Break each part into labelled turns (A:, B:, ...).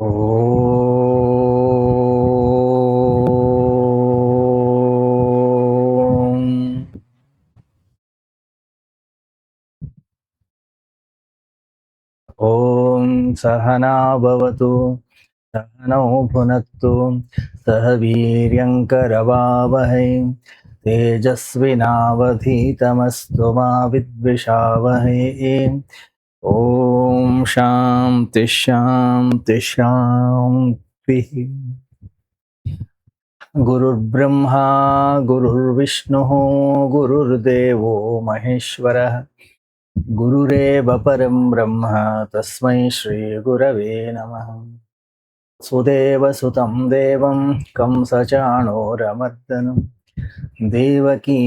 A: ಓಂ ಓಂ ಸಹನಾ ಭವತು ಸಹನೌ ಭುನಕ್ತು ಸಹ ವೀರ್ಯಂಕರವಾವಹೈ ತೇಜಸ್ವಿನಾವಧೀತಮಸ್ತು ಮಾ ವಿದ್ವಿಷಾವಹೈ. ಓಂ ಶಾಂತಿ ಶಾಂತಿ ಶಾಂತಿ. ಗುರುರ್ಬ್ರಹ್ಮಾ ಗುರುರ್ವಿಷ್ಣುಃ ಗುರುರ್ದೇವೋ ಮಹೇಶ್ವರಃ ಗುರುರೇವ ಪರಂ ಬ್ರಹ್ಮ ತಸ್ಮೈ ಶ್ರೀ ಗುರವೇ ನಮಃ. ಸುದೇವ ಸುತಂ ದೇವಂ ಕಂಸಚಾಣೂರಮರ್ದನಂ ದೇವಕೀ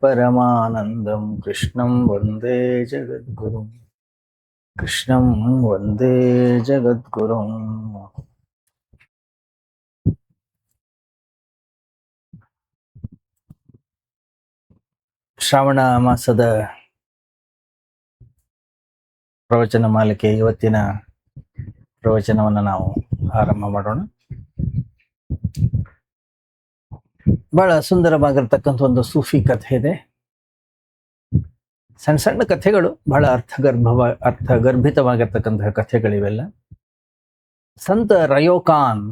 A: ಪರಮಾನಂದಂ ಕೃಷ್ಣಂ ವಂದೇ ಜಗದ್ಗುರುಂ. ಕೃಷ್ಣಂ ವಂದೇ ಜಗದ್ಗುರುಂ. ಶ್ರಾವಣ ಮಾಸದ ಪ್ರವಚನ ಮಾಲಿಕೆ ಇವತ್ತಿನ ಪ್ರವಚನವನ್ನು ನಾವು ಆರಂಭ ಮಾಡೋಣ. ಬಹಳ ಸುಂದರವಾಗಿರ್ತಕ್ಕಂಥ ಒಂದು ಸೂಫಿ ಕಥೆ ಇದೆ. ಸಣ್ಣ ಸಣ್ಣ ಕಥೆಗಳು, ಬಹಳ ಅರ್ಥಗರ್ಭಿತವಾಗಿರ್ತಕ್ಕಂತಹ ಕಥೆಗಳಿವೆಲ್ಲ. ಸಂತ ರಯೋಕಾನ್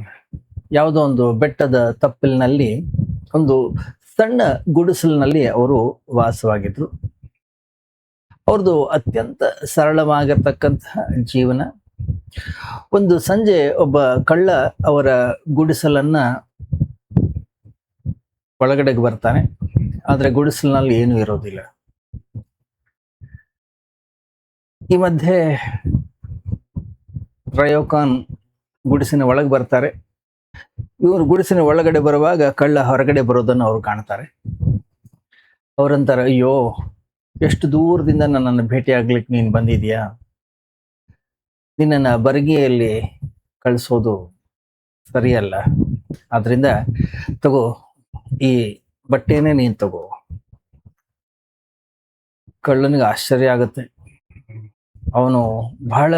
A: ಯಾವುದೋ ಒಂದು ಬೆಟ್ಟದ ತಪ್ಪಲಿನಲ್ಲಿ ಒಂದು ಸಣ್ಣ ಗುಡಿಸಲಿನಲ್ಲಿ ಅವರು ವಾಸವಾಗಿದ್ರು. ಅವ್ರದ್ದು ಅತ್ಯಂತ ಸರಳವಾಗಿರ್ತಕ್ಕಂತಹ ಜೀವನ. ಒಂದು ಸಂಜೆ ಒಬ್ಬ ಕಳ್ಳ ಅವರ ಗುಡಿಸಲನ್ನ ಒಳಗಡೆಗೆ ಬರ್ತಾನೆ. ಆದ್ರೆ ಗುಡಿಸಲಿನಲ್ಲಿ ಏನೂ ಇರೋದಿಲ್ಲ. ಈ ಮಧ್ಯೆ ರಯೋಕಾನ್ ಗುಡಿಸಿನ ಒಳಗೆ ಬರ್ತಾರೆ. ಇವರು ಗುಡಿಸಿನ ಒಳಗಡೆ ಬರುವಾಗ ಕಳ್ಳ ಹೊರಗಡೆ ಬರೋದನ್ನು ಅವರು ಕಾಣ್ತಾರೆ. ಅವರಂತಾರೆ, ಅಯ್ಯೋ, ಎಷ್ಟು ದೂರದಿಂದ ನನ್ನನ್ನು ಭೇಟಿ ಆಗ್ಲಿಕ್ಕೆ ನೀನು ಬಂದಿದ್ಯಾ, ನಿನ್ನನ್ನು ಬರಿಗೆಯಲ್ಲಿ ಕಳಿಸೋದು ಸರಿಯಲ್ಲ, ಆದ್ರಿಂದ ತಗೋ, ಈ ಬಟ್ಟೆನೇ ನೀನು ತಗೋ. ಕಳ್ಳನಿಗೆ ಆಶ್ಚರ್ಯ ಆಗುತ್ತೆ. ಅವನು ಬಹಳ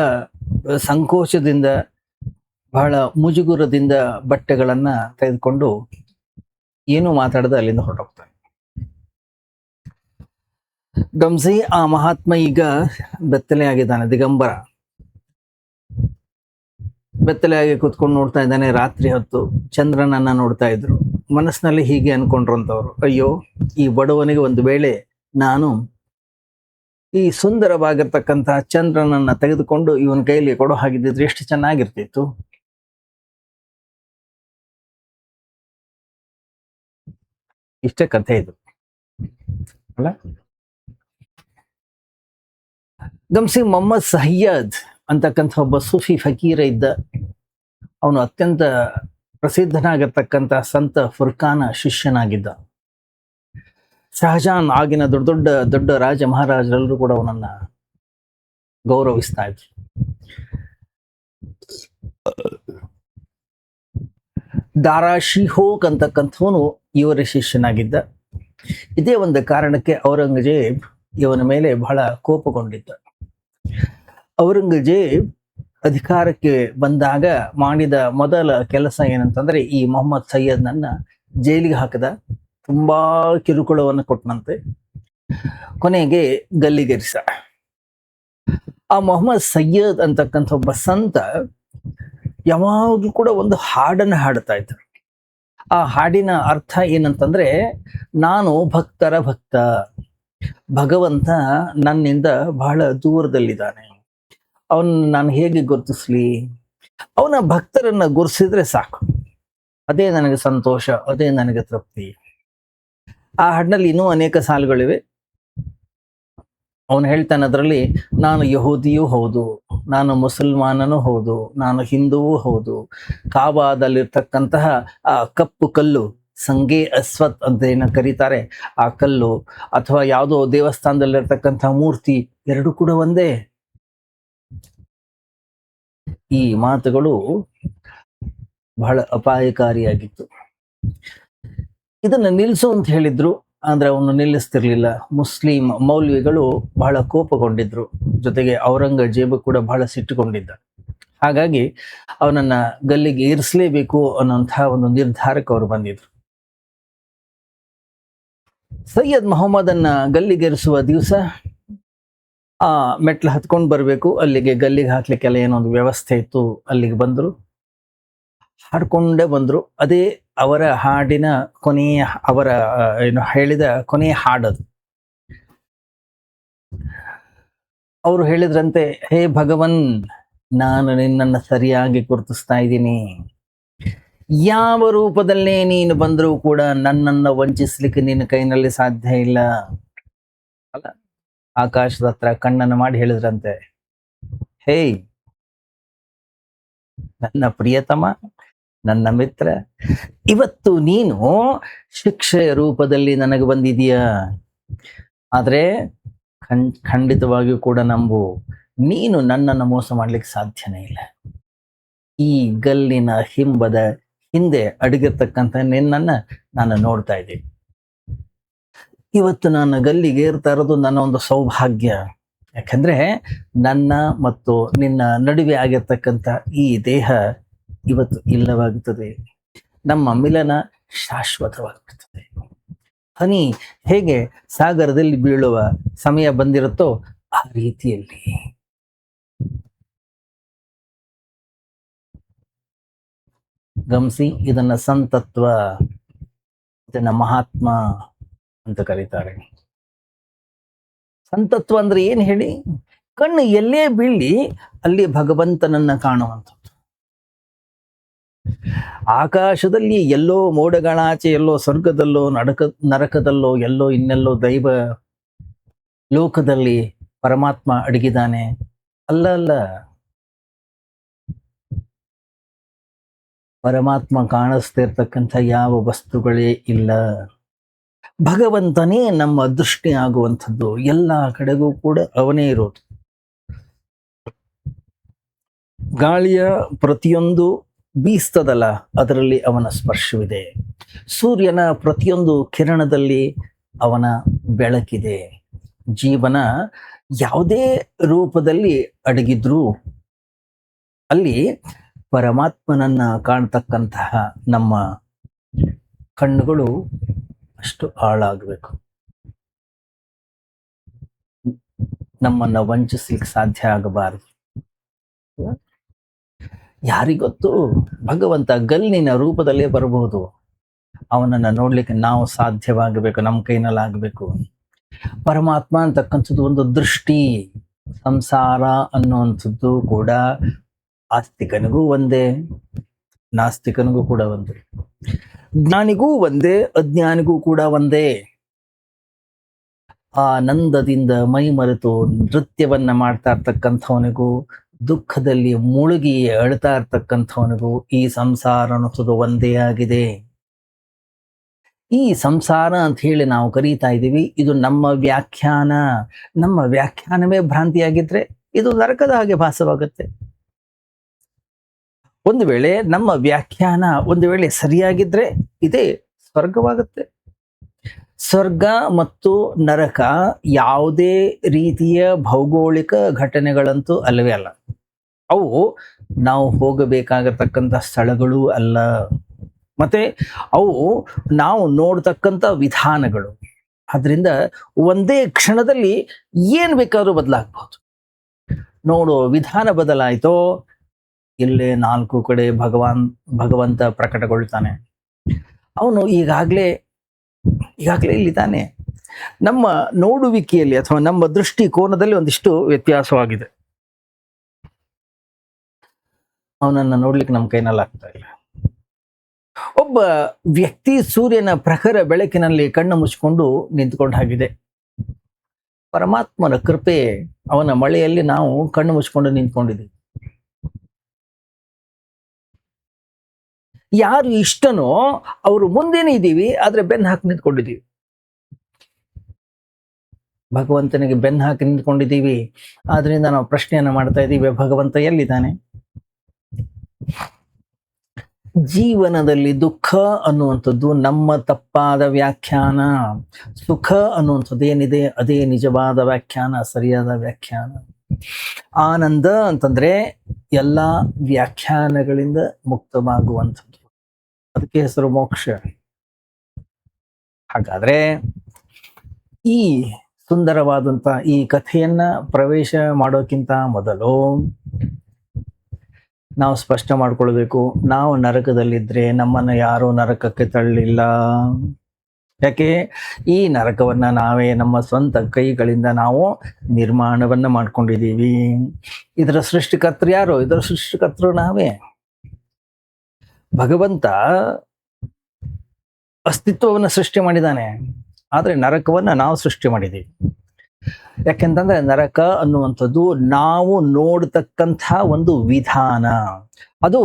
A: ಸಂಕೋಚದಿಂದ, ಬಹಳ ಮುಜುಗುರದಿಂದ ಬಟ್ಟೆಗಳನ್ನ ತೆಗೆದುಕೊಂಡು ಏನು ಮಾತಾಡದೆ ಅಲ್ಲಿಂದ ಹೊರಟೋಗ್ತಾನೆ. ಗಂಸಿ ಆ ಮಹಾತ್ಮ ಈಗ ಬೆತ್ತಲೆ ಆಗಿದ್ದಾನೆ, ದಿಗಂಬರ. ಬೆತ್ತಲೆಯಾಗಿ ಕೂತ್ಕೊಂಡು ನೋಡ್ತಾ ಇದ್ದಾನೆ. ರಾತ್ರಿ ಹೊತ್ತು ಚಂದ್ರನನ್ನ ನೋಡ್ತಾ ಇದ್ರು. ಮನಸ್ಸಿನಲ್ಲಿ ಹೀಗೆ ಅನ್ಕೊಂಡ್ರಂತವ್ರು, ಅಯ್ಯೋ, ಈ ಬಡವನಿಗೆ ಒಂದು ವೇಳೆ ನಾನು ಈ ಸುಂದರವಾಗಿರ್ತಕ್ಕಂತಹ ಚಂದ್ರನನ್ನ ತೆಗೆದುಕೊಂಡು ಇವನ ಕೈಯಲ್ಲಿ ಕೊಡೋ ಹಾಗಿದ್ದಿದ್ರೆ ಎಷ್ಟು ಚೆನ್ನಾಗಿರ್ತಿತ್ತು. ಇಷ್ಟೇ ಕಥೆ ಇದು ಅಲ್ಲ. ಗಂಸಿ ಮೊಹಮ್ಮದ್ ಸಯ್ಯದ್ ಅಂತಕ್ಕಂಥ ಒಬ್ಬ ಸೂಫಿ ಫಕೀರ ಇದ್ದ. ಅವನು ಅತ್ಯಂತ ಪ್ರಸಿದ್ಧನಾಗಿರ್ತಕ್ಕಂಥ ಸಂತ ಫುರ್ಕಾನ ಶಿಷ್ಯನಾಗಿದ್ದ. ಶಹಜಾನ್ ಆಗಿನ ದೊಡ್ಡ ದೊಡ್ಡ ದೊಡ್ಡ ರಾಜ ಮಹಾರಾಜರೆಲ್ಲರೂ ಕೂಡ ಅವನನ್ನ ಗೌರವಿಸ್ತಾ ಇದ್ರು. ದಾರಾ ಶಿಹೋಕ್ ಅಂತಕ್ಕಂಥವನು ಇವರ ಶಿಷ್ಯನಾಗಿದ್ದ. ಇದೇ ಒಂದು ಕಾರಣಕ್ಕೆ ಔರಂಗಜೇಬ್ ಇವನ ಮೇಲೆ ಬಹಳ ಕೋಪಗೊಂಡಿದ್ದ. ಔರಂಗಜೇಬ್ ಅಧಿಕಾರಕ್ಕೆ ಬಂದಾಗ ಮಾಡಿದ ಮೊದಲ ಕೆಲಸ ಏನಂತಂದ್ರೆ, ಈ ಮೊಹಮ್ಮದ್ ಸಯ್ಯದ್ನನ್ನ ಜೈಲಿಗೆ ಹಾಕಿದ. ತುಂಬಾ ಕಿರುಕುಳವನ್ನು ಕೊಟ್ಟನಂತೆ. ಕೊನೆಗೆ ಗಲ್ಲಿಗೇರಿಸ. ಆ ಮೊಹಮ್ಮದ್ ಸಯ್ಯದ್ ಅಂತಕ್ಕಂಥ ಒಬ್ಬ ಸಂತ ಯಾವಾಗ್ಲೂ ಕೂಡ ಒಂದು ಹಾಡನ್ನು ಹಾಡ್ತಾ ಇದ್ದ. ಆ ಹಾಡಿನ ಅರ್ಥ ಏನಂತಂದ್ರೆ, ನಾನು ಭಕ್ತರ ಭಕ್ತ, ಭಗವಂತ ನನ್ನಿಂದ ಬಹಳ ದೂರದಲ್ಲಿದ್ದಾನೆ, ಅವನ್ ನಾನು ಹೇಗೆ ಗುರುತಿಸ್ಲಿ, ಅವನ ಭಕ್ತರನ್ನ ಗುರುತಿಸಿದ್ರೆ ಸಾಕು, ಅದೇ ನನಗೆ ಸಂತೋಷ, ಅದೇ ನನಗೆ ತೃಪ್ತಿ. ಆ ಹಾಡಿನಲ್ಲಿ ಇನ್ನೂ ಅನೇಕ ಸಾಲುಗಳಿವೆ. ಅವನು ಹೇಳ್ತಾನೆ ಅದರಲ್ಲಿ, ನಾನು ಯಹೂದಿಯೂ ಹೌದು, ನಾನು ಮುಸಲ್ಮಾನನೂ ಹೌದು, ನಾನು ಹಿಂದೂವೂ ಹೌದು. ಕಾಬಾದಲ್ಲಿರ್ತಕ್ಕಂತಹ ಆ ಕಪ್ಪು ಕಲ್ಲು, ಸಂಗೆ ಅಸ್ವತ್ ಅಂತ ಏನ ಕರೀತಾರೆ, ಆ ಕಲ್ಲು ಅಥವಾ ಯಾವುದೋ ದೇವಸ್ಥಾನದಲ್ಲಿರ್ತಕ್ಕಂತಹ ಮೂರ್ತಿ ಎರಡು ಕೂಡ ಒಂದೇ. ಈ ಮಾತುಗಳು ಬಹಳ ಅಪಾಯಕಾರಿಯಾಗಿತ್ತು. ಇದನ್ನ ನಿಲ್ಲಿಸು ಅಂತ ಹೇಳಿದ್ರು, ಆದ್ರೆ ಅವನು ನಿಲ್ಲಿಸ್ತಿರ್ಲಿಲ್ಲ. ಮುಸ್ಲಿಂ ಮೌಲ್ವಿಗಳು ಬಹಳ ಕೋಪಗೊಂಡಿದ್ರು. ಜೊತೆಗೆ ಔರಂಗಜೇಬು ಕೂಡ ಬಹಳ ಸಿಟ್ಟುಕೊಂಡಿದ್ದ. ಹಾಗಾಗಿ ಅವನನ್ನ ಗಲ್ಲಿಗೆ ಏರಿಸಲೇಬೇಕು ಅನ್ನೋಂತಹ ಒಂದು ನಿರ್ಧಾರಕ್ಕೆ ಅವರು ಬಂದಿದ್ರು. ಸೈಯದ್ ಮೊಹಮ್ಮದನ್ನ ಗಲ್ಲಿಗೇರಿಸುವ ದಿವಸ ಆ ಮೆಟ್ಲು ಹತ್ಕೊಂಡು ಬರಬೇಕು, ಅಲ್ಲಿಗೆ ಗಲ್ಲಿಗೆ ಹಾಕ್ಲಿಕ್ಕೆಲ್ಲ ಏನೋ ಒಂದು ವ್ಯವಸ್ಥೆ ಇತ್ತು. ಅಲ್ಲಿಗೆ ಬಂದರು, ಹಾಡ್ಕೊಂಡೇ ಬಂದರು. ಅದೇ ಅವರ ಹಾಡಿನ ಕೊನೆಯ, ಅವರ ಏನು ಹೇಳಿದ ಕೊನೆಯ ಹಾಡದು. ಅವರು ಹೇಳಿದ್ರಂತೆ, ಹೇ ಭಗವನ್, ನಾನು ನಿನ್ನನ್ನು ಸರಿಯಾಗಿ ಗುರುತಿಸ್ತಾ ಇದ್ದೀನಿ. ಯಾವ ರೂಪದಲ್ಲೇ ನೀನು ಬಂದರೂ ಕೂಡ ನನ್ನನ್ನು ವಂಚಿಸ್ಲಿಕ್ಕೆ ನಿನ್ನ ಕೈನಲ್ಲಿ ಸಾಧ್ಯ ಇಲ್ಲ ಅಲ್ಲ. ಆಕಾಶದ ಹತ್ರ ಕಣ್ಣನ್ನು ಮಾಡಿ ಹೇಳಿದ್ರಂತೆ, ಹೇ ನನ್ನ ಪ್ರಿಯತಮ, ನನ್ನ ಮಿತ್ರ, ಇವತ್ತು ನೀನು ಶಿಕ್ಷೆಯ ರೂಪದಲ್ಲಿ ನನಗೆ ಬಂದಿದೀಯಾ. ಆದ್ರೆ ಖಂಡಿತವಾಗಿಯೂ ಕೂಡ ನಂಬು, ನೀನು ನನ್ನನ್ನು ಮೋಸ ಮಾಡ್ಲಿಕ್ಕೆ ಸಾಧ್ಯನೇ ಇಲ್ಲ. ಈ ಗಲ್ಲಿನ ಹಿಂಬದ ಹಿಂದೆ ಅಡಗಿರ್ತಕ್ಕಂಥ ನಿನ್ನನ್ನ ನಾನು ನೋಡ್ತಾ ಇದ್ದೀನಿ. ಇವತ್ತು ನಾನು ಗಲ್ಲಿಗೆ ಏರ್ತಾ ಇರೋದು ನನ್ನ ಒಂದು ಸೌಭಾಗ್ಯ. ಯಾಕಂದ್ರೆ ನನ್ನ ಮತ್ತು ನಿನ್ನ ನಡುವೆ ಆಗಿರ್ತಕ್ಕಂಥ ಈ ದೇಹ ಇವತ್ತು ಇಲ್ಲವಾಗುತ್ತದೆ. ನಮ್ಮ ಮಿಲನ ಶಾಶ್ವತವಾಗಿರ್ತದೆ. ಹನಿ ಹೇಗೆ ಸಾಗರದಲ್ಲಿ ಬೀಳುವ ಸಮಯ ಬಂದಿರುತ್ತೋ ಆ ರೀತಿಯಲ್ಲಿ ಗಮನಿಸಿ. ಇದನ್ನ ಸಂತತ್ವ, ಇದನ್ನ ಮಹಾತ್ಮ ಅಂತ ಕರೀತಾರೆ. ಸಂತತ್ವ ಅಂದ್ರೆ ಏನ್ ಹೇಳಿ? ಕಣ್ಣು ಎಲ್ಲೇ ಬೀಳಿ ಅಲ್ಲಿ ಭಗವಂತನನ್ನ ಕಾಣುವಂಥದ್ದು. ಆಕಾಶದಲ್ಲಿ ಎಲ್ಲೋ ಮೋಡಗಳಾಚೆ, ಎಲ್ಲೋ ಸ್ವರ್ಗದಲ್ಲೋ ನರಕದಲ್ಲೋ, ಎಲ್ಲೋ ಇನ್ನೆಲ್ಲೋ ದೈವ ಲೋಕದಲ್ಲಿ ಪರಮಾತ್ಮ ಅಡಗಿದ್ದಾನೆ. ಅಲ್ಲ ಅಲ್ಲ, ಪರಮಾತ್ಮ ಕಾಣಿಸ್ತಿರ್ತಕ್ಕಂಥ ಯಾವ ವಸ್ತುಗಳೇ ಇಲ್ಲ. ಭಗವಂತನೇ ನಮ್ಮ ದೃಷ್ಟಿ ಆಗುವಂಥದ್ದು. ಎಲ್ಲ ಕಡೆಗೂ ಕೂಡ ಅವನೇ ಇರೋದು. ಗಾಳಿಯ ಪ್ರತಿಯೊಂದು ಬೀಸ್ತದಲ್ಲ, ಅದರಲ್ಲಿ ಅವನ ಸ್ಪರ್ಶವಿದೆ. ಸೂರ್ಯನ ಪ್ರತಿಯೊಂದು ಕಿರಣದಲ್ಲಿ ಅವನ ಬೆಳಕಿದೆ. ಜೀವನ ಯಾವುದೇ ರೂಪದಲ್ಲಿ ಅಡಗಿದ್ರೂ ಅಲ್ಲಿ ಪರಮಾತ್ಮನನ್ನ ಕಾಣ್ತಕ್ಕಂತಹ ನಮ್ಮ ಕಣ್ಣುಗಳು ಅಷ್ಟು ಆಳಾಗಬೇಕು. ನಮ್ಮನ್ನ ವಂಚಿಸ್ಲಿಕ್ಕೆ ಸಾಧ್ಯ ಆಗಬಾರದು. ಯಾರಿಗೊತ್ತು, ಭಗವಂತ ಗಲ್ಲಿನ ರೂಪದಲ್ಲೇ ಬರಬಹುದು. ಅವನನ್ನ ನೋಡ್ಲಿಕ್ಕೆ ನಾವು ಸಾಧ್ಯವಾಗಬೇಕು, ನಮ್ಮ ಕೈನಲ್ಲಾಗಬೇಕು. ಪರಮಾತ್ಮ ಅಂತಕ್ಕಂಥದ್ದು ಒಂದು ದೃಷ್ಟಿ. ಸಂಸಾರ ಅನ್ನುವಂಥದ್ದು ಕೂಡ ಆಸ್ತಿಕನಿಗೂ ಒಂದೇ, ನಾಸ್ತಿಕನಿಗೂ ಕೂಡ ಒಂದೇ, ಜ್ಞಾನಿಗೂ ಒಂದೇ, ಅಜ್ಞಾನಿಗೂ ಕೂಡ ಒಂದೇ. ಆನಂದದಿಂದ ಮೈ ಮರೆತು ನೃತ್ಯವನ್ನ ಮಾಡ್ತಾ ಇರ್ತಕ್ಕಂಥವನಿಗೂ, ದುಃಖದಲ್ಲಿ ಮುಳುಗಿ ಅಳ್ತಾ ಇರ್ತಕ್ಕಂಥವನಿಗೂ ಈ ಸಂಸಾರ ಅನ್ನೋದು ಒಂದೇ ಆಗಿದೆ. ಈ ಸಂಸಾರ ಅಂತ ಹೇಳಿ ನಾವು ಕರೀತಾ ಇದ್ದೀವಿ, ಇದು ನಮ್ಮ ವ್ಯಾಖ್ಯಾನ. ನಮ್ಮ ವ್ಯಾಖ್ಯಾನವೇ ಭ್ರಾಂತಿಯಾಗಿದ್ರೆ ಇದು ನರಕದ ಹಾಗೆ ಭಾಸವಾಗುತ್ತೆ. ಒಂದು ವೇಳೆ ನಮ್ಮ ವ್ಯಾಖ್ಯಾನ ಒಂದು ವೇಳೆ ಸರಿಯಾಗಿದ್ರೆ ಇದೇ ಸ್ವರ್ಗವಾಗುತ್ತೆ. ಸ್ವರ್ಗ ಮತ್ತು ನರಕ ಯಾವುದೇ ರೀತಿಯ ಭೌಗೋಳಿಕ ಘಟನೆಗಳಂತೂ ಅಲ್ಲವೇ ಅಲ್ಲ. ಅವು ನಾವು ಹೋಗಬೇಕಾಗತಕ್ಕಂಥ ಸ್ಥಳಗಳೂ ಅಲ್ಲ. ಮತ್ತೆ ಅವು ನಾವು ನೋಡ್ತಕ್ಕಂಥ ವಿಧಾನಗಳು. ಆದ್ರಿಂದ ಒಂದೇ ಕ್ಷಣದಲ್ಲಿ ಏನ್ ಬೇಕಾದ್ರೂ ಬದಲಾಗಬಹುದು. ನೋಡೋ ವಿಧಾನ ಬದಲಾಯಿತೋ, ಇಲ್ಲೇ 4 ಕಡೆ ಭಗವಂತ ಪ್ರಕಟಗೊಳ್ತಾನೆ. ಅವನು ಈಗಾಗಲೇ ಇಲ್ಲಿದ್ದಾನೆ. ನಮ್ಮ ನೋಡುವಿಕೆಯಲ್ಲಿ ಅಥವಾ ನಮ್ಮ ದೃಷ್ಟಿಕೋನದಲ್ಲಿ ಒಂದಿಷ್ಟು ವ್ಯತ್ಯಾಸವಾಗಿದೆ. ಅವನನ್ನ ನೋಡ್ಲಿಕ್ಕೆ ನಮ್ಮ ಕೈನಲ್ಲಿ ಆಗ್ತಾ ಇಲ್ಲ. ಒಬ್ಬ ವ್ಯಕ್ತಿ ಸೂರ್ಯನ ಪ್ರಖರ ಬೆಳಕಿನಲ್ಲಿ ಕಣ್ಣು ಮುಚ್ಚಿಕೊಂಡು ನಿಂತ್ಕೊಂಡ ಹಾಗಿದೆ. ಪರಮಾತ್ಮನ ಕೃಪೆ, ಅವನ ಮಳೆಯಲ್ಲಿ ನಾವು ಕಣ್ಣು ಮುಚ್ಕೊಂಡು ನಿಂತ್ಕೊಂಡಿದ್ದೀವಿ. ಯಾರು ಇಷ್ಟನೋ ಅವರು ಮುಂದೆನೇ ಇದ್ದೀವಿ, ಆದ್ರೆ ಬೆನ್ನು ಹಾಕಿ ನಿಂತ್ಕೊಂಡಿದ್ದೀವಿ. ಭಗವಂತನಿಗೆ ಬೆನ್ನು ಹಾಕಿ ನಿಂತ್ಕೊಂಡಿದ್ದೀವಿ. ಆದ್ರಿಂದ ನಾವು ಪ್ರಶ್ನೆಯನ್ನ ಮಾಡ್ತಾ ಇದ್ದೀವಿ, ಭಗವಂತ ಎಲ್ಲಿದ್ದಾನೆ? ಜೀವನದಲ್ಲಿ ದುಃಖ ಅನ್ನುವಂಥದ್ದು ನಮ್ಮ ತಪ್ಪಾದ ವ್ಯಾಖ್ಯಾನ. ಸುಖ ಅನ್ನುವಂಥದ್ದು ಏನಿದೆ ಅದೇ ನಿಜವಾದ ವ್ಯಾಖ್ಯಾನ, ಸರಿಯಾದ ವ್ಯಾಖ್ಯಾನ. ಆನಂದ ಅಂತಂದ್ರೆ ಎಲ್ಲ ವ್ಯಾಖ್ಯಾನಗಳಿಂದ ಮುಕ್ತವಾಗುವಂಥದ್ದು, ಅದಕ್ಕೆ ಹೆಸರು ಮೋಕ್ಷ. ಹಾಗಾದ್ರೆ ಈ ಸುಂದರವಾದಂತ ಈ ಕಥೆಯನ್ನ ಪ್ರವೇಶ ಮಾಡೋಕ್ಕಿಂತ ಮೊದಲು ನಾವು ಸ್ಪಷ್ಟ ಮಾಡ್ಕೊಳ್ಬೇಕು, ನಾವು ನರಕದಲ್ಲಿದ್ರೆ ನಮ್ಮನ್ನ ಯಾರು ನರಕಕ್ಕೆ ತಳ್ಳಿಲ್ಲ. ಯಾಕೆ? ಈ ನರಕವನ್ನ ನಾವೇ ನಮ್ಮ ಸ್ವಂತ ಕೈಗಳಿಂದ ನಾವು ನಿರ್ಮಾಣವನ್ನ ಮಾಡ್ಕೊಂಡಿದ್ದೀವಿ. ಇದರ ಸೃಷ್ಟಿಕರ್ತರು ಯಾರು? ಇದರ ಸೃಷ್ಟಿಕರ್ತರು ನಾವೇ. ಭಗವಂತ ಅಸ್ತಿತ್ವವನ್ನು ಸೃಷ್ಟಿ ಮಾಡಿದ್ದಾನೆ, ಆದ್ರೆ ನರಕವನ್ನ ನಾವು ಸೃಷ್ಟಿ ಮಾಡಿದ್ದೀವಿ. ಯಾಕೆಂತಂದ್ರೆ ನರಕ ಅನ್ನುವಂಥದ್ದು ನಾವು ನೋಡ್ತಕ್ಕಂಥ ಒಂದು ವಿಧಾನ, ಅದು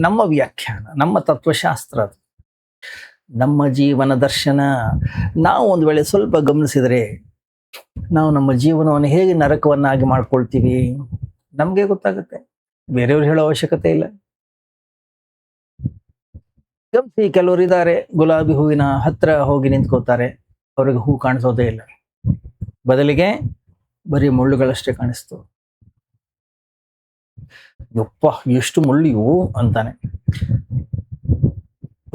A: ನಮ್ಮ ವ್ಯಾಖ್ಯಾನ, ನಮ್ಮ ತತ್ವಶಾಸ್ತ್ರ, ನಮ್ಮ ಜೀವನ ದರ್ಶನ. ನಾವು ಒಂದು ವೇಳೆ ಸ್ವಲ್ಪ ಗಮನಿಸಿದರೆ ನಾವು ನಮ್ಮ ಜೀವನವನ್ನು ಹೇಗೆ ನರಕವನ್ನಾಗಿ ಮಾಡ್ಕೊಳ್ತೀವಿ ನಮ್ಗೆ ಗೊತ್ತಾಗುತ್ತೆ, ಬೇರೆಯವ್ರು ಹೇಳೋ ಅವಶ್ಯಕತೆ ಇಲ್ಲ. ಗಮನಿಸಿ, ಕೆಲವರು ಇದ್ದಾರೆ ಗುಲಾಬಿ ಹೂವಿನ ಹತ್ರ ಹೋಗಿ ನಿಂತ್ಕೋತಾರೆ, ಅವ್ರಿಗೆ ಹೂ ಕಾಣಿಸೋದೇ ಇಲ್ಲ, ಬದಲಿಗೆ ಬರೀ ಮುಳ್ಳುಗಳಷ್ಟೇ ಕಾಣಿಸ್ತು. ಯಪ್ಪ ಎಷ್ಟು ಮುಳ್ಳು ಇವು ಅಂತಾನೆ.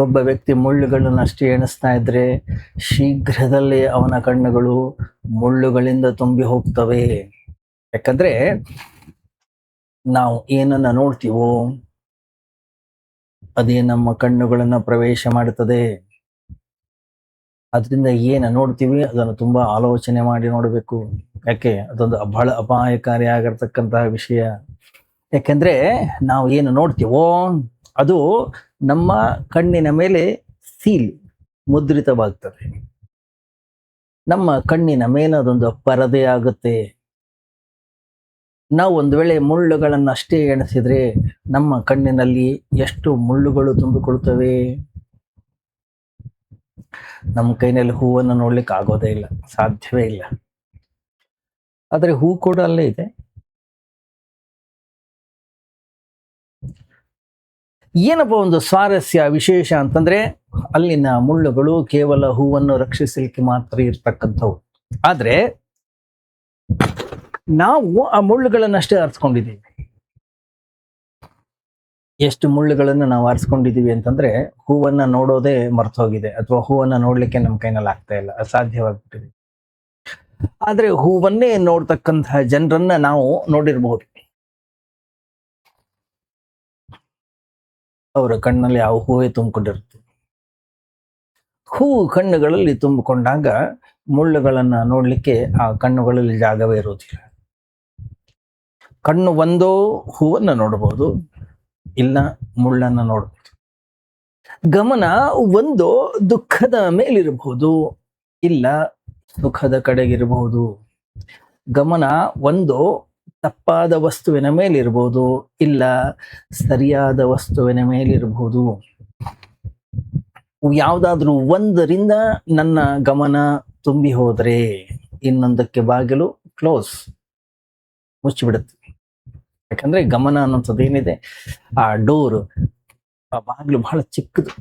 A: ಒಬ್ಬ ವ್ಯಕ್ತಿ ಮುಳ್ಳುಗಳನ್ನಷ್ಟೇ ಎಣಿಸ್ತಾ ಇದ್ರೆ ಶೀಘ್ರದಲ್ಲೇ ಅವನ ಕಣ್ಣುಗಳು ಮುಳ್ಳುಗಳಿಂದ ತುಂಬಿ ಹೋಗ್ತವೆ. ಯಾಕಂದ್ರೆ ನಾವು ಏನನ್ನ ನೋಡ್ತೀವೋ ಅದೇ ನಮ್ಮ ಕಣ್ಣುಗಳನ್ನ ಪ್ರವೇಶ ಮಾಡುತ್ತದೆ. ಅದರಿಂದ ಏನು ನೋಡ್ತೀವಿ ಅದನ್ನು ತುಂಬಾ ಆಲೋಚನೆ ಮಾಡಿ ನೋಡಬೇಕು. ಯಾಕೆ? ಅದೊಂದು ಬಹಳ ಅಪಾಯಕಾರಿಯಾಗಿರ್ತಕ್ಕಂತಹ ವಿಷಯ. ಯಾಕೆಂದ್ರೆ ನಾವು ಏನು ನೋಡ್ತೀವೋ ಅದು ನಮ್ಮ ಕಣ್ಣಿನ ಮೇಲೆ ಸೀಲ್ ಮುದ್ರಿತವಾಗ್ತದೆ, ನಮ್ಮ ಕಣ್ಣಿನ ಮೇಲೆ ಅದೊಂದು ಪರದೆ ಆಗುತ್ತೆ. ನಾವು ಒಂದು ವೇಳೆ ಮುಳ್ಳುಗಳನ್ನಷ್ಟೇ ಎಣಿಸಿದ್ರೆ ನಮ್ಮ ಕಣ್ಣಿನಲ್ಲಿ ಎಷ್ಟು ಮುಳ್ಳುಗಳು ತುಂಬಿಕೊಳ್ತವೆ. ನಮ್ಮ ಕೈನಲ್ಲಿ ಹೂವನ್ನು ನೋಡ್ಲಿಕ್ಕೆ ಆಗೋದೇ ಇಲ್ಲ, ಸಾಧ್ಯವೇ ಇಲ್ಲ. ಆದ್ರೆ ಹೂ ಕೂಡ ಅಲ್ಲೇ ಇದೆ. ಏನಪ್ಪ ಒಂದು ಸ್ವಾರಸ್ಯ ವಿಶೇಷ ಅಂತಂದ್ರೆ ಅಲ್ಲಿನ ಮುಳ್ಳುಗಳು ಕೇವಲ ಹೂವನ್ನು ರಕ್ಷಿಸಲಿಕ್ಕೆ ಮಾತ್ರ ಇರ್ತಕ್ಕಂಥವು. ಆದ್ರೆ ನಾವು ಆ ಮುಳ್ಳುಗಳನ್ನಷ್ಟೇ ಆರಿಸ್ಕೊಂಡಿದ್ದೀವಿ. ಎಷ್ಟು ಮುಳ್ಳುಗಳನ್ನು ನಾವು ಆರಿಸ್ಕೊಂಡಿದ್ದೀವಿ ಅಂತಂದ್ರೆ ಹೂವನ್ನ ನೋಡೋದೇ ಮರ್ತು ಹೋಗಿದೆ, ಅಥವಾ ಹೂವನ್ನ ನೋಡ್ಲಿಕ್ಕೆ ನಮ್ಮ ಕೈನಲ್ಲಿ ಆಗ್ತಾ ಇಲ್ಲ, ಅಸಾಧ್ಯವಾಗ್ಬಿಟ್ಟಿದೆ. ಆದ್ರೆ ಹೂವನ್ನೇ ನೋಡ್ತಕ್ಕಂತಹ ಜನರನ್ನ ನಾವು ನೋಡಿರ್ಬಹುದು. ಅವರ ಕಣ್ಣಲ್ಲಿ ಯಾವ ಹೂವೇ ತುಂಬಿಕೊಂಡಿರುತ್ತೆ. ಹೂವು ಕಣ್ಣುಗಳಲ್ಲಿ ತುಂಬಿಕೊಂಡಾಗ ಮುಳ್ಳುಗಳನ್ನ ನೋಡ್ಲಿಕ್ಕೆ ಆ ಕಣ್ಣುಗಳಲ್ಲಿ ಜಾಗವೇ ಇರುವುದಿಲ್ಲ. ಕಣ್ಣು ಒಂದೋ ಹೂವನ್ನ ನೋಡಬಹುದು, ಇಲ್ಲ ಮುಳ್ಳನ್ನ ನೋಡಬಹುದು. ಗಮನ ಒಂದೋ ದುಃಖದ ಮೇಲಿರಬಹುದು, ಇಲ್ಲ ಸುಖದ ಕಡೆಗಿರಬಹುದು. ಗಮನ ಒಂದು ತಪ್ಪಾದ ವಸ್ತುವಿನ ಮೇಲಿರಬಹುದು, ಇಲ್ಲ ಸರಿಯಾದ ವಸ್ತುವಿನ ಮೇಲಿರಬಹುದು. ಯಾವುದಾದ್ರೂ ಒಂದರಿಂದ ನನ್ನ ಗಮನ ತುಂಬಿ ಹೋದ್ರೆ ಇನ್ನೊಂದಕ್ಕೆ ಬಾಗಿಲು ಕ್ಲೋಸ್, ಮುಚ್ಚಿಬಿಡುತ್ತೆ. ಯಾಕಂದ್ರೆ ಗಮನ ಅನ್ನೋಂಥದ್ದು ಏನಿದೆ, ಆ ಡೋರ್, ಆ ಬಾಗಿಲು ಬಹಳ ಚಿಕ್ಕದು,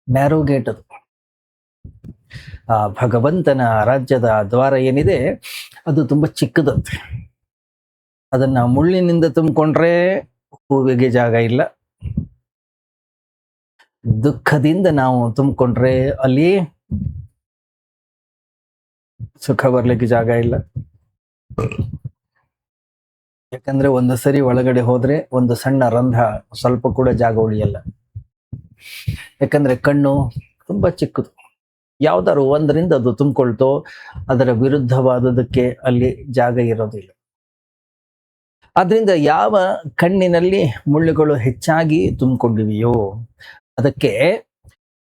A: ನ್ಯಾರೋ ಗೇಟ್ ಅದು. ಆ ಭಗವಂತನ ರಾಜ್ಯದ ದ್ವಾರ ಏನಿದೆ ಅದು ತುಂಬಾ ಚಿಕ್ಕದಂತೆ. ಅದನ್ನ ಮುಳ್ಳಿನಿಂದ ತುಂಬಿಕೊಂಡ್ರೆ ಹೂವಿಗೆ ಜಾಗ ಇಲ್ಲ, ದುಃಖದಿಂದ ನಾವು ತುಂಬಿಕೊಂಡ್ರೆ ಅಲ್ಲಿ ಸುಖ ಬರ್ಲಿಕ್ಕೆ ಜಾಗ ಇಲ್ಲ. ಯಾಕಂದ್ರೆ ಒಂದು ಸರಿ ಒಳಗಡೆ ಹೋದ್ರೆ ಒಂದು ಸಣ್ಣ ರಂಧ್ರ, ಸ್ವಲ್ಪ ಕೂಡ ಜಾಗ ಉಳಿಯಲ್ಲ. ಯಾಕಂದ್ರೆ ಕಣ್ಣು ತುಂಬಾ ಚಿಕ್ಕದು, ಯಾವ್ದಾದ್ರು ಒಂದರಿಂದ ಅದು ತುಂಬಿಕೊಳ್ತೋ ಅದರ ವಿರುದ್ಧವಾದದಕ್ಕೆ ಅಲ್ಲಿ ಜಾಗ ಇರೋದಿಲ್ಲ. ಆದ್ರಿಂದ ಯಾವ ಕಣ್ಣಿನಲ್ಲಿ ಮುಳ್ಳುಗಳು ಹೆಚ್ಚಾಗಿ ತುಂಬಿಕೊಂಡಿವೆಯೋ ಅದಕ್ಕೆ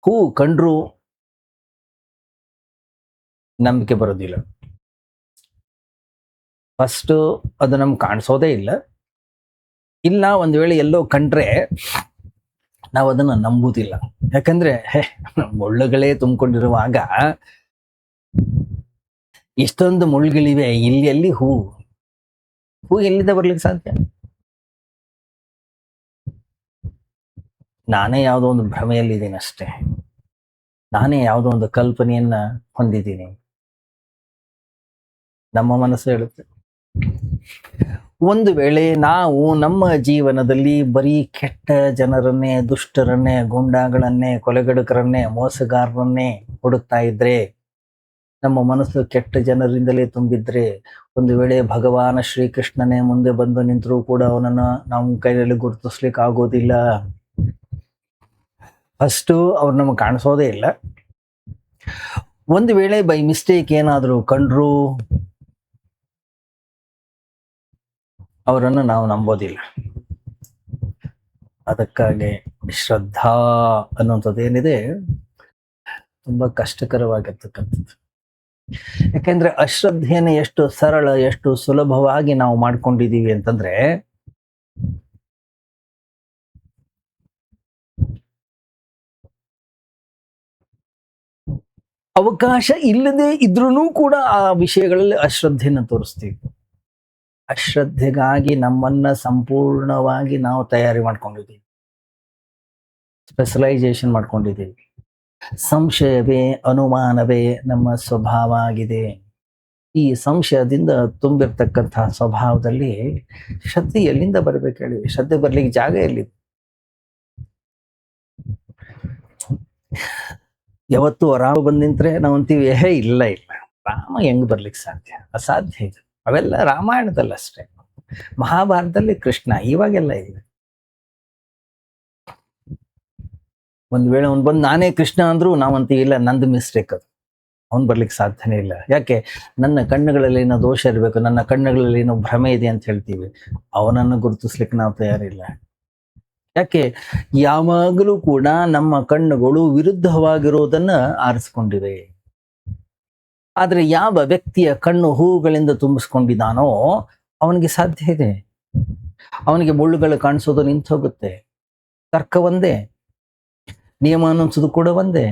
A: ಹೂ ಕಂಡ್ರು ನಂಬಿಕೆ ಬರೋದಿಲ್ಲ. ಫಸ್ಟ್ ಅದು ನಮ್ಗೆ ಕಾಣಿಸೋದೇ ಇಲ್ಲ, ಇಲ್ಲ ಒಂದು ವೇಳೆ ಎಲ್ಲೋ ಕಂಡ್ರೆ ನಾವು ಅದನ್ನ ನಂಬುದಿಲ್ಲ. ಯಾಕಂದ್ರೆ ಮುಳ್ಳುಗಳೇ ತುಂಬಿಕೊಂಡಿರುವಾಗ ಇಷ್ಟೊಂದು ಮುಳ್ಳುಗಳಿವೆ, ಇಲ್ಲಿ ಎಲ್ಲಿ ಹೂ ಎಲ್ಲಿಂದ ಬರ್ಲಿಕ್ಕೆ ಸಾಧ್ಯ? ನಾನೇ ಯಾವುದೋ ಒಂದು ಭ್ರಮೆಯಲ್ಲಿದ್ದೀನಿ ಅಷ್ಟೇ, ನಾನೇ ಯಾವುದೋ ಒಂದು ಕಲ್ಪನೆಯನ್ನ ಹೊಂದಿದ್ದೀನಿ. ನಮ್ಮ ಮನಸ್ಸು ಹೇಳುತ್ತೆ. ಒಂದು ವೇಳೆ ನಾವು ನಮ್ಮ ಜೀವನದಲ್ಲಿ ಬರೀ ಕೆಟ್ಟ ಜನರನ್ನೇ, ದುಷ್ಟರನ್ನೇ, ಗೂಂಡಾಗಳನ್ನೇ, ಕೊಲೆಗಡುಕರನ್ನೇ, ಮೋಸಗಾರರನ್ನೇ ಹುಡುಕ್ತಾ ಇದ್ರೆ, ನಮ್ಮ ಮನಸ್ಸು ಕೆಟ್ಟ ಜನರಿಂದಲೇ ತುಂಬಿದ್ರೆ, ಒಂದು ವೇಳೆ ಭಗವಾನ ಶ್ರೀಕೃಷ್ಣನೇ ಮುಂದೆ ಬಂದು ನಿಂತರೂ ಕೂಡ ಅವನನ್ನ ನಾವು ಕೈಯಲ್ಲಿ ಗುರುತಿಸ್ಲಿಕ್ಕೆ ಆಗೋದಿಲ್ಲ. ಫಸ್ಟು ಅವ್ರು ನಮಗೆ ಕಾಣಿಸೋದೇ ಇಲ್ಲ. ಒಂದು ವೇಳೆ ಬೈ ಮಿಸ್ಟೇಕ್ ಏನಾದರೂ ಕಂಡ್ರು ಅವರನ್ನು ನಾವು ನಂಬೋದಿಲ್ಲ. ಅದಕ್ಕಾಗಿ ಶ್ರದ್ಧಾ ಅನ್ನುವಂಥದ್ದು ಏನಿದೆ ತುಂಬಾ ಕಷ್ಟಕರವಾಗಿರ್ತಕ್ಕಂಥದ್ದು. ಯಾಕೆಂದ್ರೆ ಅಶ್ರದ್ಧೆಯನ್ನು ಎಷ್ಟು ಸರಳ, ಎಷ್ಟು ಸುಲಭವಾಗಿ ನಾವು ಮಾಡ್ಕೊಂಡಿದೀವಿ ಅಂತಂದ್ರೆ, ಅವಕಾಶ ಇಲ್ಲದೆ ಇದ್ರೂ ಕೂಡ ಆ ವಿಷಯಗಳಲ್ಲಿ ಅಶ್ರದ್ಧೆಯನ್ನು ತೋರಿಸ್ತೀವಿ. ಅಶ್ರದ್ಧೆಗಾಗಿ ನಮ್ಮನ್ನ ಸಂಪೂರ್ಣವಾಗಿ ನಾವು ತಯಾರಿ ಮಾಡ್ಕೊಂಡಿದ್ದೀವಿ, ಸ್ಪೆಷಲೈಸೇಷನ್ ಮಾಡ್ಕೊಂಡಿದ್ದೀವಿ. ಸಂಶಯವೇ, ಅನುಮಾನವೇ ನಮ್ಮ ಸ್ವಭಾವ ಆಗಿದೆ. ಈ ಸಂಶಯದಿಂದ ತುಂಬಿರ್ತಕ್ಕಂತಹ ಸ್ವಭಾವದಲ್ಲಿ ಶ್ರದ್ಧೆ ಎಲ್ಲಿಂದ ಬರ್ಬೇಕು ಹೇಳಿ? ಶ್ರದ್ಧೆ ಬರ್ಲಿಕ್ಕೆ ಜಾಗ ಎಲ್ಲಿ? ಯಾವತ್ತು ರಾಮ ಬಂದ್ ನಿಂತ್ರೆ ನಾವು ಅಂತೀವಿ, ಇಲ್ಲ ರಾಮ ಹೆಂಗ್ ಬರ್ಲಿಕ್ಕೆ ಸಾಧ್ಯ? ಅಸಾಧ್ಯ ಇದು. ಅವೆಲ್ಲ ರಾಮಾಯಣದಲ್ಲಿ ಅಷ್ಟೇ, ಮಹಾಭಾರತದಲ್ಲಿ ಕೃಷ್ಣ, ಇವಾಗೆಲ್ಲ ಇದೆ. ಒಂದ್ ವೇಳೆ ಅವ್ನು ಬಂದು ನಾನೇ ಕೃಷ್ಣ ಅಂದ್ರು ನಾವಂತೀವಿ ಇಲ್ಲ, ನಂದು ಮಿಸ್ಟೇಕ್ ಅದು, ಅವ್ನು ಬರ್ಲಿಕ್ಕೆ ಸಾಧ್ಯನೇ ಇಲ್ಲ. ಯಾಕೆ? ನನ್ನ ಕಣ್ಣುಗಳಲ್ಲಿ ಏನೋ ದೋಷ ಇರಬೇಕು, ನನ್ನ ಕಣ್ಣುಗಳಲ್ಲಿ ಏನೋ ಭ್ರಮೆ ಇದೆ ಅಂತ ಹೇಳ್ತೀವಿ. ಅವನನ್ನು ಗುರುತಿಸ್ಲಿಕ್ಕೆ ನಾವು ತಯಾರಿಲ್ಲ. ಯಾಕೆ? ಯಾವಾಗಲೂ ಕೂಡ ನಮ್ಮ ಕಣ್ಣುಗಳು ವಿರುದ್ಧವಾಗಿರೋದನ್ನ ಆರಿಸ್ಕೊಂಡಿವೆ. ಆದ್ರೆ ಯಾವ ವ್ಯಕ್ತಿಯ ಕಣ್ಣು ಹೂಗಳಿಂದ ತುಂಬಿಸ್ಕೊಂಡಿದ್ದಾನೋ ಅವನಿಗೆ ಸಾಧ್ಯ ಇದೆ. ಅವನಿಗೆ ಮುಳ್ಳುಗಳು ಕಾಣಿಸೋದು ನಿಂತು ಹೋಗುತ್ತೆ. ತರ್ಕ ಒಂದೇ, ನಿಯಮ ಅನ್ನಿಸೋದು ಕೂಡ ಒಂದೇ.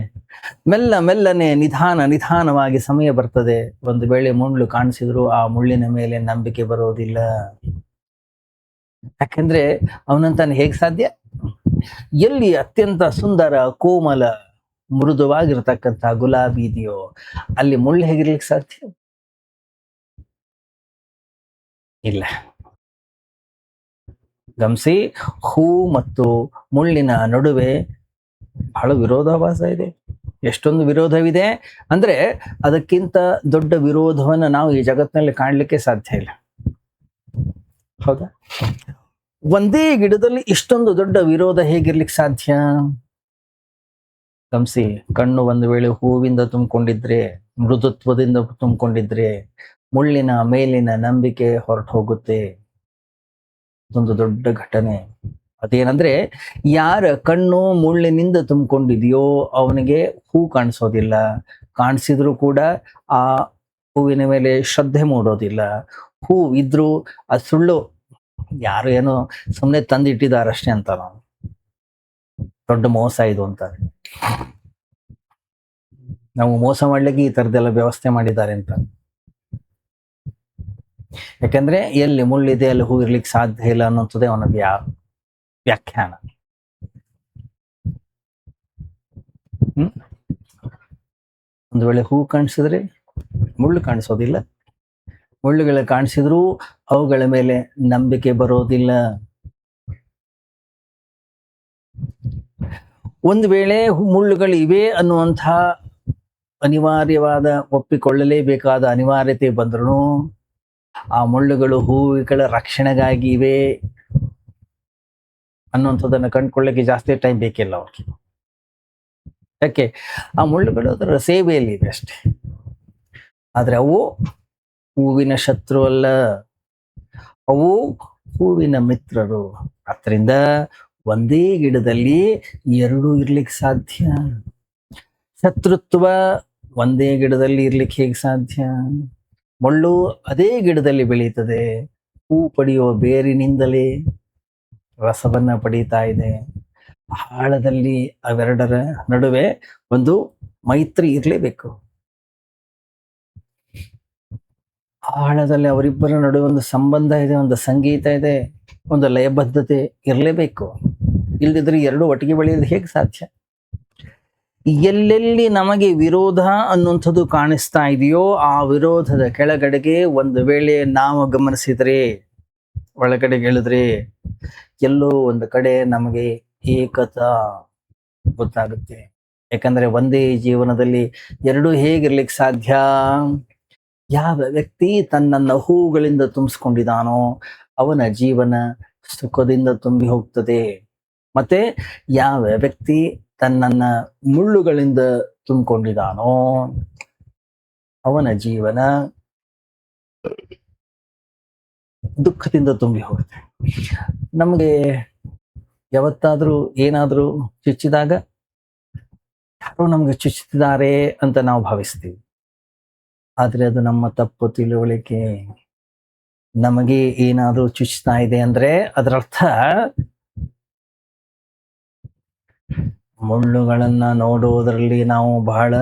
A: ಮೆಲ್ಲನೆ ನಿಧಾನವಾಗಿ ಸಮಯ ಬರ್ತದೆ. ಒಂದು ವೇಳೆ ಮುಳ್ಳು ಕಾಣಿಸಿದ್ರು ಆ ಮುಳ್ಳಿನ ಮೇಲೆ ನಂಬಿಕೆ ಬರೋದಿಲ್ಲ. ಯಾಕಂದ್ರೆ ಅವನಂತಾನೆ ಹೇಗೆ ಸಾಧ್ಯ? ಎಲ್ಲಿ ಅತ್ಯಂತ ಸುಂದರ, ಕೋಮಲ, ಮೃದುವಾಗಿರ್ತಕ್ಕಂಥ ಗುಲಾಬಿ ಇದೆಯೋ ಅಲ್ಲಿ ಮುಳ್ಳು ಹೇಗಿರ್ಲಿಕ್ಕೆ ಸಾಧ್ಯ ಇಲ್ಲ. ಗಮನಿಸಿ, ಹೂ ಮತ್ತು ಮುಳ್ಳಿನ ನಡುವೆ ಬಹಳ ವಿರೋಧಾಭಾಸ ಇದೆ. ಎಷ್ಟೊಂದು ವಿರೋಧವಿದೆ ಅಂದ್ರೆ ಅದಕ್ಕಿಂತ ದೊಡ್ಡ ವಿರೋಧವನ್ನ ನಾವು ಈ ಜಗತ್ತಿನಲ್ಲಿ ಕಾಣಲಿಕ್ಕೆ ಸಾಧ್ಯ ಇಲ್ಲ. ಹೌದಾ? ಒಂದೇ ಗಿಡದಲ್ಲಿ ಇಷ್ಟೊಂದು ದೊಡ್ಡ ವಿರೋಧ ಹೇಗಿರ್ಲಿಕ್ಕೆ ಸಾಧ್ಯ? ಗಮನಿಸಿ, ಕಣ್ಣು ಒಂದು ವೇಳೆ ಹೂವಿಂದ ತುಂಬಿಕೊಂಡಿದ್ರೆ, ಮೃದುತ್ವದಿಂದ ತುಂಬಿಕೊಂಡಿದ್ರೆ, ಮುಳ್ಳಿನ ಮೇಲಿನ ನಂಬಿಕೆ ಹೊರಟು ಹೋಗುತ್ತೆ. ಇದೊಂದು ದೊಡ್ಡ ಘಟನೆ. ಅದೇನಂದ್ರೆ, ಯಾರ ಕಣ್ಣು ಮುಳ್ಳಿನಿಂದ ತುಂಬಿಕೊಂಡಿದೆಯೋ ಅವನಿಗೆ ಹೂ ಕಾಣಿಸೋದಿಲ್ಲ. ಕಾಣಿಸಿದ್ರು ಕೂಡ ಆ ಹೂವಿನ ಮೇಲೆ ಶ್ರದ್ಧೆ ಮೂಡೋದಿಲ್ಲ. ಹೂ ಇದ್ರು ಅದು ಸುಳ್ಳು, ಯಾರು ಏನೋ ಸುಮ್ಮನೆ ತಂದಿಟ್ಟಿದಾರಷ್ಟೇ ಅಂತ, ನಾವು ದೊಡ್ಡ ಮೋಸ ಇದು ಅಂತ. ನಾವು ಮೋಸ ಮಾಡ್ಲಿಕ್ಕೆ ಈ ತರದೆಲ್ಲ ವ್ಯವಸ್ಥೆ ಮಾಡಿದ್ದಾರೆ ಅಂತ. ಯಾಕಂದ್ರೆ ಎಲ್ಲಿ ಮುಳ್ಳಿದೆ ಅಲ್ಲಿ ಹೂ ಇರ್ಲಿಕ್ಕೆ ಸಾಧ್ಯ ಇಲ್ಲ ಅನ್ನೋಂಥದ್ದೇ ಅವನ ವ್ಯಾಖ್ಯಾನ. ಒಂದು ವೇಳೆ ಹೂ ಕಾಣಿಸಿದ್ರೆ ಮುಳ್ಳು ಕಾಣಿಸೋದಿಲ್ಲ, ಮುಳ್ಳುಗಳು ಕಾಣಿಸಿದ್ರೂ ಅವುಗಳ ಮೇಲೆ ನಂಬಿಕೆ ಬರೋದಿಲ್ಲ. ಒಂದು ವೇಳೆ ಮುಳ್ಳುಗಳು ಇವೆ ಅನ್ನುವಂಥ ಅನಿವಾರ್ಯವಾದ, ಒಪ್ಪಿಕೊಳ್ಳಲೇಬೇಕಾದ ಅನಿವಾರ್ಯತೆ ಬಂದ್ರೂ ಆ ಮುಳ್ಳುಗಳು ಹೂವುಗಳ ರಕ್ಷಣೆಗಾಗಿ ಇವೆ ಅನ್ನುವಂಥದ್ದನ್ನು ಕಂಡುಕೊಳ್ಳಿಕ್ಕೆ ಜಾಸ್ತಿ ಟೈಮ್ ಬೇಕಿಲ್ಲ ಅವ್ರಿಗೆ. ಯಾಕೆ? ಆ ಮುಳ್ಳುಗಳು ಅದರ ಸೇವೆಯಲ್ಲಿ ಇದೆ ಅಷ್ಟೇ. ಆದ್ರೆ ಅವು ಹೂವಿನ ಶತ್ರು ಅಲ್ಲ, ಅವು ಹೂವಿನ ಮಿತ್ರರು. ಅದರಿಂದ ಒಂದೇ ಗಿಡದಲ್ಲಿ ಎರಡೂ ಇರ್ಲಿಕ್ಕೆ ಸಾಧ್ಯ. ಶತ್ರುತ್ವ ಒಂದೇ ಗಿಡದಲ್ಲಿ ಇರ್ಲಿಕ್ಕೆ ಹೇಗೆ ಸಾಧ್ಯ? ಮುಳ್ಳು ಅದೇ ಗಿಡದಲ್ಲಿ ಬೆಳೀತದೆ, ಹೂ ಪಡೆಯುವ ಬೇರಿನಿಂದಲೇ ರಸವನ್ನ ಪಡೀತಾ ಇದೆ. ಆಳದಲ್ಲಿ ಅವೆರಡರ ನಡುವೆ ಒಂದು ಮೈತ್ರಿ ಇರಲೇಬೇಕು. ಆಳದಲ್ಲಿ ಅವರಿಬ್ಬರ ನಡುವೆ ಒಂದು ಸಂಬಂಧ ಇದೆ, ಒಂದು ಸಂಗೀತ ಇದೆ, ಒಂದು ಲಯಬದ್ಧತೆ ಇರಲೇಬೇಕು. ಇಲ್ದಿದ್ರೆ ಎರಡು ಒಟ್ಟಿಗೆ ಬೆಳೆಯೋದು ಹೇಗೆ ಸಾಧ್ಯ? ಎಲ್ಲೆಲ್ಲಿ ನಮಗೆ ವಿರೋಧ ಅನ್ನುವಂಥದ್ದು ಕಾಣಿಸ್ತಾ ಇದೆಯೋ ಆ ವಿರೋಧದ ಕೆಳಗಡೆಗೆ ಒಂದು ವೇಳೆ ನಾವು ಗಮನಿಸಿದರೆ, ಒಳಗಡೆಗೆ ಇಳಿದ್ರೆ ಎಲ್ಲೋ ಒಂದು ಕಡೆ ನಮಗೆ ಏಕತಾ ಗೊತ್ತಾಗುತ್ತೆ. ಯಾಕಂದ್ರೆ ಒಂದೇ ಜೀವನದಲ್ಲಿ ಎರಡೂ ಹೇಗಿರ್ಲಿಕ್ಕೆ ಸಾಧ್ಯ? ಯಾವ ವ್ಯಕ್ತಿ ತನ್ನನ್ನು ಹೂಗಳಿಂದ ತುಂಬಿಸ್ಕೊಂಡಿದ್ದಾನೋ ಅವನ ಜೀವನ ಸುಖದಿಂದ ತುಂಬಿ ಹೋಗ್ತದೆ. ಮತ್ತೆ ಯಾವ ವ್ಯಕ್ತಿ ತನ್ನನ್ನ ಮುಳ್ಳುಗಳಿಂದ ತುಂಬಿಕೊಂಡಿದ್ದಾನೋ ಅವನ ಜೀವನ ದುಃಖದಿಂದ ತುಂಬಿ ಹೋಗುತ್ತೆ. ನಮಗೆ ಯಾವತ್ತಾದ್ರೂ ಏನಾದ್ರೂ ಚುಚ್ಚಿದಾಗ ಯಾರೋ ನಮ್ಗೆ ಚುಚ್ಚುತ್ತಿದ್ದಾರೆ ಅಂತ ನಾವು ಭಾವಿಸ್ತೀವಿ. ಆದ್ರೆ ಅದು ನಮ್ಮ ತಪ್ಪು ತಿಳುವಳಿಕೆ. ನಮಗೆ ಏನಾದ್ರೂ ಚುಚ್ಚುತ್ತಾ ಇದೆ ಅಂದ್ರೆ ಅದರರ್ಥ ಮುಳ್ಳುಗಳನ್ನ ನೋಡುವುದರಲ್ಲಿ ನಾವು ಬಹಳ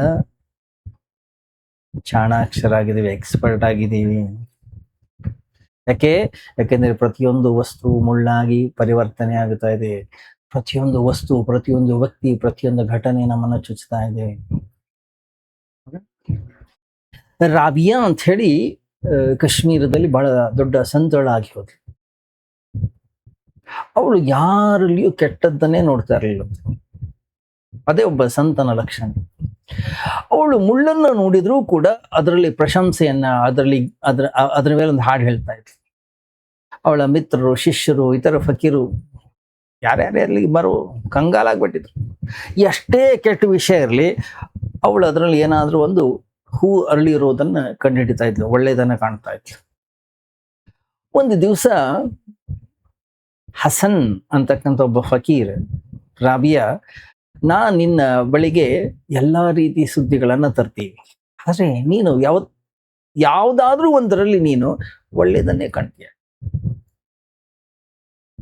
A: ಚಾಣಾಕ್ಷರಾಗಿದ್ದೀವಿ, ಎಕ್ಸ್ಪರ್ಟ್ ಆಗಿದ್ದೀವಿ. ಯಾಕೆಂದ್ರೆ ಪ್ರತಿಯೊಂದು ವಸ್ತು ಮುಳ್ಳಾಗಿ ಪರಿವರ್ತನೆ ಆಗುತ್ತಾ ಇದೆ. ಪ್ರತಿಯೊಂದು ವಸ್ತು, ಪ್ರತಿಯೊಂದು ವ್ಯಕ್ತಿ, ಪ್ರತಿಯೊಂದು ಘಟನೆ ನಮ್ಮನ್ನ ಚುಚ್ಚುತ್ತಾ ಇದೆ. ರಾಬಿಯಾ ಅಂತ ಹೇಳಿ ಕಾಶ್ಮೀರದಲ್ಲಿ ಬಹಳ ದೊಡ್ಡ ಸಂತಳಾಗಿ ಹೋದ್ಲು. ಅವಳು ಯಾರಲ್ಲಿಯೂ ಕೆಟ್ಟದ್ದನ್ನೇ ನೋಡ್ತಾ ಇರಲಿಲ್ಲ. ಅದೇ ಒಬ್ಬ ಸಂತನ ಲಕ್ಷಣ. ಅವಳು ಮುಳ್ಳನ್ನು ನೋಡಿದ್ರೂ ಕೂಡ ಅದರಲ್ಲಿ ಪ್ರಶಂಸೆಯನ್ನ, ಅದರ ಮೇಲೆ ಒಂದು ಹಾಡು ಹೇಳ್ತಾ ಇದ್ಲು. ಅವಳ ಮಿತ್ರರು, ಶಿಷ್ಯರು, ಇತರ ಫಕೀರು ಯಾರ್ಯಾರಲ್ಲಿ ಬರೋ ಕಂಗಾಲಾಗ್ಬಿಟ್ಟಿದ್ರು. ಎಷ್ಟೇ ಕೆಟ್ಟ ವಿಷಯ ಇರಲಿ ಅವಳು ಅದರಲ್ಲಿ ಏನಾದ್ರೂ ಒಂದು ಹೂ ಅರಳಿರೋದನ್ನ ಕಂಡುಹಿಡಿತಾ ಇದ್ಲು, ಒಳ್ಳೆಯದನ್ನ ಕಾಣ್ತಾ ಇದ್ಲು. ಒಂದು ದಿವಸ ಹಸನ್ ಅಂತಕ್ಕಂಥ ಒಬ್ಬ ಫಕೀರ್, ರಾಬಿಯಾ, ನಿನ್ನ ಬಳಿಗೆ ಎಲ್ಲಾ ರೀತಿ ಸುದ್ದಿಗಳನ್ನ ತರ್ತೀವಿ, ಆದ್ರೆ ನೀನು ಯಾವ್ದಾದ್ರೂ ಒಂದರಲ್ಲಿ ನೀನು ಒಳ್ಳೇದನ್ನೇ ಕಾಣ್ತೀಯ.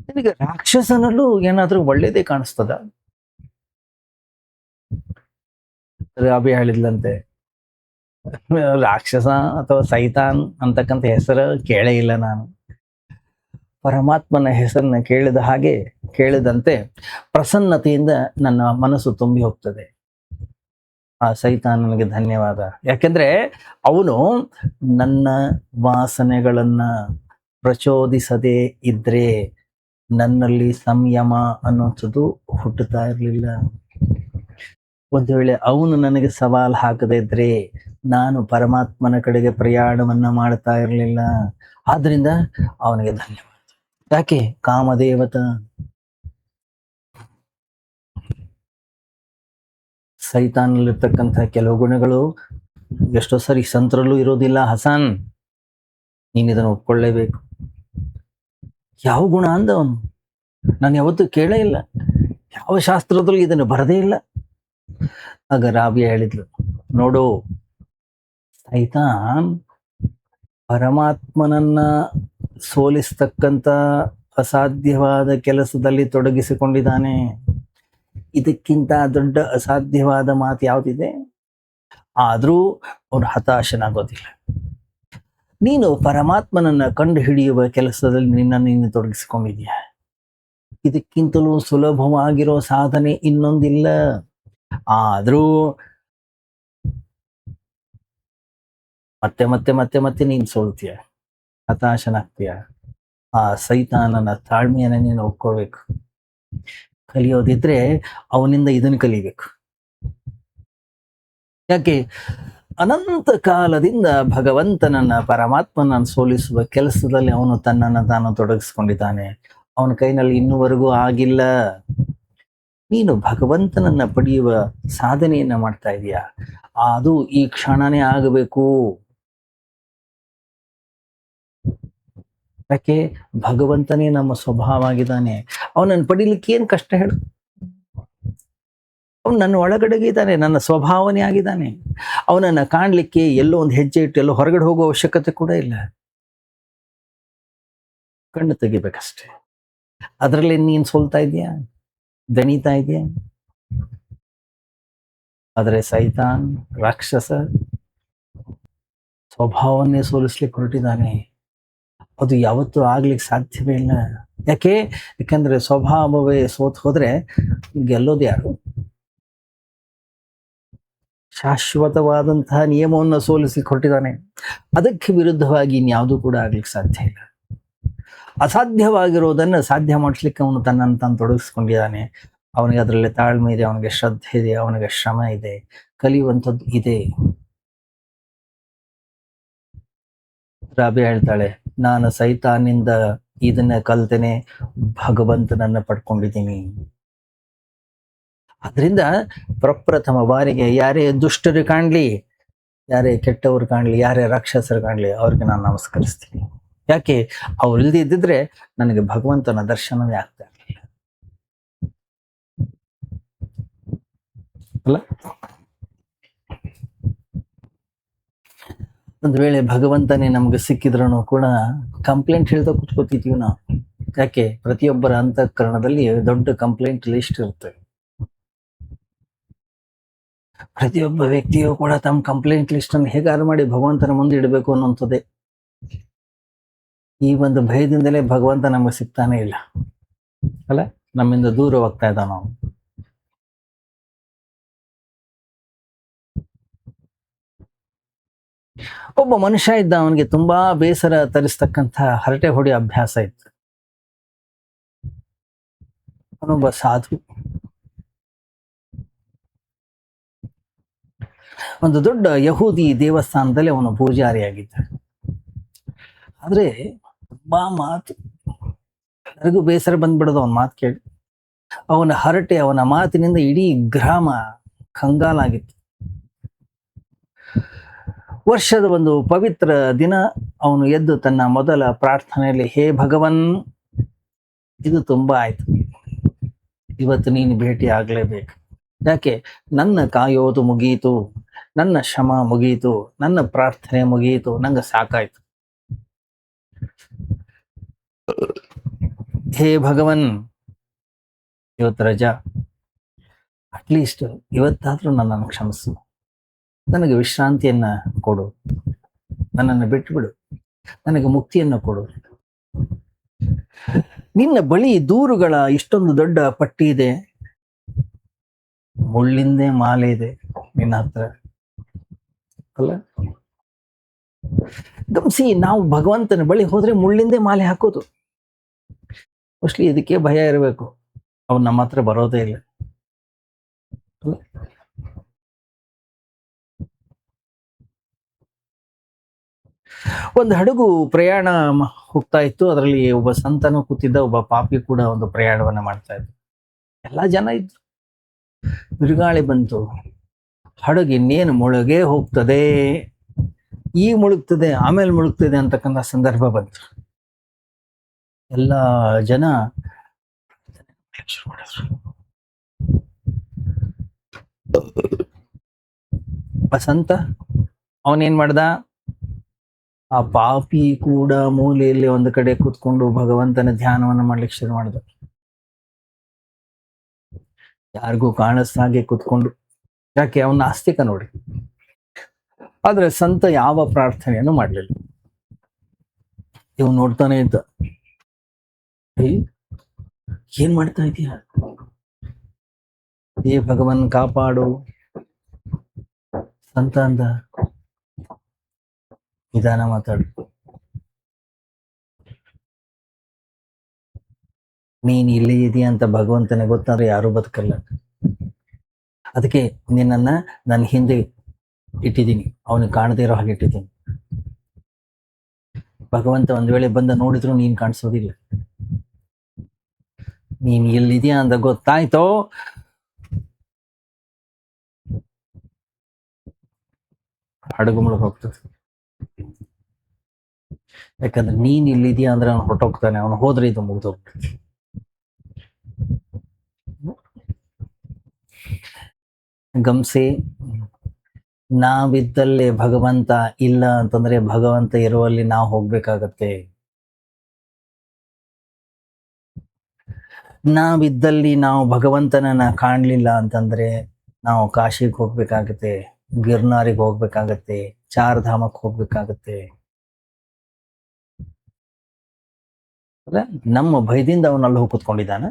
A: ನಿನಗೆ ರಾಕ್ಷಸನಲ್ಲೂ ಏನಾದ್ರೂ ಒಳ್ಳೇದೇ ಕಾಣಿಸ್ತದ? ರಾಬಿಯಾ ಹೇಳಿದ್ಲಂತೆ, ರಾಕ್ಷಸ ಅಥವಾ ಸೈತಾನ್ ಅಂತಕ್ಕಂಥ ಹೆಸರು ಕೇಳೇ ಇಲ್ಲ ನಾನು. ಪರಮಾತ್ಮನ ಹೆಸರನ್ನ ಕೇಳಿದಂತೆ ಪ್ರಸನ್ನತೆಯಿಂದ ನನ್ನ ಮನಸ್ಸು ತುಂಬಿ ಹೋಗ್ತದೆ. ಆ ಸೈತಾನನಿಗೆ ಧನ್ಯವಾದ. ಯಾಕೆಂದ್ರೆ ಅವನು ನನ್ನ ವಾಸನೆಗಳನ್ನ ಪ್ರಚೋದಿಸದೇ ಇದ್ರೆ ನನ್ನಲ್ಲಿ ಸಂಯಮ ಅನ್ನೋಂಥದ್ದು ಹುಟ್ಟುತ್ತಾ ಇರಲಿಲ್ಲ. ಒಂದು ವೇಳೆ ಅವನು ನನಗೆ ಸವಾಲು ಹಾಕದೇ ಇದ್ರೆ ನಾನು ಪರಮಾತ್ಮನ ಕಡೆಗೆ ಪ್ರಯಾಣವನ್ನ ಮಾಡ್ತಾ ಇರಲಿಲ್ಲ. ಆದ್ರಿಂದ ಅವನಿಗೆ ಧನ್ಯವಾದ. ಯಾಕೆ? ಕಾಮದೇವತ. ಸೈತಾನಲ್ಲಿರ್ತಕ್ಕಂಥ ಕೆಲವು ಗುಣಗಳು ಎಷ್ಟೋ ಸರಿ ಸಂತರಲ್ಲೂ ಇರೋದಿಲ್ಲ. ಹಸನ್, ನೀನ್ ಇದನ್ನು ಒಪ್ಕೊಳ್ಳೇಬೇಕು. ಯಾವ ಗುಣ ಅಂದವನು? ನಾನು ಯಾವತ್ತೂ ಕೇಳೇ ಇಲ್ಲ, ಯಾವ ಶಾಸ್ತ್ರದಲ್ಲೂ ಇದನ್ನು ಬರದೇ ಇಲ್ಲ. ಆಗ ರಾಬಿಯಾ ಹೇಳಿದ್ಲು, ನೋಡು, ಸೈತಾನ್ ಪರಮಾತ್ಮನನ್ನ ಸೋಲಿಸ್ತಕ್ಕಂಥ ಅಸಾಧ್ಯವಾದ ಕೆಲಸದಲ್ಲಿ ತೊಡಗಿಸಿಕೊಂಡಿದ್ದಾನೆ. ಇದಕ್ಕಿಂತ ದೊಡ್ಡ ಅಸಾಧ್ಯವಾದ ಮಾತು ಯಾವುದಿದೆ? ಆದ್ರೂ ಅವನು ಹತಾಶನಾಗೋದಿಲ್ಲ. ನೀನು ಪರಮಾತ್ಮನನ್ನ ಕಂಡು ಹಿಡಿಯುವ ಕೆಲಸದಲ್ಲಿ ನೀನು ತೊಡಗಿಸಿಕೊಂಡಿದ್ಯಾ. ಇದಕ್ಕಿಂತಲೂ ಸುಲಭವಾಗಿರೋ ಸಾಧನೆ ಇನ್ನೊಂದಿಲ್ಲ. ಆದ್ರೂ ಮತ್ತೆ ಮತ್ತೆ ಮತ್ತೆ ಮತ್ತೆ ನೀನು ಸೋಲ್ತೀಯ, ಹತಾಶನಾಗ್ತೀಯ. ಆ ಸೈತಾನನ ತಾಳ್ಮೆಯನ್ನ ನೀನು ಒಪ್ಕೋಬೇಕು. ಕಲಿಯೋದಿದ್ರೆ ಅವನಿಂದ ಇದನ್ನು ಕಲಿಬೇಕು. ಯಾಕೆ? ಅನಂತ ಕಾಲದಿಂದ ಭಗವಂತನನ್ನ, ಪರಮಾತ್ಮನನ್ನು ಸೋಲಿಸುವ ಕೆಲಸದಲ್ಲಿ ಅವನು ತನ್ನನ್ನು ತಾನು ತೊಡಗಿಸ್ಕೊಂಡಿದ್ದಾನೆ. ಅವನ ಕೈನಲ್ಲಿ ಇನ್ನುವರೆಗೂ ಆಗಿಲ್ಲ. ನೀನು ಭಗವಂತನನ್ನ ಪಡೆಯುವ ಸಾಧನೆಯನ್ನ ಮಾಡ್ತಾ ಇದೀಯ, ಅದು ಈ ಕ್ಷಣನೇ ಆಗಬೇಕು. ಯಾಕೆ? ಭಗವಂತನೇ ನಮ್ಮ ಸ್ವಭಾವ ಆಗಿದ್ದಾನೆ. ಅವನನ್ನು ಪಡಿಲಿಕ್ಕೆ ಏನ್ ಕಷ್ಟ ಹೇಳು? ಅವನು ನನ್ನ ಒಳಗಡೆಗೆ ಇದ್ದಾನೆ, ನನ್ನ ಸ್ವಭಾವನೆ ಆಗಿದ್ದಾನೆ. ಅವನನ್ನ ಕಾಣ್ಲಿಕ್ಕೆ ಎಲ್ಲೋ ಒಂದು ಹೆಜ್ಜೆ ಇಟ್ಟು ಎಲ್ಲೋ ಹೊರಗಡೆ ಹೋಗೋ ಅವಶ್ಯಕತೆ ಕೂಡ ಇಲ್ಲ. ಕಣ್ಣು ತೆಗಿಬೇಕಷ್ಟೆ. ಅದರಲ್ಲಿ ನೀನ್ ಸೋಲ್ತಾ ಇದೀಯಾ, ದಣಿತಾ ಇದೆಯಾ? ಆದರೆ ಸೈತಾನ್, ರಾಕ್ಷಸ, ಸ್ವಭಾವನ್ನೇ ಸೋಲಿಸ್ಲಿಕ್ಕೆ ಹೊರಟಿದ್ದಾನೆ. ಅದು ಯಾವತ್ತೂ ಆಗ್ಲಿಕ್ಕೆ ಸಾಧ್ಯವೇ ಇಲ್ಲ. ಯಾಕಂದ್ರೆ ಸ್ವಭಾವವೇ ಸೋತ್ ಹೋದ್ರೆ ಗೆಲ್ಲೋದು ಯಾರು? ಶಾಶ್ವತವಾದಂತಹ ನಿಯಮವನ್ನು ಸೋಲಿಸ್ಲಿಕ್ಕೆ ಹೊರಟಿದ್ದಾನೆ. ಅದಕ್ಕೆ ವಿರುದ್ಧವಾಗಿ ಇನ್ಯಾವುದೂ ಕೂಡ ಆಗ್ಲಿಕ್ಕೆ ಸಾಧ್ಯ ಇಲ್ಲ. ಅಸಾಧ್ಯವಾಗಿರೋದನ್ನು ಸಾಧ್ಯ ಮಾಡಿಸ್ಲಿಕ್ಕೆ ಅವನು ತನ್ನನ್ನು ತಾನು ತೊಡಗಿಸ್ಕೊಂಡಿದ್ದಾನೆ. ಅವನಿಗೆ ಅದರಲ್ಲಿ ತಾಳ್ಮೆ ಇದೆ, ಅವನಿಗೆ ಶ್ರದ್ಧೆ ಇದೆ, ಅವನಿಗೆ ಶ್ರಮ ಇದೆ, ಕಲಿಯುವಂಥದ್ದು ಇದೆ. ರಾಬಿ ಹೇಳ್ತಾಳೆ, ನಾನು ಸೈತಾನಿಂದ ಇದನ್ನ ಕಲ್ತೇನೆ, ಭಗವಂತನನ್ನ ಪಡ್ಕೊಂಡಿದ್ದೀನಿ. ಅದರಿಂದ ಪ್ರಪ್ರಥಮ ಬಾರಿಗೆ ಯಾರೇ ದುಷ್ಟರು ಕಾಣ್ಲಿ, ಯಾರೇ ಕೆಟ್ಟವರು ಕಾಣ್ಲಿ, ಯಾರೇ ರಾಕ್ಷಸರು ಕಾಣ್ಲಿ, ಅವ್ರಿಗೆ ನಾನು ನಮಸ್ಕರಿಸ್ತೀನಿ. ಯಾಕೆ? ಅವ್ರು ಇಲ್ದೇ ಇದ್ದಿದ್ರೆ ನನಗೆ ಭಗವಂತನ ದರ್ಶನವೇ ಆಗ್ತಾ ಇರಲಿಲ್ಲ ಅಲ್ಲ. ಒಂದು ವೇಳೆ ಭಗವಂತನೇ ನಮ್ಗೆ ಸಿಕ್ಕಿದ್ರೂ ಕೂಡ ಕಂಪ್ಲೇಂಟ್ ಹೇಳ್ತಾ ಕೂತ್ಕೋತಿದ್ದೀವಿ ನಾವು. ಯಾಕೆ? ಪ್ರತಿಯೊಬ್ಬರ ಅಂತಃಕರಣದಲ್ಲಿ ದೊಡ್ಡ ಕಂಪ್ಲೇಂಟ್ ಲಿಸ್ಟ್ ಇರುತ್ತೆ. ಪ್ರತಿಯೊಬ್ಬ ವ್ಯಕ್ತಿಯು ಕೂಡ ತಮ್ಮ ಕಂಪ್ಲೇಂಟ್ ಲಿಸ್ಟ್ ಅನ್ನು ಹೇಗಾರು ಮಾಡಿ ಭಗವಂತನ ಮುಂದೆ ಇಡಬೇಕು ಅನ್ನುವಂಥದ್ದೇ. ಈ ಒಂದು ಭಯದಿಂದಲೇ ಭಗವಂತ ನಮಗೆ ಸಿಗ್ತಾನೆ ಇಲ್ಲ ಅಲ್ಲ, ನಮ್ಮಿಂದ ದೂರ ಹೋಗ್ತಾ ಇದ್ದ ನಾವು. ಒಬ್ಬ ಮನುಷ್ಯ ಇದ್ದ, ಅವನಿಗೆ ತುಂಬಾ ಬೇಸರ ತರಿಸ್ತಕ್ಕಂಥ ಹರಟೆ ಹೊಡಿ ಅಭ್ಯಾಸ ಇತ್ತು. ಅವನೊಬ್ಬ ಸಾಧು, ಒಂದು ದೊಡ್ಡ ಯಹೂದಿ ದೇವಸ್ಥಾನದಲ್ಲಿ ಅವನು ಪೂಜಾರಿಯಾಗಿದ್ದ. ಆದ್ರೆ ತುಂಬಾ ಮಾತು, ಎಲ್ಲರಿಗೂ ಬೇಸರ ಬಂದ್ಬಿಡೋದು ಅವನ ಮಾತು ಕೇಳಿ. ಅವನ ಹರಟೆ, ಅವನ ಮಾತಿನಿಂದ ಇಡೀ ಗ್ರಾಮ ಕಂಗಾಲಾಗಿತ್ತು. ವರ್ಷದ ಒಂದು ಪವಿತ್ರ ದಿನ ಅವನು ಎದ್ದು ತನ್ನ ಮೊದಲ ಪ್ರಾರ್ಥನೆಯಲ್ಲಿ, ಹೇ ಭಗವನ್, ಇದು ತುಂಬಾ ಆಯ್ತು, ಇವತ್ತು ನೀನು ಭೇಟಿ ಆಗ್ಲೇಬೇಕು. ಯಾಕೆ? ನನ್ನ ಕಾಯೋದು ಮುಗಿಯಿತು, ನನ್ನ ಶ್ರಮ ಮುಗಿಯಿತು, ನನ್ನ ಪ್ರಾರ್ಥನೆ ಮುಗಿಯಿತು, ನಂಗೆ ಸಾಕಾಯ್ತು. ಹೇ ಭಗವನ್, ಇವತ್ತು ರಜಾ, ಅಟ್ಲೀಸ್ಟ್ ಇವತ್ತಾದ್ರೂ ನನ್ನನ್ನು ಕ್ಷಮಿಸು, ನನಗೆ ವಿಶ್ರಾಂತಿಯನ್ನ ಕೊಡು, ನನ್ನನ್ನು ಬಿಟ್ಟುಬಿಡು, ನನಗೆ ಮುಕ್ತಿಯನ್ನು ಕೊಡು. ನಿನ್ನ ಬಳಿ ದೂರುಗಳ ಇಷ್ಟೊಂದು ದೊಡ್ಡ ಪಟ್ಟಿ ಇದೆ, ಮುಳ್ಳಿಂದೇ ಮಾಲೆ ಇದೆ ನಿನ್ನ ಹತ್ರ ಅಲ್ಲ. ಗಮನಿಸಿ, ನಾವು ಭಗವಂತನ ಬಳಿ ಹೋದ್ರೆ ಮುಳ್ಳಿಂದೇ ಮಾಲೆ ಹಾಕೋದು. ಮೋಸ್ಟ್ಲಿ ಇದಕ್ಕೆ ಭಯ ಇರಬೇಕು, ಅವ್ನು ನಮ್ಮ ಹತ್ರ ಬರೋದೇ ಇಲ್ಲ. ಒಂದು ಹಡಗು ಪ್ರಯಾಣ ಹೋಗ್ತಾ ಇತ್ತು. ಅದರಲ್ಲಿ ಒಬ್ಬ ಸಂತನು ಕೂತಿದ್ದ, ಒಬ್ಬ ಪಾಪಿ ಕೂಡ ಒಂದು ಪ್ರಯಾಣವನ್ನ ಮಾಡ್ತಾ ಇದ್ದ. ಎಲ್ಲಾ ಜನ ಇದ್ರು. ಬಿರುಗಾಳಿ ಬಂತು, ಹಡಗು ಇನ್ನೇನು ಮುಳುಗೇ ಹೋಗ್ತದೆ, ಈ ಮುಳುಗ್ತದೆ ಆಮೇಲೆ ಮುಳುಗ್ತದೆ ಅಂತಕ್ಕಂಥ ಸಂದರ್ಭ ಬಂತು. ಎಲ್ಲ ಜನ ಶುರು ಮಾಡಿದ್ರು. ಸಂತ ಅವನೇನ್ ಮಾಡ್ದ, ಆ ಪಾಪಿ ಕೂಡ ಮೂಲೆಯಲ್ಲಿ ಒಂದು ಕಡೆ ಕೂತ್ಕೊಂಡು ಭಗವಂತನ ಧ್ಯಾನವನ್ನ ಮಾಡ್ಲಿಕ್ಕೆ ಶುರು ಮಾಡಿದ. ಯಾರಿಗೂ ಕಾಣಿಸ್ದ ಹಾಗೆ ಕೂತ್ಕೊಂಡು. ಯಾಕೆ? ಅವನ ಆಸ್ತಿಕ ನೋಡಿ. ಆದ್ರೆ ಸಂತ ಯಾವ ಪ್ರಾರ್ಥನೆಯನ್ನು ಮಾಡ್ಲಿಲ್ಲ. ಇವ್ ನೋಡ್ತಾನೆ ಇದ್ದ, ಏನ್ ಮಾಡ್ತಾ ಇದೀಯ? ಏ ಭಗವನ್ ಕಾಪಾಡು ಸಂತ ಅಂದ. ನಿಧಾನ ಮಾತಾಡು, ನೀನ್ ಇಲ್ಲಿ ಇದೆಯಾ ಅಂತ ಭಗವಂತನಿಗೆ ಗೊತ್ತಾದ್ರೆ ಯಾರು ಬದುಕಲ್ಲ. ಅದಕ್ಕೆ ನಿನ್ನನ್ನ ನನ್ನ ಹಿಂದೆ ಇಟ್ಟಿದ್ದೀನಿ, ಅವನಿಗೆ ಕಾಣದೇ ಇರೋ ಹಾಗೆ ಇಟ್ಟಿದ್ದೀನಿ. ಭಗವಂತ ಒಂದ್ ವೇಳೆ ಬಂದ ನೋಡಿದ್ರು ನೀನ್ ಕಾಣಿಸೋದಿಲ್ಲ. ನೀನ್ ಎಲ್ಲಿದ್ಯಾ ಅಂತ ಗೊತ್ತಾಯ್ತೋ, ಹಡಗು ಮುಳುಗ್ ಹೋಗ್ತದೆ. ಯಾಕಂದ್ರೆ ನೀನ್ ಇಲ್ಲಿದ್ಯಾ ಅಂದ್ರೆ ಅವ್ನು ಹೊರಟೋಗ್ತಾನೆ, ಅವನು ಹೋದ್ರೆ ಇದು ಮುಗ್ದೋಗ್ತದೆ. ಗಮನಿಸಿ, ನಾವಿದ್ದಲ್ಲೇ ಭಗವಂತ ಇಲ್ಲ ಅಂತಂದ್ರೆ ಭಗವಂತ ಇರುವಲ್ಲಿ ನಾವು ಹೋಗ್ಬೇಕಾಗತ್ತೆ. ನಾವಿದ್ದಲ್ಲಿ ನಾವು ಭಗವಂತನನ್ನ ಕಾಣ್ಲಿಲ್ಲ ಅಂತಂದ್ರೆ ನಾವು ಕಾಶಿಗೆ ಹೋಗ್ಬೇಕಾಗತ್ತೆ, ಗಿರ್ನಾರಿಗೆ ಹೋಗ್ಬೇಕಾಗತ್ತೆ, ಚಾರ್ಧಾಮಕ್ಕೆ ಹೋಗ್ಬೇಕಾಗತ್ತೆ. ನಮ್ಮ ಭಯದಿಂದ ಅವನಲ್ಲಿ ಹೋಗಿ ಕೂತ್ಕೊಂಡಿದ್ದಾನ.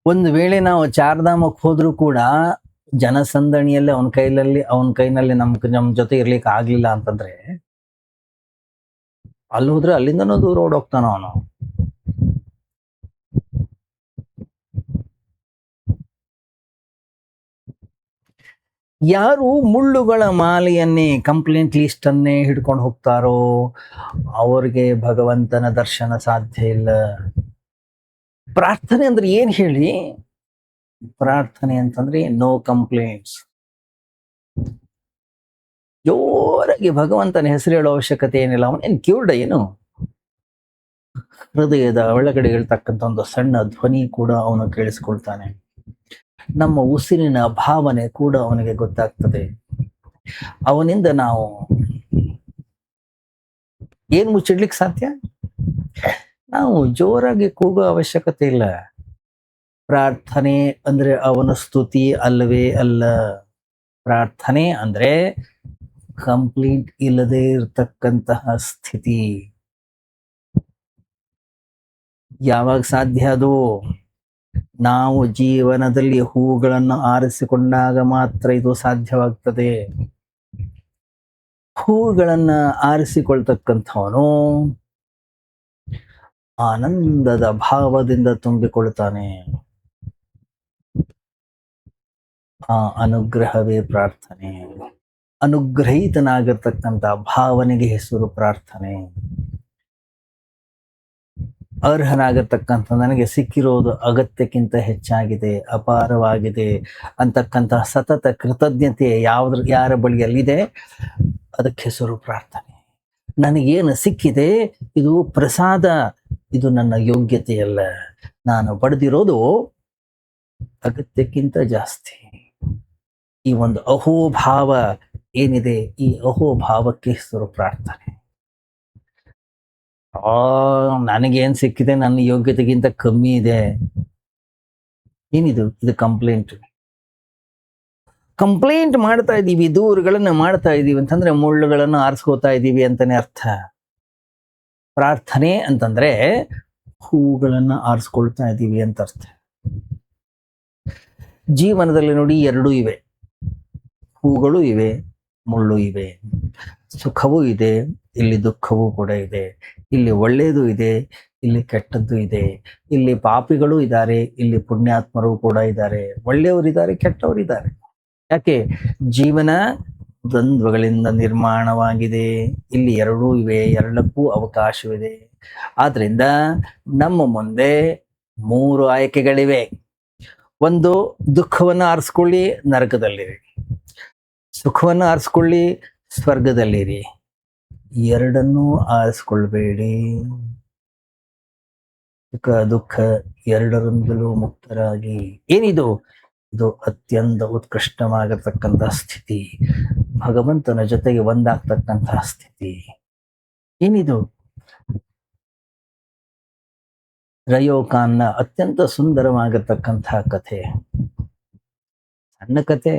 A: ಒಂದು ವೇಳೆ ನಾವು ಚಾರ್ಧಾಮಕ್ಕೆ ಹೋದ್ರೂ ಕೂಡ ಜನಸಂದಣಿಯಲ್ಲಿ ಅವನ ಕೈನಲ್ಲಿ ನಮ್ ಜೊತೆ ಇರ್ಲಿಕ್ಕೆ ಆಗ್ಲಿಲ್ಲ ಅಂತಂದ್ರೆ ಅಲ್ಲಿ ಹೋದ್ರೆ ಅಲ್ಲಿಂದನೂ ದೂರ ಓಡೋಗ್ತಾನ ಅವನು. ಯಾರು ಮುಳ್ಳುಗಳ ಮಾಲೆಯನ್ನೇ, ಕಂಪ್ಲೇಂಟ್ ಲಿಸ್ಟ್ ಅನ್ನೇ ಹಿಡ್ಕೊಂಡು ಹೋಗ್ತಾರೋ ಅವ್ರಿಗೆ ಭಗವಂತನ ದರ್ಶನ ಸಾಧ್ಯ ಇಲ್ಲ. ಪ್ರಾರ್ಥನೆ ಅಂದ್ರೆ ಏನ್ ಹೇಳಿ? ಪ್ರಾರ್ಥನೆ ಅಂತಂದ್ರೆ ನೋ ಕಂಪ್ಲೇಂಟ್ಸ್. ಜೋರಾಗಿ ಭಗವಂತನ ಹೆಸರು ಹೇಳೋ ಅವಶ್ಯಕತೆ ಏನಿಲ್ಲ. ಅವನೇನ್ ಕಿವುಡ ಏನು? ಹೃದಯದ ಒಳಗಡೆ ಹೇಳ್ತಕ್ಕಂಥ ಒಂದು ಸಣ್ಣ ಧ್ವನಿ ಕೂಡ ಅವನು ಕೇಳಿಸ್ಕೊಳ್ತಾನೆ. ನಮ್ಮ ಉಸಿರಿನ ಭಾವನೆ ಕೂಡ ಅವನಿಗೆ ಗೊತ್ತಾಗ್ತದೆ. ಅವನಿಂದ ನಾವು ಏನ್ ಮುಚ್ಚಿಡ್ಲಿಕ್ಕೆ ಸಾಧ್ಯ? ನಾವು ಜೋರಾಗಿ ಕೂಗೋ ಅವಶ್ಯಕತೆ ಇಲ್ಲ. ಪ್ರಾರ್ಥನೆ ಅಂದ್ರೆ ಅವನ ಸ್ತುತಿ ಅಲ್ಲವೇ ಅಲ್ಲ. ಪ್ರಾರ್ಥನೆ ಅಂದ್ರೆ ಕಂಪ್ಲೀಟ್ ಇಲ್ಲದೆ ಇರತಕ್ಕಂತಹ ಸ್ಥಿತಿ. ಯಾವಾಗ ಸಾಧ್ಯ ಅದು? ನಾವು ಜೀವನದಲ್ಲಿ ಹೂಗಳನ್ನು ಆರಿಸಿಕೊಂಡಾಗ ಮಾತ್ರ ಇದು ಸಾಧ್ಯವಾಗ್ತದೆ. ಹೂಗಳನ್ನ ಆರಿಸಿಕೊಳ್ತಕ್ಕಂಥವನು ಆನಂದದ ಭಾವದಿಂದ ತುಂಬಿಕೊಳ್ತಾನೆ. ಆ ಅನುಗ್ರಹವೇ ಪ್ರಾರ್ಥನೆ. ಅನುಗ್ರಹೀತನಾಗಿರ್ತಕ್ಕಂಥ ಭಾವನೆಗೆ ಹೆಸರು ಪ್ರಾರ್ಥನೆ. ಅರ್ಹನಾಗಿರ್ತಕ್ಕಂಥ ನನಗೆ ಸಿಕ್ಕಿರೋದು ಅಗತ್ಯಕ್ಕಿಂತ ಹೆಚ್ಚಾಗಿದೆ, ಅಪಾರವಾಗಿದೆ ಅಂತಕ್ಕಂತಹ ಸತತ ಕೃತಜ್ಞತೆ ಯಾರ ಬಳಿಯಲ್ಲಿದೆ ಅದಕ್ಕೆ ಹೆಸರು ಪ್ರಾರ್ಥನೆ. ನನಗೇನು ಸಿಕ್ಕಿದೆ ಇದು ಪ್ರಸಾದ, ಇದು ನನ್ನ ಯೋಗ್ಯತೆಯಲ್ಲ. ನಾನು ಪಡೆದಿರೋದು ಅಗತ್ಯಕ್ಕಿಂತ ಜಾಸ್ತಿ. ಈ ಒಂದು ಅಹೋಭಾವ ಏನಿದೆ, ಈ ಅಹೋಭಾವಕ್ಕೆ ಹೆಸರು ಪ್ರಾರ್ಥನೆ. ನನಗೇನ್ ಸಿಕ್ಕಿದೆ ನನ್ನ ಯೋಗ್ಯತೆಗಿಂತ ಕಮ್ಮಿ ಇದೆ, ಏನಿದು? ಇದು ಕಂಪ್ಲೇಂಟ್. ಕಂಪ್ಲೇಂಟ್ ಮಾಡ್ತಾ ಇದ್ದೀವಿ, ದೂರುಗಳನ್ನ ಮಾಡ್ತಾ ಇದ್ದೀವಿ ಅಂತಂದ್ರೆ ಮುಳ್ಳುಗಳನ್ನು ಆರಿಸ್ಕೋತಾ ಇದ್ದೀವಿ ಅಂತಾನೆ ಅರ್ಥ. ಪ್ರಾರ್ಥನೆ ಅಂತಂದ್ರೆ ಹೂಗಳನ್ನ ಆರಿಸ್ಕೊಳ್ತಾ ಇದ್ದೀವಿ ಅಂತ ಅರ್ಥ. ಜೀವನದಲ್ಲಿ ನೋಡಿ, ಎರಡೂ ಇವೆ. ಹೂಗಳು ಇವೆ, ಮುಳ್ಳು ಇವೆ. ಸುಖವೂ ಇದೆ, ಇಲ್ಲಿ ದುಃಖವೂ ಕೂಡ ಇದೆ. ಇಲ್ಲಿ ಒಳ್ಳೆಯದು ಇದೆ, ಇಲ್ಲಿ ಕೆಟ್ಟದ್ದು ಇದೆ. ಇಲ್ಲಿ ಪಾಪಿಗಳು ಇದ್ದಾರೆ, ಇಲ್ಲಿ ಪುಣ್ಯಾತ್ಮರು ಕೂಡ ಇದ್ದಾರೆ. ಒಳ್ಳೆಯವರಿದ್ದಾರೆ, ಕೆಟ್ಟವರಿದ್ದಾರೆ. ಯಾಕೆ? ಜೀವನ ದ್ವಂದ್ವಗಳಿಂದ ನಿರ್ಮಾಣವಾಗಿದೆ. ಇಲ್ಲಿ ಎರಡೂ ಇವೆ, ಎರಡಕ್ಕೂ ಅವಕಾಶವಿದೆ. ಆದ್ರಿಂದ ನಮ್ಮ ಮುಂದೆ 3 ಆಯ್ಕೆಗಳಿವೆ. ಒಂದು, ದುಃಖವನ್ನು ಆರಿಸ್ಕೊಳ್ಳಿ, ನರಕದಲ್ಲಿರಿ. ಸುಖವನ್ನು ಆರಿಸ್ಕೊಳ್ಳಿ, ಸ್ವರ್ಗದಲ್ಲಿರಿ. ಎರಡನ್ನೂ ಆರಿಸ್ಕೊಳ್ಬೇಡಿ. ಸುಖ ದುಃಖ ಎರಡರಿಂದಲೂ ಮುಕ್ತರಾಗಿ. ಏನಿದು? ಇದು ಅತ್ಯಂತ ಉತ್ಕೃಷ್ಟವಾಗಿರ್ತಕ್ಕಂತಹ ಸ್ಥಿತಿ, ಭಗವಂತನ ಜೊತೆಗೆ ಒಂದಾಗ್ತಕ್ಕಂತಹ ಸ್ಥಿತಿ. ಏನಿದು? ರಯೋಕಾನ್ನ ಅತ್ಯಂತ ಸುಂದರವಾಗಿರ್ತಕ್ಕಂತಹ ಕಥೆ. ಸಣ್ಣ ಕಥೆ,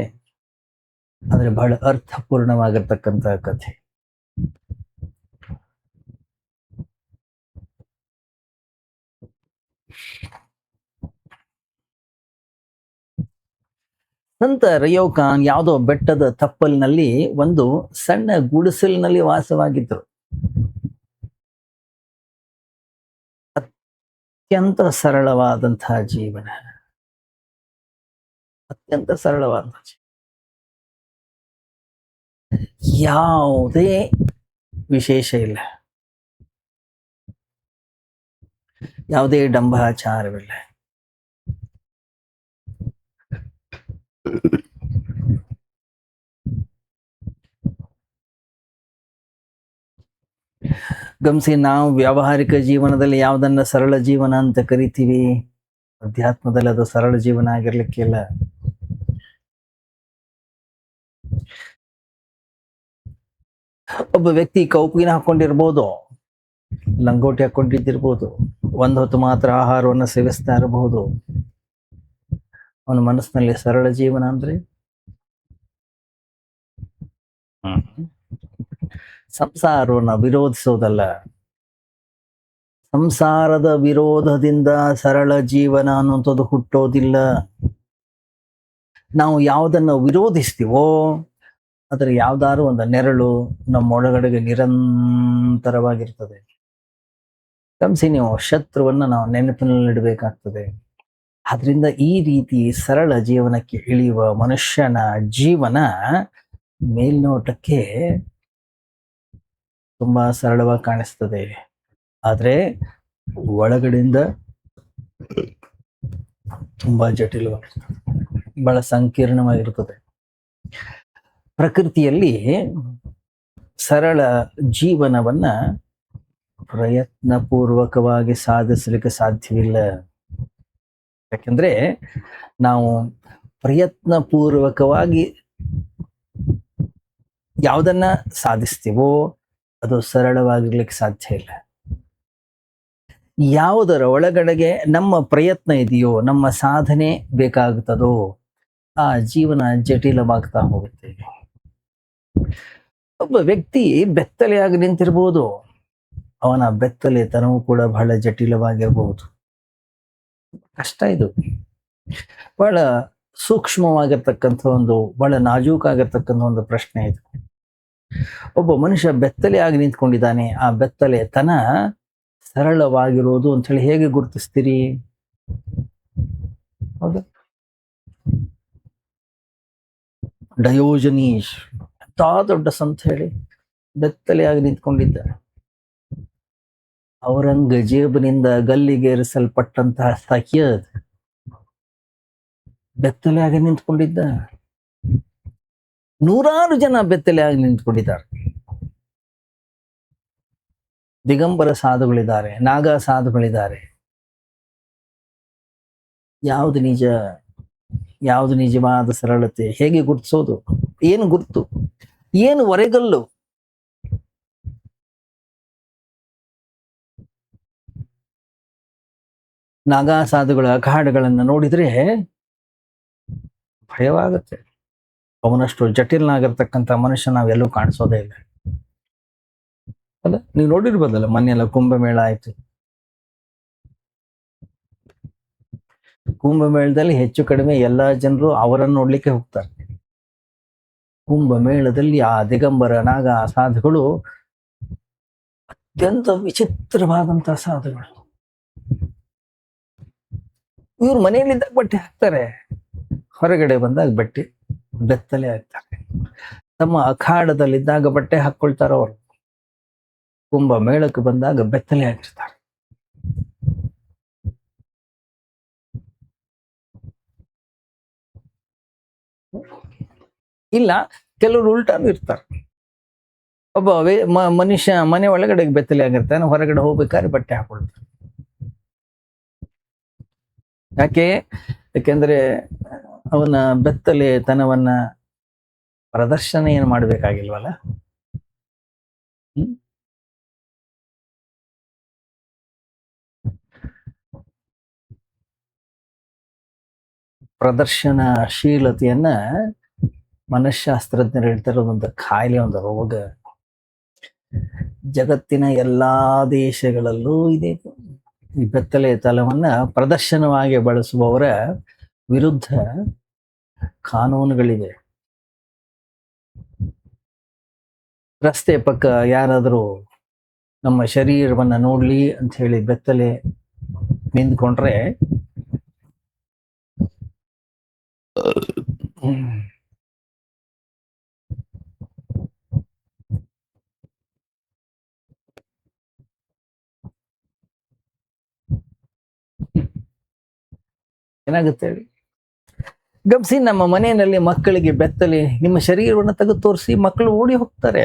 A: ಆದ್ರೆ ಬಹಳ ಅರ್ಥಪೂರ್ಣವಾಗಿರ್ತಕ್ಕಂತಹ ಕಥೆ. ಸಂತ ರಯೋಕಾನ್ ಯಾವುದೋ ಬೆಟ್ಟದ ತಪ್ಪಲಿನಲ್ಲಿ ಒಂದು ಸಣ್ಣ ಗುಡಿಸಲಿನಲ್ಲಿ ವಾಸವಾಗಿದ್ರು. ಅತ್ಯಂತ ಸರಳವಾದಂತಹ ಜೀವನ, ಅತ್ಯಂತ ಸರಳವಾದಂತಹ ಜೀವನ. ಯಾವುದೇ ವಿಶೇಷ ಇಲ್ಲ, ಯಾವುದೇ ಡಂಬಾಚಾರವಿಲ್ಲ. ಗಮನಿಸಿ, ನಾವು ವ್ಯಾವಹಾರಿಕ ಜೀವನದಲ್ಲಿ ಯಾವುದನ್ನ ಸರಳ ಜೀವನ ಅಂತ ಕರಿತೀವಿ, ಅಧ್ಯಾತ್ಮದಲ್ಲಿ ಅದು ಸರಳ ಜೀವನ ಆಗಿರ್ಲಿಕ್ಕಿಲ್ಲ. ಒಬ್ಬ ವ್ಯಕ್ತಿ ಕೌಪಿನ ಹಾಕೊಂಡಿರ್ಬೋದು, ಲಂಗೋಟಿ ಹಾಕೊಂಡಿದ್ದಿರ್ಬೋದು, ಒಂದ್ ಹೊತ್ತು ಮಾತ್ರ ಆಹಾರವನ್ನು ಸೇವಿಸ್ತಾ ಇರಬಹುದು. ಅವನ ಮನಸ್ಸಿನಲ್ಲಿ ಸರಳ ಜೀವನ ಅಂದ್ರೆ ಸಂಸಾರವನ್ನು ವಿರೋಧಿಸೋದಲ್ಲ, ಸಂಸಾರದ ವಿರೋಧದಿಂದ ಸರಳ ಜೀವನ ಅನ್ನುವಂಥದ್ದು ಹುಟ್ಟೋದಿಲ್ಲ. ನಾವು ಯಾವುದನ್ನು ವಿರೋಧಿಸ್ತೀವೋ ಅದರ ಯಾವ್ದಾದ್ರು ಒಂದು ನೆರಳು ನಮ್ಮೊಳಗಡೆಗೆ ನಿರಂತರವಾಗಿರ್ತದೆ. ಗಮನಿಸಿ, ನೀವು ಶತ್ರುವನ್ನ ನಾವು ನೆನಪಿನಲ್ಲಿಡಬೇಕಾಗ್ತದೆ. ಆದ್ರಿಂದ ಈ ರೀತಿ ಸರಳ ಜೀವನಕ್ಕೆ ಇಳಿಯುವ ಮನುಷ್ಯನ ಜೀವನ ಮೇಲ್ನೋಟಕ್ಕೆ ತುಂಬಾ ಸರಳವಾಗಿ ಕಾಣಿಸ್ತದೆ, ಆದ್ರೆ ಒಳಗಡೆಯಿಂದ ತುಂಬಾ ಜಟಿಲವಾಗಿರ್ತದೆ, ಬಹಳ ಸಂಕೀರ್ಣವಾಗಿರ್ತದೆ. ಪ್ರಕೃತಿಯಲ್ಲಿ ಸರಳ ಜೀವನವನ್ನ ಪ್ರಯತ್ನ ಪೂರ್ವಕವಾಗಿ ಸಾಧಿಸಲಿಕ್ಕೆ ಸಾಧ್ಯವಿಲ್ಲ. ಯಾಕೆಂದ್ರೆ ನಾವು ಪ್ರಯತ್ನ ಪೂರ್ವಕವಾಗಿ ಯಾವುದನ್ನ ಸಾಧಿಸ್ತೀವೋ ಅದು ಸರಳವಾಗಿರ್ಲಿಕ್ಕೆ ಸಾಧ್ಯ ಇಲ್ಲ. ಯಾವುದರ ಒಳಗಡೆಗೆ ನಮ್ಮ ಪ್ರಯತ್ನ ಇದೆಯೋ, ನಮ್ಮ ಸಾಧನೆ ಬೇಕಾಗುತ್ತದೋ, ಆ ಜೀವನ ಜಟಿಲವಾಗ್ತಾ ಹೋಗುತ್ತೆ. ಒಬ್ಬ ವ್ಯಕ್ತಿ ಬೆತ್ತಲೆಯಾಗಿ ನಿಂತಿರ್ಬೋದು, ಅವನ ಬೆತ್ತಲೆತನವೂ ಕೂಡ ಬಹಳ ಜಟಿಲವಾಗಿರ್ಬಹುದು. ಕಷ್ಟ ಇದು. ಬಹಳ ಸೂಕ್ಷ್ಮವಾಗಿರ್ತಕ್ಕಂಥ ಬಹಳ ನಾಜೂಕಾಗಿರ್ತಕ್ಕಂಥ ಒಂದು ಪ್ರಶ್ನೆ ಇದು. ಒಬ್ಬ ಮನುಷ್ಯ ಬೆತ್ತಲೆಯಾಗಿ ನಿಂತ್ಕೊಂಡಿದ್ದಾನೆ, ಆ ಬೆತ್ತಲೆತನ ಸರಳವಾಗಿರೋದು ಅಂತ ಹೇಳಿ ಹೇಗೆ ಗುರುತಿಸ್ತೀರಿ? ಹೌದಾ? ಡಯೋಜನೀಶ್ ಎಂತ ದೊಡ್ಡ ಸಂತ ಹೇಳಿ ಬೆತ್ತಲೆಯಾಗಿ ನಿಂತ್ಕೊಂಡಿದ್ದ. ಔರಂಗಜೇಬನಿಂದ ಗಲ್ಲಿಗೇರಿಸಲ್ಪಟ್ಟಂತಹ ಸಹ್ಯದ್ ಬೆತ್ತಲೆಯಾಗಿ ನಿಂತ್ಕೊಂಡಿದ್ದ. ನೂರಾರು ಜನ ಬೆತ್ತಲೆಯಾಗಿ ನಿಂತ್ಕೊಂಡಿದ್ದಾರೆ. ದಿಗಂಬರ ಸಾಧುಗಳಿದ್ದಾರೆ, ನಾಗಾ ಸಾಧುಗಳಿದ್ದಾರೆ. ಯಾವುದು ನಿಜ, ಯಾವುದು ನಿಜವಾದ ಸರಳತೆ? ಹೇಗೆ ಗುರುತಿಸೋದು? ಏನು ಗುರುತು, ಏನು ಹೊರೆಗಲ್ಲು? ನಾಗಾ ಸಾಧುಗಳ ಅಖಾಡಗಳನ್ನು ನೋಡಿದ್ರೆ ಭಯವಾಗುತ್ತೆ. ಅವನಷ್ಟು ಜಟಿಲನಾಗಿರ್ತಕ್ಕಂಥ ಮನುಷ್ಯ ನಾವೆಲ್ಲೂ ಕಾಣಿಸೋದೇ ಇಲ್ಲ ಅಲ್ಲ. ನೀವು ನೋಡಿರ್ಬೋದಲ್ಲ, ಮೊನ್ನೆಲ್ಲ ಕುಂಭಮೇಳ ಆಯ್ತು. ಕುಂಭಮೇಳದಲ್ಲಿ ಹೆಚ್ಚು ಕಡಿಮೆ ಎಲ್ಲಾ ಜನರು ಅವರನ್ನು ನೋಡ್ಲಿಕ್ಕೆ ಹೋಗ್ತಾರೆ. ಕುಂಭಮೇಳದಲ್ಲಿ ಆ ದಿಗಂಬರ ನಾಗ ಸಾಧುಗಳು ಅತ್ಯಂತ ವಿಚಿತ್ರವಾದಂತಹ ಸಾಧುಗಳು. ಇವ್ರು ಮನೆಯಲ್ಲಿದ್ದಾಗ ಬಟ್ಟೆ ಹಾಕ್ತಾರೆ, ಹೊರಗಡೆ ಬಂದಾಗ ಬಟ್ಟೆ ಬೆತ್ತಲೆ ಆಗ್ತಾರೆ. ತಮ್ಮ ಅಖಾಡದಲ್ಲಿದ್ದಾಗ ಬಟ್ಟೆ ಹಾಕೊಳ್ತಾರ ಅವರು, ಕುಂಭ ಮೇಳಕ್ಕೆ ಬಂದಾಗ ಬೆತ್ತಲೆ ಆಗಿರ್ತಾರೆ. ಇಲ್ಲ, ಕೆಲವರು ಉಲ್ಟಾನು ಇರ್ತಾರೆ. ಒಬ್ಬ ಮನುಷ್ಯ ಮನೆ ಒಳಗಡೆ ಬೆತ್ತಲೆ ಆಗಿರ್ತಾನೆ, ಹೊರಗಡೆ ಹೋಗ್ಬೇಕಾದ್ರೆ ಬಟ್ಟೆ ಹಾಕೊಳ್ತಾರೆ. ಯಾಕೆಂದ್ರೆ ಅವನ ಬೆತ್ತಲೆತನವನ್ನ ಪ್ರದರ್ಶನ ಏನು ಮಾಡ್ಬೇಕಾಗಿಲ್ವಲ್ಲ. ಪ್ರದರ್ಶನಶೀಲತೆಯನ್ನ ಮನಃಶಾಸ್ತ್ರಜ್ಞರು ಹೇಳ್ತಾರೆ ಒಂದು ಕಾಯಿಲೆ, ಒಂದು ರೋಗ. ಜಗತ್ತಿನ ಎಲ್ಲಾ ದೇಶಗಳಲ್ಲೂ ಇದೆ. ಈ ಬೆತ್ತಲೆತನವನ್ನ ಪ್ರದರ್ಶನವಾಗಿ ಬಳಸುವವರ ವಿರುದ್ಧ ಕಾನೂನುಗಳಿವೆ. ರಸ್ತೆ ಪಕ್ಕ ಯಾರಾದರೂ ನಮ್ಮ ಶರೀರವನ್ನ ನೋಡ್ಲಿ ಅಂತ ಹೇಳಿ ಬೆತ್ತಲೆ ನಿಂತ್ಕೊಂಡ್ರೆ ಏನಾಗುತ್ತೆ ಹೇಳಿ? ಗಮನಿಸಿ, ನಮ್ಮ ಮನೆಯಲ್ಲಿ ಮಕ್ಕಳಿಗೆ ಬೆತ್ತಲೆ ನಿಮ್ಮ ಶರೀರವನ್ನು ತೆಗೆದು ತೋರಿಸಿ ಮಕ್ಕಳು ಓಡಿ ಹೋಗ್ತಾರೆ.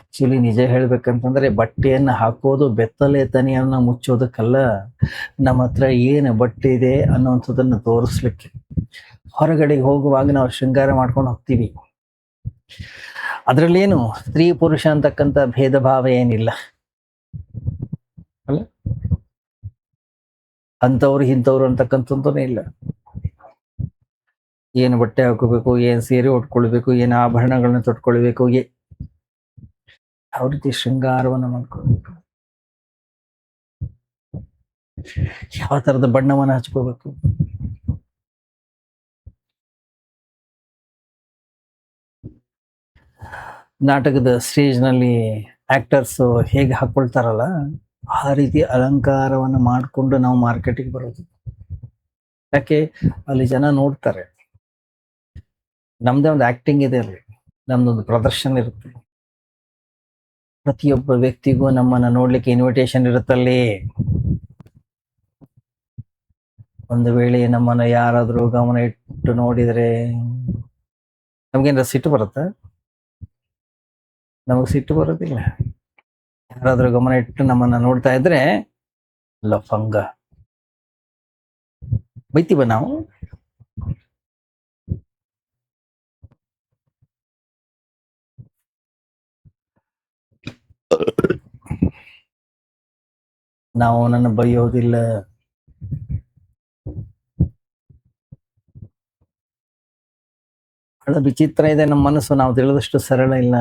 A: ಆಕ್ಚುಲಿ ನಿಜ ಹೇಳ್ಬೇಕಂತಂದ್ರೆ ಬಟ್ಟೆಯನ್ನ ಹಾಕೋದು ಬೆತ್ತಲೆತನೆಯನ್ನ ಮುಚ್ಚೋದಕ್ಕಲ್ಲ, ನಮ್ಮ ಹತ್ರ ಏನು ಬಟ್ಟೆ ಇದೆ ಅನ್ನುವಂಥದ್ದನ್ನ ತೋರಿಸ್ಲಿಕ್ಕೆ. ಹೊರಗಡೆಗೆ ಹೋಗುವಾಗ ನಾವು ಶೃಂಗಾರ ಮಾಡ್ಕೊಂಡು ಹೋಗ್ತೀವಿ, ಅದ್ರಲ್ಲೇನು ಸ್ತ್ರೀ ಪುರುಷ ಅಂತಕ್ಕಂಥ ಭೇದ ಭಾವ ಏನಿಲ್ಲ ಅಲ್ಲ, ಅಂಥವ್ರು ಇಂಥವ್ರು ಅಂತಕ್ಕಂಥದ್ದೇ ಇಲ್ಲ. ಏನು ಬಟ್ಟೆ ಹಾಕೋಬೇಕು, ಏನು ಸೀರೆ ಉಟ್ಕೊಳ್ಬೇಕು, ಏನು ಆಭರಣಗಳನ್ನ ತೊಟ್ಕೊಳ್ಬೇಕು, ಯಾವ ರೀತಿ ಶೃಂಗಾರವನ್ನ ಮಾಡ್ಕೊಳ್ಬೇಕು, ಯಾವ ತರದ ಬಣ್ಣವನ್ನ ಹಚ್ಕೋಬೇಕು. ನಾಟಕದ ಸ್ಟೇಜ್ನಲ್ಲಿ ಆಕ್ಟರ್ಸ್ ಹೇಗೆ ಹಾಕೊಳ್ತಾರಲ್ಲ, ಆ ರೀತಿ ಅಲಂಕಾರವನ್ನ ಮಾಡಿಕೊಂಡು ನಾವು ಮಾರ್ಕೆಟಿಗೆ ಬರೋದು. ಯಾಕೆ? ಅಲ್ಲಿ ಜನ ನೋಡ್ತಾರೆ. ನಮ್ದೇ ಒಂದು ಆಕ್ಟಿಂಗ್ ಇದೆ ಅಲ್ಲಿ, ನಮ್ದೊಂದು ಪ್ರದರ್ಶನ ಇರುತ್ತೆ. ಪ್ರತಿಯೊಬ್ಬ ವ್ಯಕ್ತಿಗೂ ನಮ್ಮನ್ನ ನೋಡ್ಲಿಕ್ಕೆ ಇನ್ವಿಟೇಷನ್ ಇರುತ್ತಲ್ಲಿ. ಒಂದು ವೇಳೆ ನಮ್ಮನ್ನ ಯಾರಾದ್ರೂ ಗಮನ ಇಟ್ಟು ನೋಡಿದ್ರೆ ನಮ್ಗೇನಾರ ಸಿಟ್ಟು ಬರುತ್ತಾ? ನಮಗ್ ಸಿಟ್ಟು ಬರೋದಿಲ್ಲ. ಯಾರಾದ್ರೂ ಗಮನ ಇಟ್ಟು ನಮ್ಮನ್ನ ನೋಡ್ತಾ ಇದ್ರೆ ಲಫಂಗ ಬೈತೀವ ನಾವು. ನಾವು ನನ್ನ ಬೈಯೋದಿಲ್ಲ. ಬಹಳ ವಿಚಿತ್ರ ಇದೆ ನಮ್ಮ ಮನಸ್ಸು, ನಾವು ತಿಳಿದಷ್ಟು ಸರಳ ಇಲ್ಲ.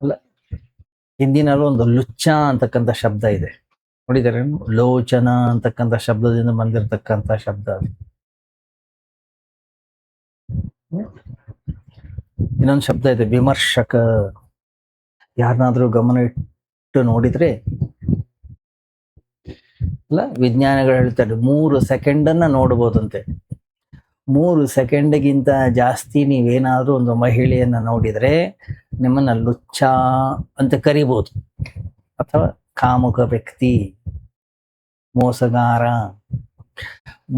A: ಅಲ್ಲ, ಹಿಂದಿನಲ್ಲೂ ಒಂದು ಲುಚ್ಚ ಅಂತಕ್ಕಂಥ ಶಬ್ದ ಇದೆ, ನೋಡಿದರೆ? ಲೋಚನ ಅಂತಕ್ಕಂಥ ಶಬ್ದದಿಂದ ಬಂದಿರತಕ್ಕಂಥ ಶಬ್ದ. ಇನ್ನೊಂದು ಶಬ್ದ ಇದೆ, ವಿಮರ್ಶಕ. ಯಾರನ್ನಾದ್ರೂ ಗಮನ ಇಟ್ಟು ನೋಡಿದ್ರೆ, ಅಲ್ಲ, ವಿಜ್ಞಾನಿಗಳು ಹೇಳ್ತಾರೆ 3 ಸೆಕೆಂಡನ್ನ ನೋಡ್ಬೋದಂತೆ. 3 ಸೆಕೆಂಡ್ಗಿಂತ ಜಾಸ್ತಿ ನೀವೇನಾದ್ರೂ ಒಂದು ಮಹಿಳೆಯನ್ನ ನೋಡಿದ್ರೆ ನಿಮ್ಮನ್ನ ಲುಚ್ಚ ಅಂತ ಕರಿಬಹುದು, ಅಥವಾ ಕಾಮುಕ ವ್ಯಕ್ತಿ, ಮೋಸಗಾರ.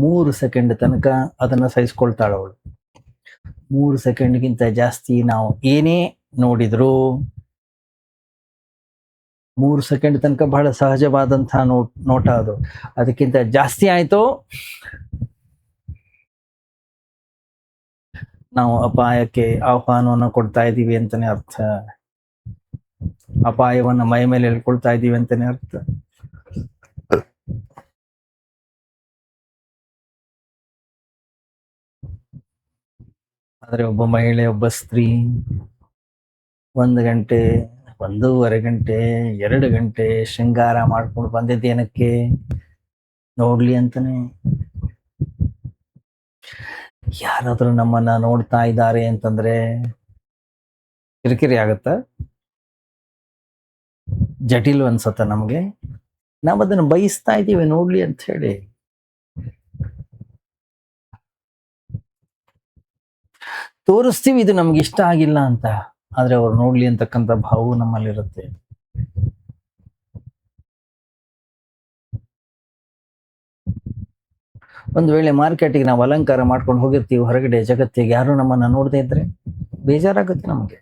A: 3 ಸೆಕೆಂಡ್ ತನಕ ಅದನ್ನ ಸಹಿಸ್ಕೊಳ್ತಾಳ ಅವಳು. 3 ಸೆಕೆಂಡ್ಗಿಂತ ಜಾಸ್ತಿ ನಾವು ಏನೇ ನೋಡಿದ್ರು, 3 ಸೆಕೆಂಡ್ ತನಕ ಬಹಳ ಸಹಜವಾದಂತಹ ನೋಟ ಅದು. ಅದಕ್ಕಿಂತ ಜಾಸ್ತಿ ಆಯ್ತು, ನಾವು ಅಪಾಯಕ್ಕೆ ಆಹ್ವಾನವನ್ನು ಕೊಡ್ತಾ ಇದ್ದೀವಿ ಅಂತಾನೆ ಅರ್ಥ. ಅಪಾಯವನ್ನ ಮೈ ಮೇಲೆ ಹೇಳ್ಕೊಳ್ತಾ ಇದ್ದೀವಿ ಅಂತಾನೆ ಅರ್ಥ. ಆದ್ರೆ ಒಬ್ಬ ಮಹಿಳೆ, ಒಬ್ಬ ಸ್ತ್ರೀ 1 ಗಂಟೆ, 1.5 ಗಂಟೆ, 2 ಗಂಟೆ ಶೃಂಗಾರ ಮಾಡ್ಕೊಂಡು ಬಂದಿದ್ದೇನಕ್ಕೆ? ನೋಡ್ಲಿ ಅಂತಾನೆ. ಯಾರಾದ್ರೂ ನಮ್ಮನ್ನ ನೋಡ್ತಾ ಇದ್ದಾರೆ ಅಂತಂದ್ರೆ ಕಿರಿಕಿರಿ ಆಗತ್ತ, ಜಟಿಲ್ ಅನ್ಸತ್ತ ನಮ್ಗೆ. ನಾವ್ ಅದನ್ನ ಬಯಸ್ತಾ ಇದ್ದೀವಿ ನೋಡ್ಲಿ ಅಂತ ಹೇಳಿ. ತೋರಿಸ್ತೀವಿ ಇದು ನಮ್ಗೆ ಇಷ್ಟ ಆಗಿಲ್ಲ ಅಂತ, ಆದ್ರೆ ಅವ್ರು ನೋಡ್ಲಿ ಅಂತಕ್ಕಂಥ ಭಾವವು ನಮ್ಮಲ್ಲಿರುತ್ತೆ. ಒಂದು ವೇಳೆ ಮಾರ್ಕೆಟಿಗೆ ನಾವು ಅಲಂಕಾರ ಮಾಡ್ಕೊಂಡು ಹೋಗಿರ್ತೀವಿ ಹೊರಗಡೆ ಜಗತ್ತಿಗೆ, ಯಾರು ನಮ್ಮನ್ನ ನೋಡದೇ ಇದ್ರೆ ಬೇಜಾರಾಗುತ್ತೆ ನಮಗೆ.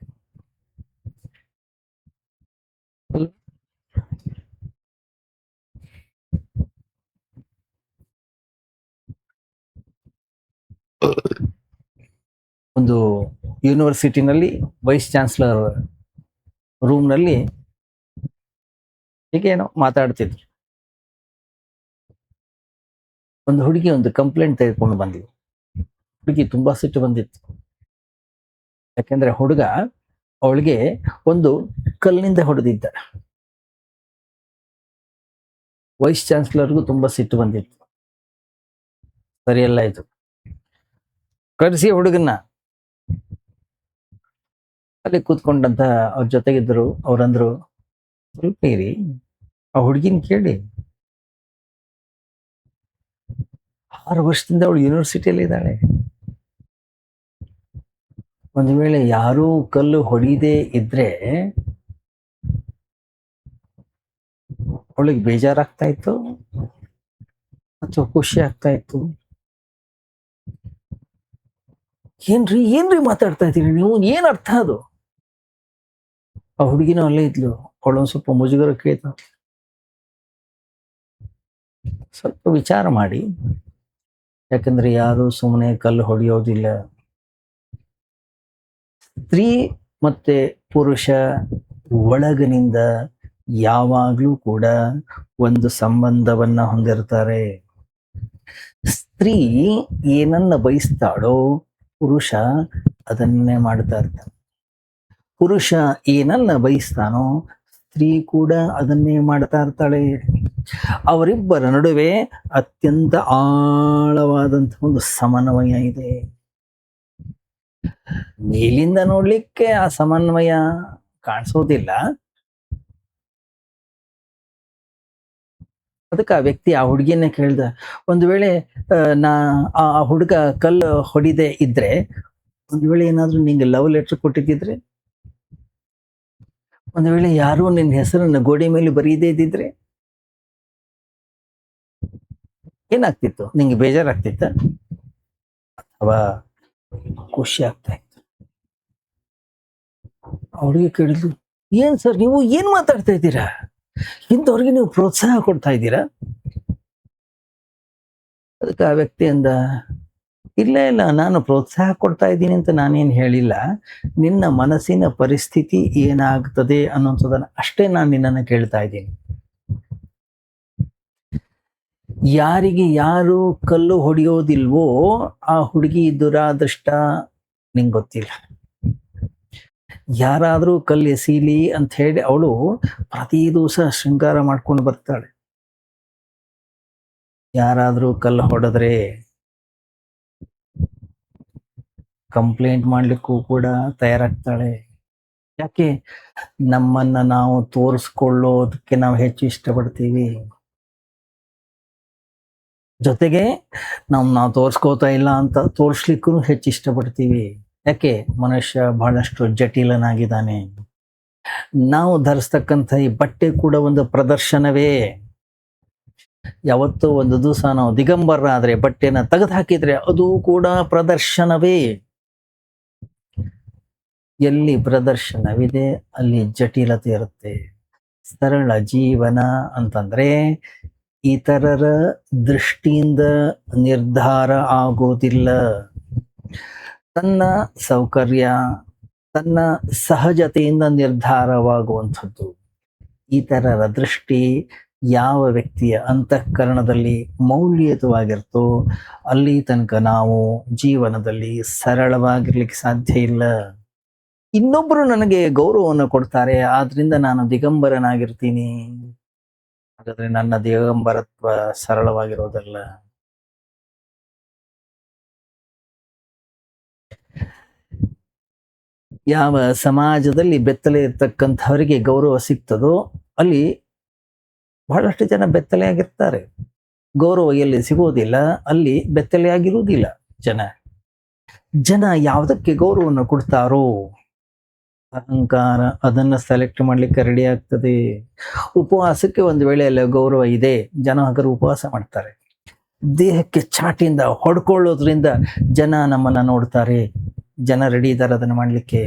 A: ಒಂದು ಯೂನಿವರ್ಸಿಟಿನಲ್ಲಿ ವೈಸ್ ಚಾನ್ಸಲರ್ ರೂಮ್ನಲ್ಲಿ ಹೀಗೇನೋ ಮಾತಾಡ್ತಿದ್ರು. ಒಂದು ಹುಡುಗಿ ಒಂದು ಕಂಪ್ಲೇಂಟ್ ತೆಗೆದುಕೊಂಡು ಬಂದಿದ್ರು. ಹುಡುಗಿ ತುಂಬಾ ಸಿಟ್ಟು ಬಂದಿತ್ತು. ಯಾಕೆಂದ್ರೆ ಹುಡುಗ ಅವಳಿಗೆ ಒಂದು ಕಲ್ಲಿನಿಂದ ಹೊಡೆದಿದ್ದ. ವೈಸ್ ಚಾನ್ಸಲರ್ಗೂ ತುಂಬಾ ಸಿಟ್ಟು ಬಂದಿತ್ತು. ಸರಿಯಲ್ಲ ಇದು, ಕರೆಸಿ ಹುಡುಗನ್ನ. ಅಲ್ಲಿ ಕೂತ್ಕೊಂಡಂತ ಅವ್ರ ಜೊತೆಗಿದ್ರು. ಅವ್ರಂದ್ರು, ಸ್ವಲ್ಪ ಇರಿ, ಆ ಹುಡುಗಿನ ಕೇಳಿ, 6 ವರ್ಷದಿಂದ ಅವಳು ಯೂನಿವರ್ಸಿಟಿಯಲ್ಲಿ ಇದ್ದಾಳೆ. ಒಂದು ವೇಳೆ ಯಾರೂ ಕಲ್ಲು ಹೊಡಿದೇ ಇದ್ರೆ ಅವಳಿಗೆ ಬೇಜಾರಾಗ್ತಾ ಇತ್ತು ಅಥವಾ ಖುಷಿ ಆಗ್ತಾ ಇತ್ತು? ಏನ್ರಿ ಮಾತಾಡ್ತಾ ಇದ್ದೀರಿ ನೀವು? ಏನ್ ಅರ್ಥ ಅದು? ಆ ಹುಡುಗಿನೂ ಅಲ್ಲೇ ಇದ್ಲು. ಅವಳೊಂದ್ ಸ್ವಲ್ಪ ಮುಜುಗರ ಕೇಳ್ತ, ಸ್ವಲ್ಪ ವಿಚಾರ ಮಾಡಿ, ಯಾಕಂದ್ರೆ ಯಾರು ಸುಮ್ಮನೆ ಕಲ್ಲು ಹೊಡೆಯೋದಿಲ್ಲ. ಸ್ತ್ರೀ ಮತ್ತೆ ಪುರುಷ ಒಳಗಿನಿಂದ ಯಾವಾಗ್ಲೂ ಕೂಡ ಒಂದು ಸಂಬಂಧವನ್ನ ಹೊಂದಿರ್ತಾರೆ. ಸ್ತ್ರೀ ಏನನ್ನ ಬಯಸ್ತಾಳೋ ಪುರುಷ ಅದನ್ನೇ ಮಾಡ್ತಾ ಇರ್ತಾನೆ. ಪುರುಷ ಏನನ್ನ ಬಯಸ್ತಾನೋ ಸ್ತ್ರೀ ಕೂಡ ಅದನ್ನೇ ಮಾಡ್ತಾ ಇರ್ತಾಳೆ. ಅವರಿಬ್ಬರ ನಡುವೆ ಅತ್ಯಂತ ಆಳವಾದಂತಹ ಒಂದು ಸಮನ್ವಯ ಇದೆ. ಮೇಲಿಂದ ನೋಡ್ಲಿಕ್ಕೆ ಆ ಸಮನ್ವಯ ಕಾಣಿಸೋದಿಲ್ಲ. ಅದಕ್ಕೆ ಆ ವ್ಯಕ್ತಿ ಆ ಹುಡುಗಿಯನ್ನೇ ಕೇಳ್ದ, ಒಂದು ವೇಳೆ ನಾ ಆ ಹುಡುಗ ಕಲ್ಲು ಹೊಡಿದೆ ಇದ್ರೆ, ಒಂದು ವೇಳೆ ಏನಾದ್ರೂ ನಿಂಗೆ ಲವ್ ಲೆಟರ್ ಕೊಟ್ಟಿದ್ದಿದ್ರೆ, ಒಂದು ವೇಳೆ ಯಾರು ನಿನ್ನ ಹೆಸರನ್ನ ಗೋಡೆ ಮೇಲೆ ಬರೀದೇ ಇದ್ದಿದ್ರೆ ಏನಾಗ್ತಿತ್ತು? ನಿಂಗೆ ಬೇಜಾರಾಗ್ತಿತ್ತ ಅಥವಾ ಖುಷಿ ಆಗ್ತಾ ಇತ್ತು? ಹುಡುಗಿ ಕೇಳಿದ್ಲು, ಏನ್ ಸರ್ ನೀವು ಏನ್ ಮಾತಾಡ್ತಾ ಇದ್ದೀರಾ? ಇಂಥವ್ರಿಗೆ ನೀವು ಪ್ರೋತ್ಸಾಹ ಕೊಡ್ತಾ ಇದ್ದೀರಾ? ಅದಕ್ಕೆ ಆ ವ್ಯಕ್ತಿ ಅಂದ, ಇಲ್ಲ ಇಲ್ಲ, ನಾನು ಪ್ರೋತ್ಸಾಹ ಕೊಡ್ತಾ ಇದ್ದೀನಿ ಅಂತ ನಾನೇನು ಹೇಳಿಲ್ಲ. ನಿನ್ನ ಮನಸ್ಸಿನ ಪರಿಸ್ಥಿತಿ ಏನಾಗ್ತದೆ ಅನ್ನೋಂಥದ್ದನ್ನ ಅಷ್ಟೇ ನಾನು ನಿನ್ನನ್ನು ಕೇಳ್ತಾ ಇದ್ದೀನಿ. ಯಾರಿಗೆ ಯಾರು ಕಲ್ಲು ಹೊಡೆಯೋದಿಲ್ವೋ ಆ ಹುಡುಗಿ ದುರಾದೃಷ್ಟ ನಿಂಗೆ ಗೊತ್ತಿಲ್ಲ. ಯಾರಾದ್ರೂ ಕಲ್ಲು ಎಸೀಲಿ ಅಂತ ಹೇಳಿ ಅವಳು ಪ್ರತಿ ದಿವಸ ಶೃಂಗಾರ ಮಾಡ್ಕೊಂಡು ಬರ್ತಾಳೆ. ಯಾರಾದ್ರೂ ಕಲ್ಲು ಹೊಡೆದ್ರೆ ಕಂಪ್ಲೇಂಟ್ ಮಾಡ್ಲಿಕ್ಕೂ ಕೂಡ ತಯಾರಾಗ್ತಾಳೆ. ಯಾಕೆ? ನಮ್ಮನ್ನ ನಾವು ತೋರಿಸ್ಕೊಳ್ಳೋದಕ್ಕೆ ನಾವು ಹೆಚ್ಚು ಇಷ್ಟಪಡ್ತೀವಿ. ಜೊತೆಗೆ ನಾವು ತೋರಿಸ್ಕೋತಾ ಇಲ್ಲ ಅಂತ ತೋರಿಸ್ಲಿಕ್ಕೂ ಹೆಚ್ಚು ಇಷ್ಟಪಡ್ತೀವಿ. ಯಾಕೆ? ಮನುಷ್ಯ ಬಹಳಷ್ಟು ಜಟಿಲನಾಗಿದ್ದಾನೆ. ನಾವು ಧರಿಸ್ತಕ್ಕಂಥ ಈ ಬಟ್ಟೆ ಕೂಡ ಒಂದು ಪ್ರದರ್ಶನವೇ. ಯಾವತ್ತೋ ಒಂದು ದಿವಸ ನಾವು ದಿಗಂಬರರಾದ್ರೆ ಬಟ್ಟೆನ ತೆಗೆದು ಹಾಕಿದ್ರೆ ಅದು ಕೂಡ ಪ್ರದರ್ಶನವೇ. ಎಲ್ಲಿ ಪ್ರದರ್ಶನವಿದೆ ಅಲ್ಲಿ ಜಟಿಲತೆ ಇರುತ್ತೆ. ಸರಳ ಜೀವನ ಅಂತಂದ್ರೆ ಇತರರ ದೃಷ್ಟಿಯಿಂದ ನಿರ್ಧಾರ ಆಗೋದಿಲ್ಲ. ತನ್ನ ಸೌಕರ್ಯ, ತನ್ನ ಸಹಜತೆಯಿಂದ ನಿರ್ಧಾರವಾಗುವಂಥದ್ದು. ಇತರರ ದೃಷ್ಟಿ ಯಾವ ವ್ಯಕ್ತಿಯ ಅಂತಃಕರಣದಲ್ಲಿ ಮೌಲ್ಯಯುತವಾಗಿರ್ತೋ ಅಲ್ಲಿ ತನಕ ನಾವು ಜೀವನದಲ್ಲಿ ಸರಳವಾಗಿರ್ಲಿಕ್ಕೆ ಸಾಧ್ಯ ಇಲ್ಲ. ಇನ್ನೊಬ್ಬರು ನನಗೆ ಗೌರವವನ್ನು ಕೊಡ್ತಾರೆ, ಆದ್ರಿಂದ ನಾನು ದಿಗಂಬರನಾಗಿರ್ತೀನಿ. ಹಾಗಾದ್ರೆ ನನ್ನ ದಿಗಂಬರತ್ವ ಸರಳವಾಗಿರೋದಲ್ಲ. ಯಾವ ಸಮಾಜದಲ್ಲಿ ಬೆತ್ತಲೆ ಇರ್ತಕ್ಕಂಥವರಿಗೆ ಗೌರವ ಸಿಗ್ತದೋ ಅಲ್ಲಿ ಬಹಳಷ್ಟು ಜನ ಬೆತ್ತಲೆಯಾಗಿರ್ತಾರೆ. ಗೌರವ ಎಲ್ಲಿ ಸಿಗೋದಿಲ್ಲ ಅಲ್ಲಿ ಬೆತ್ತಲೆಯಾಗಿರುವುದಿಲ್ಲ ಜನ. ಜನ ಯಾವುದಕ್ಕೆ ಗೌರವವನ್ನು ಕೊಡ್ತಾರೋ ಅಹಂಕಾರ ಅದನ್ನ ಸೆಲೆಕ್ಟ್ ಮಾಡ್ಲಿಕ್ಕೆ ರೆಡಿ ಆಗ್ತದೆ. ಉಪವಾಸಕ್ಕೆ ಒಂದು ವೇಳೆ ಎಲ್ಲ ಗೌರವ ಇದೆ, ಜನ ಹಾಗಾದ್ರೆ ಉಪವಾಸ ಮಾಡ್ತಾರೆ. ದೇಹಕ್ಕೆ ಚಾಟಿಂದ ಹೊಡ್ಕೊಳ್ಳೋದ್ರಿಂದ ಜನ ನಮ್ಮನ್ನ ನೋಡ್ತಾರೆ, ಜನ ರೆಡಿ ಇದ್ದಾರೆ ಅದನ್ನ ಮಾಡ್ಲಿಕ್ಕೆ.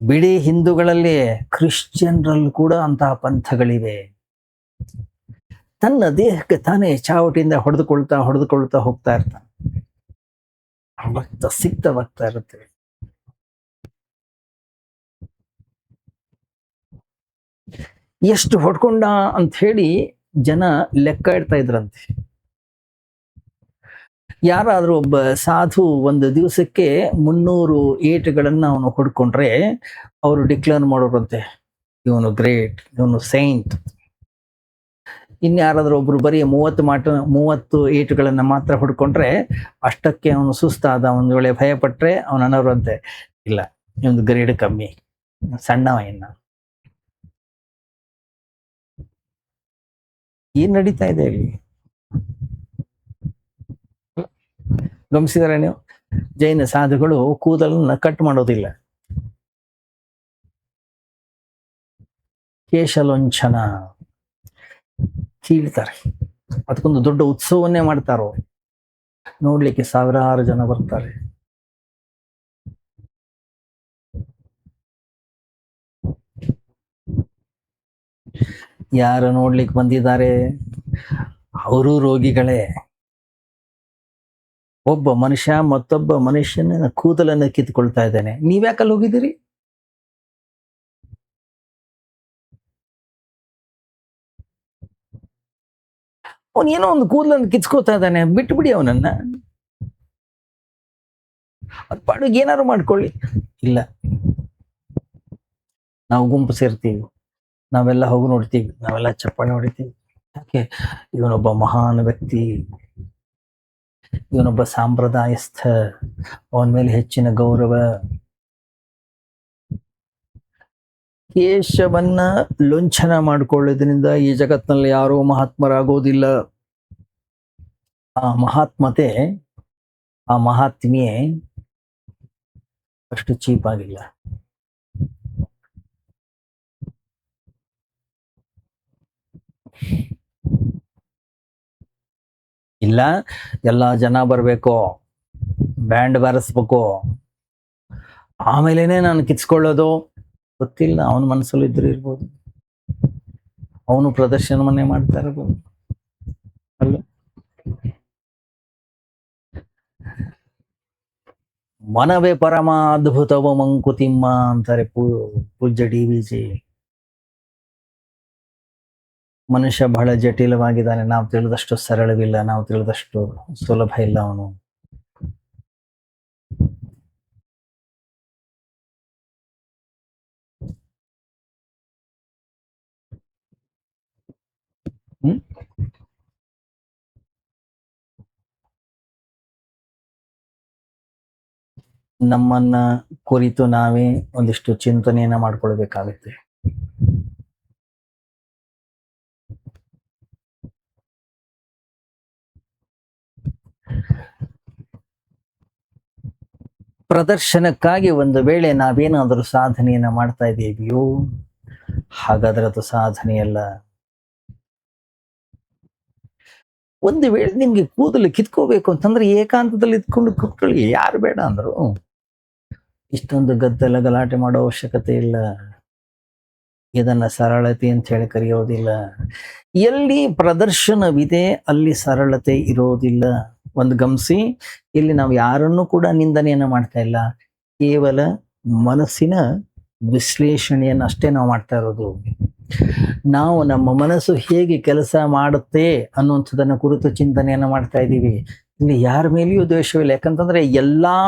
A: ಬಿಡಿ ಹಿಂದೂಗಳಲ್ಲಿ ಕ್ರಿಶ್ಚಿಯನ್ರಲ್ಲೂ ಕೂಡ ಅಂತಹ ಪಂಥಗಳಿವೆ. ತನ್ನ ದೇಹಕ್ಕೆ ತಾನೇ ಚಾವಟಿಯಿಂದ ಹೊಡೆದುಕೊಳ್ತಾ ಹೋಗ್ತಾ ಇರ್ತಾನೆ. ಭಕ್ತ ಸಿಕ್ತವಾಗ್ತಾ ಇರುತ್ತೆ. ಎಷ್ಟು ಹೊಡ್ಕೊಂಡ ಅಂತ ಹೇಳಿ ಜನ ಲೆಕ್ಕ ಇಡ್ತಾ ಇದ್ರಂತೆ. ಯಾರಾದ್ರೂ ಒಬ್ಬ ಸಾಧು ಒಂದು ದಿವಸಕ್ಕೆ 300 ಏಟುಗಳನ್ನ ಅವನು ಹೊಡ್ಕೊಂಡ್ರೆ ಅವರು ಡಿಕ್ಲೇರ್ ಮಾಡೋರಂತೆ, ಇವನು ಗ್ರೇಟ್, ಇವನು ಸೈಂಟ್. ಇನ್ಯಾರಾದ್ರೂ ಒಬ್ರು ಬರೀ 30 ಏಟುಗಳನ್ನ ಮಾತ್ರ ಹೊಡ್ಕೊಂಡ್ರೆ ಅಷ್ಟಕ್ಕೆ ಅವನು ಸುಸ್ತಾದ, ಒಂದು ವೇಳೆ ಭಯಪಟ್ರೆ ಅವನು ಅನ್ನೋರಂತೆ, ಇಲ್ಲ ಇವನು ಗ್ರೇಡ್ ಕಮ್ಮಿ, ಸಣ್ಣವ ಇನ್ನ. ಏನ್ ನಡೀತಾ ಇದೆ ಇಲ್ಲಿ ಗಮನಿಸಿದಾರೆ ನೀವು? ಜೈನ ಸಾಧುಗಳು ಕೂದಲನ್ನ ಕಟ್ ಮಾಡೋದಿಲ್ಲ, ಕೇಶಲೊಂಚನ ಕೀಳ್ತಾರೆ. ಅದಕ್ಕೊಂದು ದೊಡ್ಡ ಉತ್ಸವನ್ನೇ ಮಾಡ್ತಾರೋ, ನೋಡ್ಲಿಕ್ಕೆ ಸಾವಿರಾರು ಜನ ಬರ್ತಾರೆ. ಯಾರು ನೋಡ್ಲಿಕ್ಕೆ ಬಂದಿದ್ದಾರೆ ಅವರು ರೋಗಿಗಳೇ. ಒಬ್ಬ ಮನುಷ್ಯ ಮತ್ತೊಬ್ಬ ಮನುಷ್ಯನ ಕೂದಲನ್ನು ಕಿತ್ಕೊಳ್ತಾ ಇದ್ದಾನೆ, ನೀವ್ಯಾಕಲ್ಲಿ ಹೋಗಿದ್ದೀರಿ? ಅವನು ಏನೋ ಒಂದು ಕೂದಲನ್ನು ಕಿತ್ಕೋತಾ ಇದ್ದಾನೆ, ಬಿಟ್ಬಿಡಿ ಅವನನ್ನ, ಅವ್ರ ಪಾಡಿಗೆ ಏನಾದ್ರು ಮಾಡ್ಕೊಳ್ಳಿ. ಇಲ್ಲ, ನಾವು ಗುಂಪು ಸೇರ್ತೀವಿ, ನಾವೆಲ್ಲ ಹೋಗಿ ನೋಡ್ತೀವಿ, ನಾವೆಲ್ಲ ಚಪ್ಪಾಳೆ ಹೊಡಿತೀವಿ. ಯಾಕೆ? ಇವನೊಬ್ಬ ಮಹಾನ್ ವ್ಯಕ್ತಿ, ಇವನೊಬ್ಬ ಸಾಂಪ್ರದಾಯಸ್ಥ, ಅವನ ಮೇಲೆ ಹೆಚ್ಚಿನ ಗೌರವ. ಕೇಶವನ್ನ ಲುಂಛನ ಮಾಡಿಕೊಳ್ಳೋದ್ರಿಂದ ಈ ಜಗತ್ತಿನಲ್ಲಿ ಯಾರೂ ಮಹಾತ್ಮರಾಗೋದಿಲ್ಲ. ಆ ಮಹಾತ್ಮತೆ, ಆ ಮಹಾತ್ಮೆ ಅಷ್ಟು ಚೀಪ್ ಆಗಿಲ್ಲ. ಇಲ್ಲ, ಎಲ್ಲಾ ಜನ ಬರ್ಬೇಕು, ಬ್ಯಾಂಡ್ ಬಾರಿಸ್ಬೇಕು, ಆಮೇಲೆನೆ ನಾನು ಕಿತ್ಕೊಳ್ಳೋದು. ಗೊತ್ತಿಲ್ಲ, ಅವನ ಮನಸ್ಸಲ್ಲೂ ಇದ್ರೂ ಇರ್ಬೋದು, ಅವನು ಪ್ರದರ್ಶನವನ್ನೇ ಮಾಡ್ತಾ ಇರ್ಬೋದು ಅಲ್ಲ. ಮನವೇ ಪರಮ ಅದ್ಭುತವ ಮಂಕುತಿಮ್ಮ ಅಂತಾರೆ ಪೂಜ್ಯ DVಜಿ. ಮನುಷ್ಯ ಬಹಳ ಜಟಿಲವಾಗಿದ್ದಾನೆ, ನಾವು ತಿಳಿದಷ್ಟು ಸರಳವಿಲ್ಲ, ನಾವು ತಿಳಿದಷ್ಟು ಸುಲಭ ಇಲ್ಲ ಅವನು. ನಮ್ಮನ್ನ ಕುರಿತು ನಾವೇ ಒಂದಿಷ್ಟು ಚಿಂತನೆಯನ್ನ ಮಾಡ್ಕೊಳ್ಬೇಕಾಗುತ್ತೆ. ಪ್ರದರ್ಶನಕ್ಕಾಗಿ ಒಂದು ವೇಳೆ ನಾವೇನಾದರೂ ಸಾಧನೆಯನ್ನ ಮಾಡ್ತಾ ಇದ್ದೀವಿಯೋ, ಹಾಗಾದ್ರೆ ಅದು ಸಾಧನೆಯಲ್ಲ. ಒಂದು ವೇಳೆ ನಿಮ್ಗೆ ಕೂದಲು ಕಿತ್ಕೋಬೇಕು ಅಂತಂದ್ರೆ ಏಕಾಂತದಲ್ಲಿ ಇದ್ಕೊಂಡು ಕೂತ್ಕೊಳ್ಳಿ, ಯಾರು ಬೇಡ ಅಂದ್ರು. ಇಷ್ಟೊಂದು ಗದ್ದಲ ಗಲಾಟೆ ಮಾಡೋ ಅವಶ್ಯಕತೆ ಇಲ್ಲ. ಇದನ್ನ ಸರಳತೆ ಅಂತ ಹೇಳಿ ಕರೆಯೋದಿಲ್ಲ. ಎಲ್ಲಿ ಪ್ರದರ್ಶನವಿದೆ ಅಲ್ಲಿ ಸರಳತೆ ಇರೋದಿಲ್ಲ. ಒಂದು ಗಮನಿಸಿ, ಇಲ್ಲಿ ನಾವು ಯಾರನ್ನು ಕೂಡ ನಿಂದನೆಯನ್ನ ಮಾಡ್ತಾ ಇಲ್ಲ, ಕೇವಲ ಮನಸ್ಸಿನ ವಿಶ್ಲೇಷಣೆಯನ್ನು ಅಷ್ಟೇ ನಾವು ಮಾಡ್ತಾ ಇರೋದು. ನಾವು ನಮ್ಮ ಮನಸ್ಸು ಹೇಗೆ ಕೆಲಸ ಮಾಡುತ್ತೆ ಅನ್ನುವಂಥದ್ದನ್ನ ಕುರಿತು ಚಿಂತನೆಯನ್ನ ಮಾಡ್ತಾ ಇದ್ದೀವಿ. ಇಲ್ಲಿ ಯಾರ ಮೇಲೆಯೂ ದ್ವೇಷವಿಲ್ಲ, ಯಾಕಂತಂದ್ರೆ ಎಲ್ಲಾ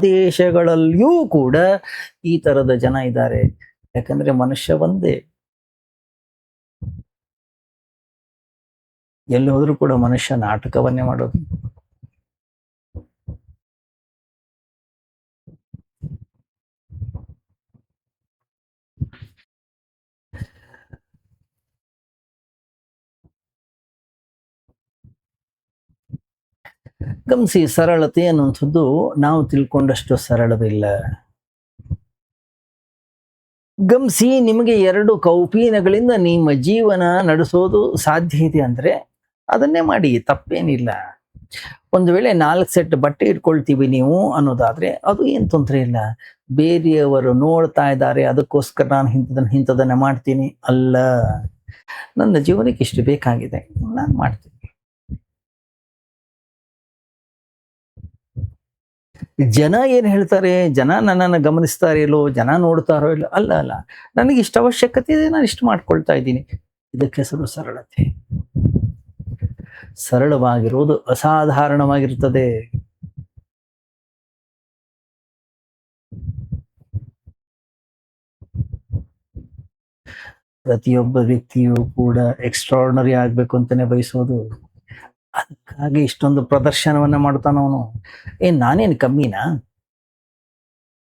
A: ದೇಶಗಳಲ್ಲಿಯೂ ಕೂಡ ಈ ತರದ ಜನ ಇದ್ದಾರೆ. ಯಾಕಂದ್ರೆ ಮನುಷ್ಯ ಒಂದೇ, ಎಲ್ಲಿ ಹೋದ್ರೂ ಕೂಡ ಮನುಷ್ಯ ನಾಟಕವನ್ನೇ ಮಾಡೋದು. ಗಮನಿಸಿ, ಸರಳತೆ ಅನ್ನುವಂಥದ್ದು ನಾವು ತಿಳ್ಕೊಂಡಷ್ಟು ಸರಳವಿಲ್ಲ. ಗಮನಿಸಿ, ನಿಮಗೆ 2 ಕೌಪೀನಗಳಿಂದ ನಿಮ್ಮ ಜೀವನ ನಡೆಸೋದು ಸಾಧ್ಯ ಇದೆ ಅಂದ್ರೆ ಅದನ್ನೇ ಮಾಡಿ, ತಪ್ಪೇನಿಲ್ಲ. ಒಂದು ವೇಳೆ 4 ಸೆಟ್ ಬಟ್ಟೆ ಇಟ್ಕೊಳ್ತೀವಿ ನೀವು ಅನ್ನೋದಾದ್ರೆ ಅದು ಏನ್ ತೊಂದರೆ ಇಲ್ಲ. ಬೇರೆಯವರು ನೋಡ್ತಾ ಇದ್ದಾರೆ ಅದಕ್ಕೋಸ್ಕರ ನಾನು ಇಂಥದನ್ನ ಮಾಡ್ತೀನಿ ಅಲ್ಲ. ನನ್ನ ಜೀವನಕ್ಕೆ ಇಷ್ಟು ಬೇಕಾಗಿದೆ, ನಾನು ಮಾಡ್ತೀನಿ. ಜನ ಏನ್ ಹೇಳ್ತಾರೆ, ಜನ ನನ್ನನ್ನು ಗಮನಿಸ್ತಾರೆ ಇಲ್ಲೋ, ಜನ ನೋಡ್ತಾರೋ ಇಲ್ಲೋ, ಅಲ್ಲ ಅಲ್ಲ, ನನಗೆ ಇಷ್ಟ ಅವಶ್ಯಕತೆ ಇದೆ, ನಾನು ಇಷ್ಟು ಮಾಡ್ಕೊಳ್ತಾ ಇದ್ದೀನಿ. ಇದಕ್ಕೆ ಹೆಸರು ಸರಳತೆ. ಸರಳವಾಗಿರುವುದು ಅಸಾಧಾರಣವಾಗಿರ್ತದೆ. ಪ್ರತಿಯೊಬ್ಬ ವ್ಯಕ್ತಿಯು ಕೂಡ ಎಕ್ಸ್ಟ್ರಾರ್ಡನರಿ ಆಗ್ಬೇಕು ಅಂತಾನೆ ಬಯಸೋದು. ಅದಕ್ಕಾಗಿ ಇಷ್ಟೊಂದು ಪ್ರದರ್ಶನವನ್ನ ಮಾಡ್ತಾನವನು. ನಾನೇನು ಕಮ್ಮಿನಾ,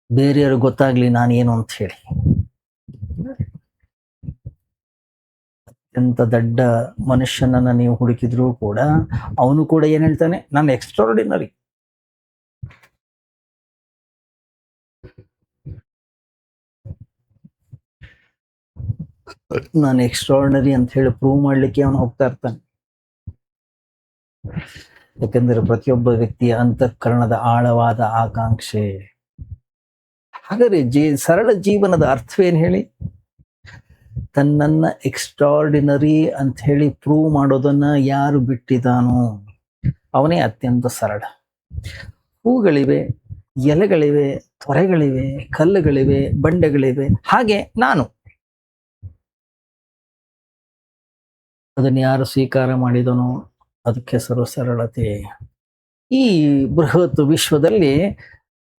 A: ಬೇರೆಯವ್ರಿಗೆ ಗೊತ್ತಾಗ್ಲಿ ನಾನೇನು ಅಂತ ಹೇಳಿ. ಅತ್ಯಂತ ದೊಡ್ಡ ಮನುಷ್ಯನನ್ನ ನೀವು ಹುಡುಕಿದ್ರು ಕೂಡ ಅವನು ಕೂಡ ಏನ್ ಹೇಳ್ತಾನೆ, ನಾನು ಎಕ್ಸ್ಟ್ರಾರ್ಡಿನರಿ. ನಾನು ಎಕ್ಸ್ಟ್ರಾರ್ಡಿನರಿ ಅಂತ ಹೇಳಿ ಪ್ರೂವ್ ಮಾಡ್ಲಿಕ್ಕೆ ಅವನು ಹೋಗ್ತಾ ಇರ್ತಾನೆ. ಯಾಕಂದ್ರೆ ಪ್ರತಿಯೊಬ್ಬ ವ್ಯಕ್ತಿಯ ಅಂತಃಕರಣದ ಆಳವಾದ ಆಕಾಂಕ್ಷೆ. ಹಾಗಾದ್ರೆ ಸರಳ ಜೀವನದ ಅರ್ಥವೇನು ಹೇಳಿ? ತನ್ನನ್ನ ಎಕ್ಸ್ಟ್ರಾರ್ಡಿನರಿ ಅಂತ ಹೇಳಿ ಪ್ರೂವ್ ಮಾಡೋದನ್ನ ಯಾರು ಬಿಟ್ಟಿದಾನೋ ಅವನೇ ಅತ್ಯಂತ ಸರಳ. ಹೂಗಳಿವೆ, ಎಲೆಗಳಿವೆ, ತೊರೆಗಳಿವೆ, ಕಲ್ಲುಗಳಿವೆ, ಬಂಡೆಗಳಿವೆ, ಹಾಗೆ ನಾನು. ಅದನ್ನು ಯಾರು ಸ್ವೀಕಾರ ಮಾಡಿದನೋ ಅದಕ್ಕೆ ಹೆಸರು ಸರಳತೆ. ಈ ಬೃಹತ್ ವಿಶ್ವದಲ್ಲಿ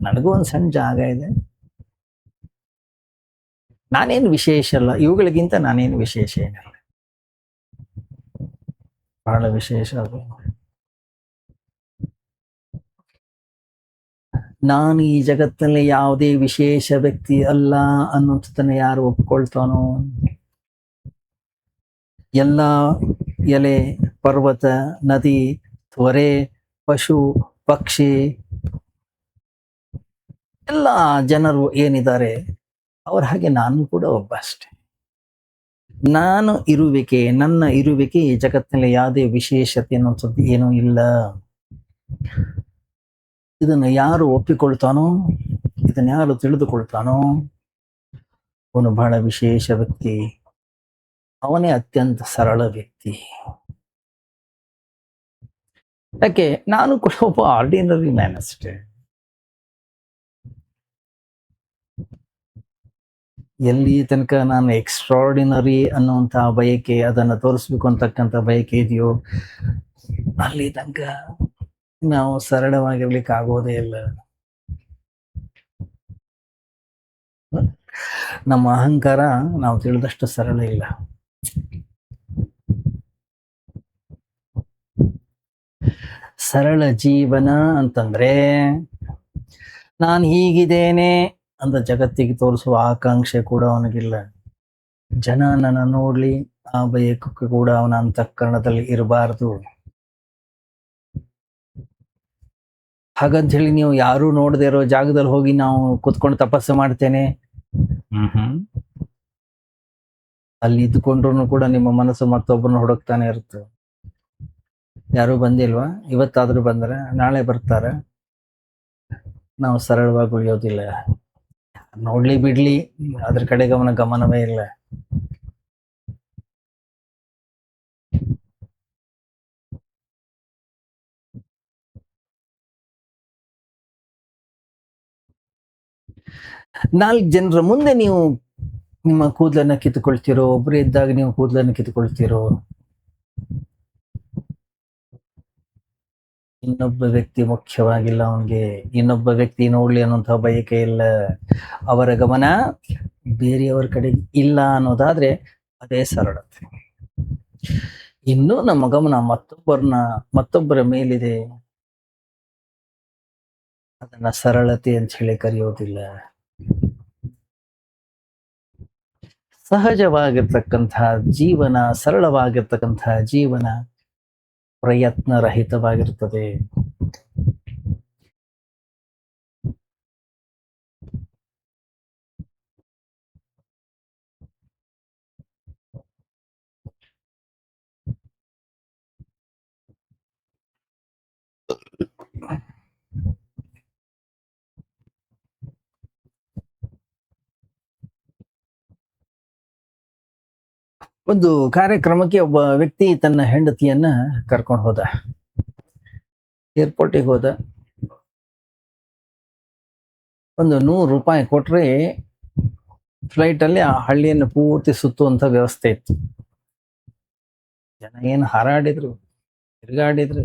A: ನನಗೂ ಒಂದು ಸಣ್ಣ ಜಾಗ ಇದೆ. ನಾನೇನು ವಿಶೇಷ ಅಲ್ಲ, ಇವುಗಳಿಗಿಂತ ನಾನೇನು ವಿಶೇಷ ಏನಿಲ್ಲ. ಬಹಳ ವಿಶೇಷ ಅದು. ನಾನು ಈ ಜಗತ್ತಿನಲ್ಲಿ ಯಾವುದೇ ವಿಶೇಷ ವ್ಯಕ್ತಿ ಅಲ್ಲ ಅನ್ನೋದನ್ನ ಯಾರು ಒಪ್ಕೊಳ್ತಾನೋ, ಎಲ್ಲ ಎಲೆ, ಪರ್ವತ, ನದಿ, ತೊರೆ, ಪಶು, ಪಕ್ಷಿ, ಎಲ್ಲ ಜನರು ಏನಿದ್ದಾರೆ ಅವ್ರ ಹಾಗೆ ನಾನು ಕೂಡ ಒಬ್ಬ ಅಷ್ಟೆ. ನನ್ನ ಇರುವಿಕೆ ಈ ಜಗತ್ತಿನಲ್ಲಿ ಯಾವುದೇ ವಿಶೇಷತೆ ಅನ್ನೋಂಥದ್ದು ಏನೂ ಇಲ್ಲ. ಇದನ್ನು ಯಾರು ಒಪ್ಪಿಕೊಳ್ತಾನೋ, ಇದನ್ನು ಯಾರು ತಿಳಿದುಕೊಳ್ತಾನೋ, ಅವನು ಬಹಳ ವಿಶೇಷ ವ್ಯಕ್ತಿ. ಅವನೇ ಅತ್ಯಂತ ಸರಳ ವ್ಯಕ್ತಿ. ಯಾಕೆ, ನಾನು ಕೂಡ ಒಬ್ಬ ಆರ್ಡಿನರಿ ಮ್ಯಾನ್ ಅಷ್ಟೇ. ಎಲ್ಲಿ ತನಕ ನಾನು ಎಕ್ಸ್ಟ್ರಾರ್ಡಿನರಿ ಅನ್ನುವಂಥ ಬಯಕೆ, ಅದನ್ನು ತೋರಿಸ್ಬೇಕು ಅಂತಕ್ಕಂಥ ಬಯಕೆ ಇದೆಯೋ, ಅಲ್ಲಿ ತನಕ ನಾವು ಸರಳವಾಗಿರ್ಲಿಕ್ಕೆ ಆಗೋದೇ ಇಲ್ಲ. ನಮ್ಮ ಅಹಂಕಾರ ನಾವು ತಿಳಿದಷ್ಟು ಸರಳ ಇಲ್ಲ. ಸರಳ ಜೀವನ ಅಂತಂದ್ರೆ ನಾನು ಹೀಗಿದ್ದೇನೆ ಅಂತ ಜಗತ್ತಿಗೆ ತೋರಿಸುವ ಆಕಾಂಕ್ಷೆ ಕೂಡ ಅವನಿಗಿಲ್ಲ. ಜನ ನನ್ನ ನೋಡ್ಲಿ ಆ ಬಯಕೆ ಕೂಡ ಅವನ ಅಂತಃಕರಣದಲ್ಲಿ ಇರಬಾರದು. ಹಾಗಂತ ಹೇಳಿ ನೀವು ಯಾರು ನೋಡದೇ ಇರೋ ಜಾಗದಲ್ಲಿ ಹೋಗಿ ನಾವು ಕುತ್ಕೊಂಡು ತಪಸ್ಸು ಮಾಡ್ತೇನೆ, ಅಲ್ಲಿ ಇದ್ಕೊಂಡ್ರು ಕೂಡ ನಿಮ್ಮ ಮನಸ್ಸು ಮತ್ತೊಬ್ಬರನ್ನ ಹುಡುಕ್ತಾನೆ ಇರುತ್ತೆ. ಯಾರು ಬಂದಿಲ್ವಾ, ಇವತ್ತಾದ್ರೂ ಬಂದ್ರ, ನಾಳೆ ಬರ್ತಾರ, ನಾವು ಸರಳವಾಗಿ ಉಳಿಯೋದಿಲ್ಲ. ನೋಡ್ಲಿ ಬಿಡ್ಲಿ ಅದ್ರ ಕಡೆ ಗಮನವೇ ಇಲ್ಲ. ನಾಲ್ಕು ಜನರ ಮುಂದೆ ನೀವು ನಿಮ್ಮ ಕೂದಲನ್ನ ಕಿತ್ತುಕೊಳ್ತಿರೋ, ಒಬ್ರು ಇದ್ದಾಗ ನೀವು ಕೂದಲನ್ನು ಕಿತ್ತುಕೊಳ್ತಿರೋ, ಇನ್ನೊಬ್ಬ ವ್ಯಕ್ತಿ ಮುಖ್ಯವಾಗಿಲ್ಲ ಅವನಿಗೆ, ಇನ್ನೊಬ್ಬ ವ್ಯಕ್ತಿ ನೋಡ್ಲಿ ಅನ್ನೋಂಥ ಬಯಕೆ ಇಲ್ಲ. ಅವರ ಗಮನ ಬೇರೆಯವರ ಕಡೆ ಇಲ್ಲ ಅನ್ನೋದಾದ್ರೆ ಅದೇ ಸರಳತೆ. ಇನ್ನು ನಮ್ಮ ಗಮನ ಮತ್ತೊಬ್ಬರ ಮೇಲಿದೆ, ಅದನ್ನ ಸರಳತೆ ಅಂತ ಹೇಳಿ ಕರೆಯೋದಿಲ್ಲ. ಸಹಜವಾಗಿರ್ತಕ್ಕಂತಹ ಜೀವನ, ಸರಳವಾಗಿರ್ತಕ್ಕಂತಹ ಜೀವನ ಪ್ರಯತ್ನ ರಹಿತವಾಗಿರ್ತದೆ. ಒಂದು ಕಾರ್ಯಕ್ರಮಕ್ಕೆ ಒಬ್ಬ ವ್ಯಕ್ತಿ ತನ್ನ ಹೆಂಡತಿಯನ್ನ ಕರ್ಕೊಂಡು ಹೋದ. ಏರ್ಪೋರ್ಟಿಗೆ ಹೋದ. ಒಂದು ₹100 ಕೊಟ್ರೆ ಫ್ಲೈಟ್ ಅಲ್ಲಿ ಆ ಹಳ್ಳಿಯನ್ನು ಪೂರ್ತಿ ಸುತ್ತುವಂತ ವ್ಯವಸ್ಥೆ ಇತ್ತು. ಜನ ಏನು ಹಾರಾಡಿದ್ರು, ತಿರುಗಾಡಿದ್ರು.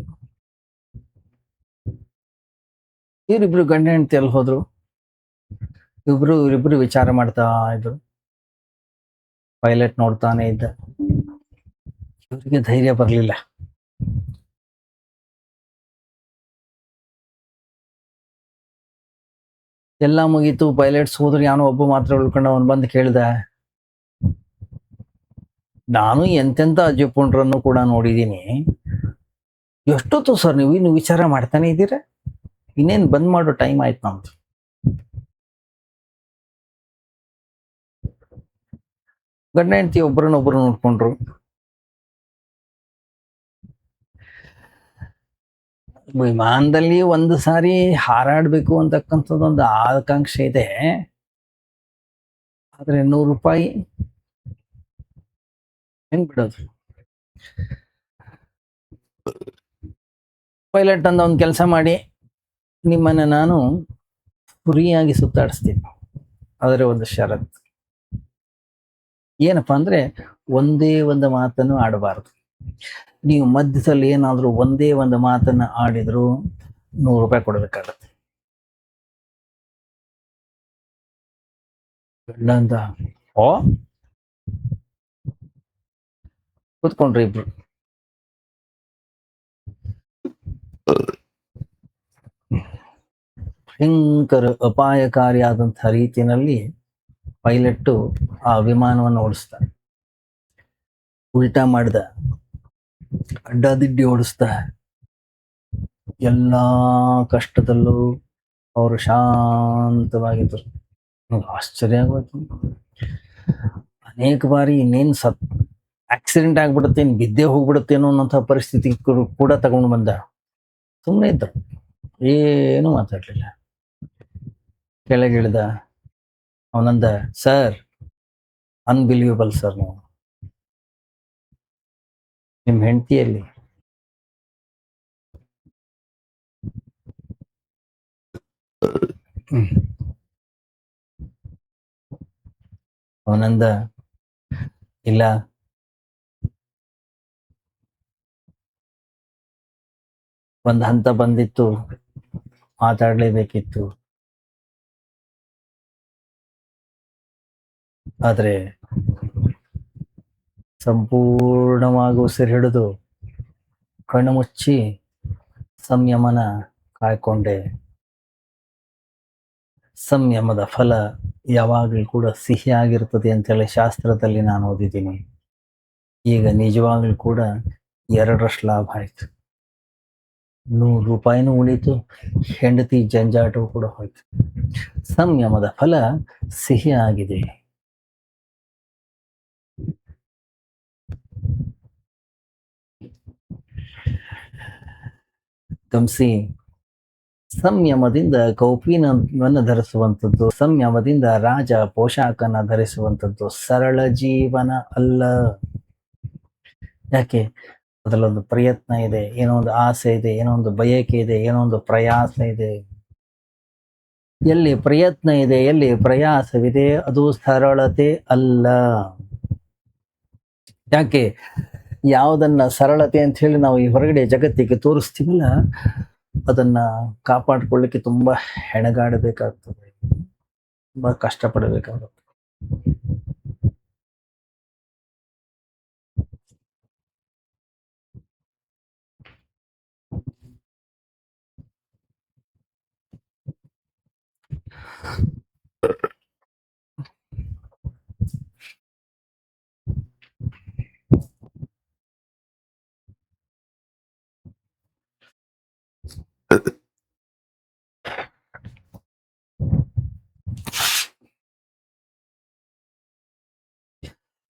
A: ಇವರಿಬ್ರು ಗಂಡ ಹೆಂಡತಿ ಎಲ್ಲಿ ಹೋದ್ರು, ಇವರಿಬ್ರು ವಿಚಾರ ಮಾಡ್ತಾ ಇದ್ರು. ಪೈಲಟ್ ನೋಡ್ತಾನೆ ಇದ್ದ. ಇವರಿಗೆ ಧೈರ್ಯ ಬರಲಿಲ್ಲ. ಎಲ್ಲ ಮುಗೀತು, ಪೈಲಟ್ಸ್ ಹೋದ್ರು, ಯಾವನೋ ಒಬ್ಬ ಮಾತ್ರ ಉಳ್ಕೊಂಡು ಅವನು ಬಂದು ಕೇಳ್ದ, ನಾನು ಎಂತೆಂತ ಅಜ್ಜಪುಂಡ್ರನ್ನು ಕೂಡ ನೋಡಿದೀನಿ, ಎಷ್ಟೊತ್ತು ಸರ್ ನೀವು ಇನ್ನು ವಿಚಾರ ಮಾಡ್ತಾನೆ ಇದ್ದೀರಾ, ಇನ್ನೇನು ಬಂದ್ ಮಾಡೋ ಟೈಮ್ ಆಯ್ತು ನಮ್ದು. ಗಂಡ ಹೆಂಡತಿ ಒಬ್ಬರನ್ನೊಬ್ರು ನೋಡ್ಕೊಂಡ್ರು. ವಿಮಾನದಲ್ಲಿ ಒಂದು ಸಾರಿ ಹಾರಾಡ್ಬೇಕು ಅಂತಕ್ಕಂಥದ್ದು ಒಂದು ಆಕಾಂಕ್ಷೆ ಇದೆ. ಆದ್ರೆ ₹100 ಹೆಂಗ್ ಬಿಡೋದು? ಪೈಲಟ್ ಅಂದ ಒಂದು ಕೆಲಸ ಮಾಡಿ, ನಿಮ್ಮನ್ನ ನಾನು ಫ್ರೀಯಾಗಿ ಸುತ್ತಾಡಿಸ್ತೀನಿ, ಆದರೆ ಒಂದು ಷರತ್ತು. ಏನಪ್ಪಾ ಅಂದ್ರೆ ಒಂದೇ ಒಂದು ಮಾತನ್ನು ಆಡಬಾರದು. ನೀವು ಮಧ್ಯದಲ್ಲಿ ಏನಾದರೂ ಒಂದೇ ಒಂದು ಮಾತನ್ನ ಆಡಿದ್ರು ₹100 ಕೊಡಬೇಕಾಗತ್ತೆ. ಗಂಡ ಅಂತ ಓ ಕೂತ್ಕೊಂಡ್ರಿ ಇಬ್ರು. ಭಯಂಕರ ಅಪಾಯಕಾರಿಯಾದಂತಹ ರೀತಿಯಲ್ಲಿ ಪೈಲಟ್ಟು ಆ ವಿಮಾನವನ್ನು ಓಡಿಸ್ತಾರೆ. ಉಲ್ಟಾ ಮಾಡಿದ, ಅಡ್ಡದಿಡ್ಡಿ ಓಡಿಸ್ದ. ಎಲ್ಲಾ ಕಷ್ಟದಲ್ಲೂ ಅವರು ಶಾಂತವಾಗಿದ್ದರು. ಆಶ್ಚರ್ಯ ಆಗೋಯ್ತು. ಅನೇಕ ಬಾರಿ ಇನ್ನೇನು ಆಕ್ಸಿಡೆಂಟ್ ಆಗ್ಬಿಡುತ್ತೆ, ಬಿದ್ದೇ ಹೋಗ್ಬಿಡುತ್ತೇನೋ ಅನ್ನೋಂಥ ಪರಿಸ್ಥಿತಿ ಕೂಡ ತಗೊಂಡು ಬಂದ. ಸುಮ್ಮನೆ ಇದ್ದರು, ಏನು ಮಾತಾಡ್ಲಿಲ್ಲ. ಕೆಳಗಿಳಿದ. ಅವನಂದ, ಸರ್, ಅನ್ಬಿಲೀವಬಲ್ ಸರ್, ನೀವು ನಿಮ್ಮ ಹೆಂಡತಿಯಲ್ಲಿ ಅವನಂದ, ಇಲ್ಲ, ಒಂದು ಹಂತ ಬಂದಿತ್ತು, ಮಾತಾಡಲೇಬೇಕಿತ್ತು. ಆದರೆ ಸಂಪೂರ್ಣವಾಗಿ ಉಸಿರು ಹಿಡಿದು ಕಣ್ಣು ಮುಚ್ಚಿ ಸಂಯಮನ ಕಾಯ್ಕೊಂಡೆ. ಸಂಯಮದ ಫಲ ಯಾವಾಗಲೂ ಕೂಡ ಸಿಹಿಯಾಗಿರ್ತದೆ ಅಂತೇಳಿ ಶಾಸ್ತ್ರದಲ್ಲಿ ನಾನು ಓದಿದ್ದೀನಿ. ಈಗ ನಿಜವಾಗ್ಲೂ ಕೂಡ 2ರಷ್ಟು ಲಾಭ ಆಯ್ತು. ₹100 ಉಳಿತು, ಹೆಂಡತಿ ಜಂಜಾಟವು ಕೂಡ ಹೋಯ್ತು. ಸಂಯಮದ ಫಲ ಸಿಹಿಯಾಗಿದೆ. ಗಮನಿಸಿ, ಸಂಯಮದಿಂದ ಕೌಪೀನವನ್ನು ಧರಿಸುವಂಥದ್ದು, ಸಂಯಮದಿಂದ ರಾಜ ಪೋಷಾಕನ ಧರಿಸುವಂಥದ್ದು ಸರಳ ಜೀವನ ಅಲ್ಲ. ಯಾಕೆ? ಅದರಲ್ಲೊಂದು ಪ್ರಯತ್ನ ಇದೆ, ಏನೋ ಒಂದು ಆಸೆ ಇದೆ, ಏನೋ ಒಂದು ಬಯಕೆ ಇದೆ, ಏನೋ ಒಂದು ಪ್ರಯಾಸ ಇದೆ. ಎಲ್ಲಿ ಪ್ರಯತ್ನ ಇದೆ, ಎಲ್ಲಿ ಪ್ರಯಾಸವಿದೆ, ಅದು ಸರಳತೆ ಅಲ್ಲ. ಯಾಕೆ? ಯಾವುದನ್ನ ಸರಳತೆ ಅಂತ ಹೇಳಿ ನಾವು ಈ ಹೊರಗಡೆ ಜಗತ್ತಿಗೆ ತೋರಿಸ್ತೀವಲ್ಲ, ಅದನ್ನ ಕಾಪಾಡಿಕೊಳ್ಳಿಕ್ಕೆ ತುಂಬಾ ಹೆಣಗಾಡಬೇಕಾಗ್ತದೆ, ತುಂಬಾ ಕಷ್ಟಪಡಬೇಕಾಗುತ್ತೆ.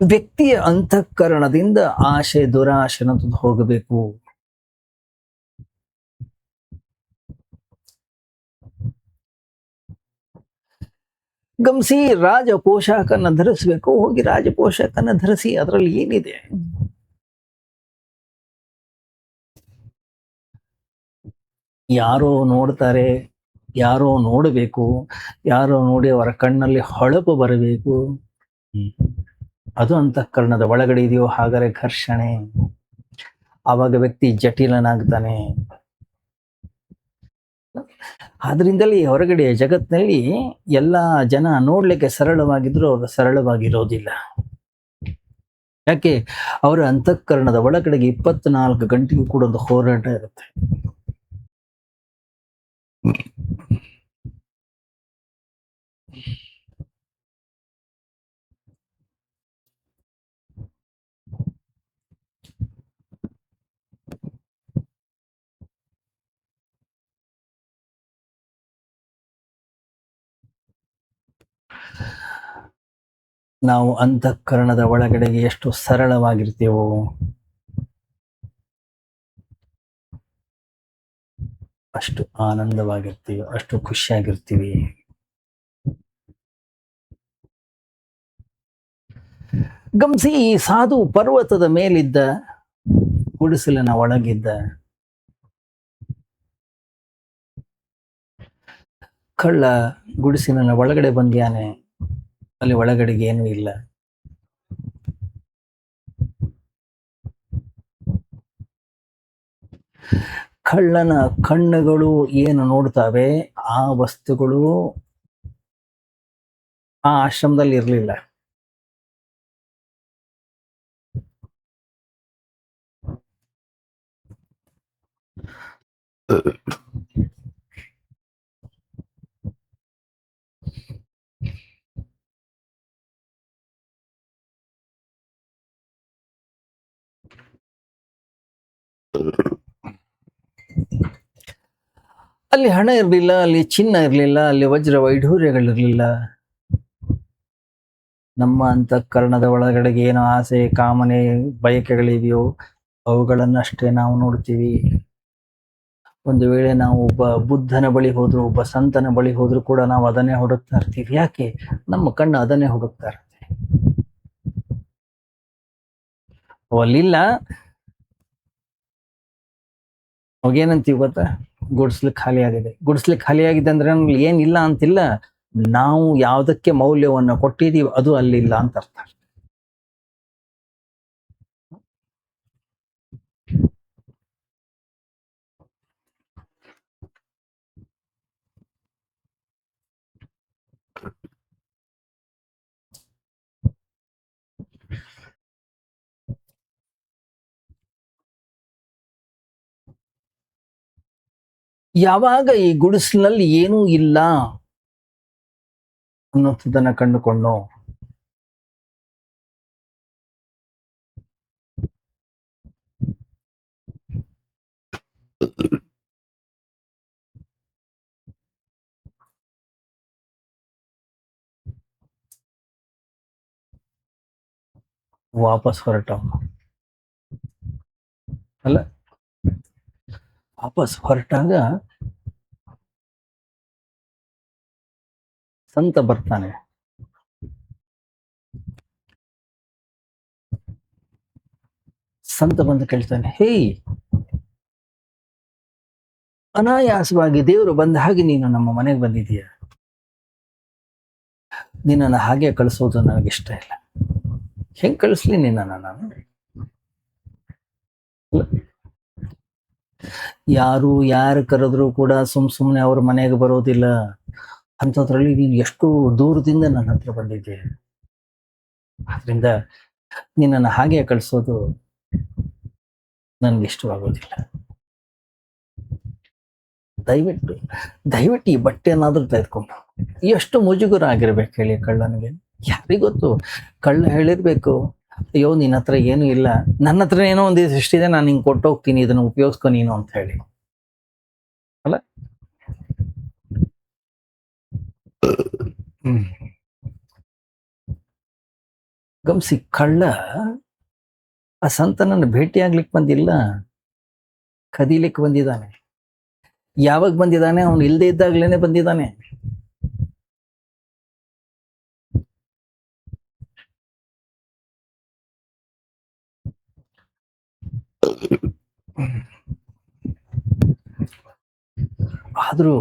A: ವ್ಯಕ್ತಿಯ ಅಂತಃಕರಣದಿಂದ ಆಶೆ ದುರಾಶೆನದು ಹೋಗಬೇಕು. ಗಮನಿಸಿ, ರಾಜ ಪೋಷಾಕನ್ನ ಧರಿಸಬೇಕು, ಹೋಗಿ ರಾಜ ಪೋಷಾಕನ್ನ ಧರಿಸಿ. ಅದರಲ್ಲಿ ಏನಿದೆ? ಯಾರೋ ನೋಡ್ತಾರೆ, ಯಾರೋ ನೋಡಬೇಕು, ಯಾರೋ ನೋಡಿ ಅವರ ಕಣ್ಣಲ್ಲಿ ಹೊಳಪು ಬರಬೇಕು. ಅದು ಅಂತಃಕರಣದ ಒಳಗಡೆ ಇದೆಯೋ, ಹಾಗಾದ್ರೆ ಘರ್ಷಣೆ. ಆವಾಗ ವ್ಯಕ್ತಿ ಜಟಿಲನಾಗ್ತಾನೆ. ಆದ್ರಿಂದಲೇ ಹೊರಗಡೆ ಜಗತ್ತಿನಲ್ಲಿ ಎಲ್ಲಾ ಜನ ನೋಡ್ಲಿಕ್ಕೆ ಸರಳವಾಗಿದ್ರು ಅವರು ಸರಳವಾಗಿರೋದಿಲ್ಲ. ಯಾಕೆ? ಅವರ ಅಂತಃಕರಣದ ಒಳಗಡೆಗೆ 24 ಗಂಟೆಗೂ ಕೂಡ ಒಂದು ಹೋರಾಟ ಇರುತ್ತೆ. ನಾವು ಅಂತಃಕರಣದ ಒಳಗಡೆಗೆ ಎಷ್ಟು ಸರಳವಾಗಿರ್ತೀವೋ ಅಷ್ಟು ಆನಂದವಾಗಿರ್ತೀವಿ, ಅಷ್ಟು ಖುಷಿಯಾಗಿರ್ತೀವಿ. ಗಮನಿಸಿ, ಈ ಸಾಧು ಪರ್ವತದ ಮೇಲಿದ್ದ, ಗುಡಿಸಲಿನ ಒಳಗಿದ್ದ. ಕಳ್ಳ ಗುಡಿಸಿನ ಒಳಗಡೆ ಬಂದ್ಯಾನೆ, ಅಲ್ಲಿ ಒಳಗಡೆಗೆ ಏನೂ ಇಲ್ಲ. ಕಳ್ಳನ ಕಣ್ಣುಗಳು ಏನು ನೋಡ್ತಾವೆ ಆ ವಸ್ತುಗಳು ಆ ಆಶ್ರಮದಲ್ಲಿ ಇರಲಿಲ್ಲ. ಅಲ್ಲಿ ಹಣ ಇರಲಿಲ್ಲ, ಅಲ್ಲಿ ಚಿನ್ನ ಇರಲಿಲ್ಲ, ಅಲ್ಲಿ ವಜ್ರ ವೈಢೂರ್ಯಗಳಿರಲಿಲ್ಲ. ನಮ್ಮ ಅಂತಃಕರಣದ ಒಳಗಡೆಗೆ ಏನೋ ಆಸೆ, ಕಾಮನೆ, ಬಯಕೆಗಳಿವೆಯೋ ಅವುಗಳನ್ನಷ್ಟೇ ನಾವು ನೋಡ್ತೀವಿ. ಒಂದು ವೇಳೆ ನಾವು ಒಬ್ಬ ಬುದ್ಧನ ಬಳಿ ಹೋದ್ರು, ಒಬ್ಬ ಸಂತನ ಬಳಿ ಹೋದ್ರು ಕೂಡ ನಾವು ಅದನ್ನೇ ಹುಡುಕ್ತಾ ಇರ್ತೀವಿ. ಯಾಕೆ? ನಮ್ಮ ಕಣ್ಣು ಅದನ್ನೇ ಹುಡುಕ್ತಾ ಇರುತ್ತೆ. ಅಲ್ಲಿಲ್ಲ, ಅವಾಗೇನಂತೀವಿ ಗೊತ್ತಾ? ಗುಡ್ಸ್ಲು ಖಾಲಿ ಆಗಿದೆ. ಗುಡ್ಸ್ಲು ಖಾಲಿ ಆಗಿದೆ ಅಂದ್ರೆ ನಮ್ಗೆ ಏನಿಲ್ಲ ಅಂತಿಲ್ಲ. ನಾವು ಯಾವುದಕ್ಕೆ ಮೌಲ್ಯವನ್ನು ಕೊಟ್ಟಿದೀವಿ ಅದು ಅಲ್ಲಿಲ್ಲ ಅಂತ ಅರ್ಥ. ಯಾವಾಗ ಈ ಗುಡಿಸಲಿನಲ್ಲಿ ಏನೂ ಇಲ್ಲ ಅನ್ನೋದನ್ನ ಕಂಡುಕೊಂಡು ವಾಪಸ್ ಹೊರಟ. ಅಲ್ಲ, ವಾಪಸ್ ಹೊರಟಾಗ ಸಂತ ಬರ್ತಾನೆ. ಸಂತ ಬಂದು ಕೇಳ್ತಾನೆ, ಹೇಯ್, ಅನಾಯಾಸವಾಗಿ ದೇವರು ಬಂದ ಹಾಗೆ ನೀನು ನಮ್ಮ ಮನೆಗೆ ಬಂದಿದೀಯ. ನಿನ್ನನ್ನು ಹಾಗೆ ಕಳಿಸೋದು ನನಗಿಷ್ಟ ಇಲ್ಲ. ಹೆಂಗ್ ಕಳಿಸ್ಲಿ ನಿನ್ನನ್ನು ನಾನು? ಯಾರು ಕರೆದ್ರು ಕೂಡ ಸುಮ್ನೆ ಅವ್ರ ಮನೆಗೆ ಬರೋದಿಲ್ಲ. ಅಂಥದ್ರಲ್ಲಿ ನೀನು ಎಷ್ಟು ದೂರದಿಂದ ನನ್ನ ಹತ್ರ ಬಂದಿದ್ದೆ. ಆದ್ರಿಂದ ನಿನ್ನನ್ನು ಹಾಗೆ ಕಳಿಸೋದು ನನ್ಗೆ ಇಷ್ಟವಾಗೋದಿಲ್ಲ. ದಯವಿಟ್ಟು ದಯವಿಟ್ಟು ಈ ಬಟ್ಟೆಯನ್ನಾದ್ರೂ ತೆಗೆದುಕೊಂಡು. ಎಷ್ಟು ಮುಜುಗರ ಆಗಿರ್ಬೇಕು ಹೇಳಿ ಕಳ್ಳನಿಗೆ. ಯಾರಿಗೊತ್ತು? ಕಳ್ಳ ಹೇಳಿರ್ಬೇಕು, ಅಯ್ಯೋ ನಿನ್ನ ಹತ್ರ ಏನು ಇಲ್ಲ, ನನ್ನ ಹತ್ರ ಏನೋ ಒಂದಿಷ್ಟು ಇಷ್ಟಿದೆ, ನಾನು ಹಿಂಗೆ ಕೊಟ್ಟೋಗ್ತೀನಿ, ಇದನ್ನ ಉಪಯೋಗಿಸ್ಕೊ ನೀನು ಅಂತ ಹೇಳಿ. ಅಲ್ಲ, ಗಮನಿಸಿ, ಕಳ್ಳ ಆ ಸಂತನನ್ನು ಭೇಟಿಯಾಗ್ಲಿಕ್ಕೆ ಬಂದಿಲ್ಲ, ಕದೀಲಿಕ್ಕೆ ಬಂದಿದ್ದಾನೆ. ಯಾವಾಗ ಬಂದಿದ್ದಾನೆ? ಅವನು ಇಲ್ಲದೆ ಇದ್ದಾಗ್ಲೇನೆ ಬಂದಿದ್ದಾನೆ. ಆದ್ರೂ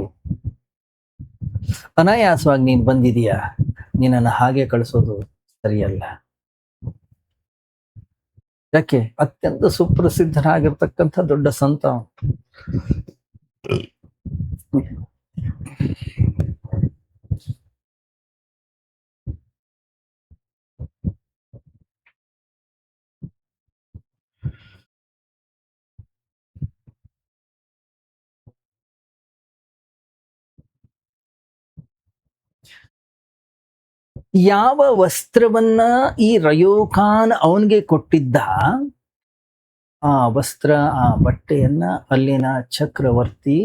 A: ಅನಾಯಾಸವಾಗಿ ನೀನು ಬಂದಿದೀಯ, ನಿನ್ನನ್ನು ಹಾಗೆ ಕಳಿಸೋದು ಸರಿಯಲ್ಲ. ಯಾಕೆ? ಅತ್ಯಂತ ಸುಪ್ರಸಿದ್ಧನಾಗಿರ್ತಕ್ಕಂಥ ದೊಡ್ಡ ಸಂತ. ಯಾವ ವಸ್ತ್ರವನ್ನ ಈ ರಯೋಖಾನ್ ಅವನಿಗೆ ಕೊಟ್ಟಿದ್ದ, ಆ ವಸ್ತ್ರ, ಆ ಬಟ್ಟೆಯನ್ನ ಅಲ್ಲಿನ ಚಕ್ರವರ್ತಿ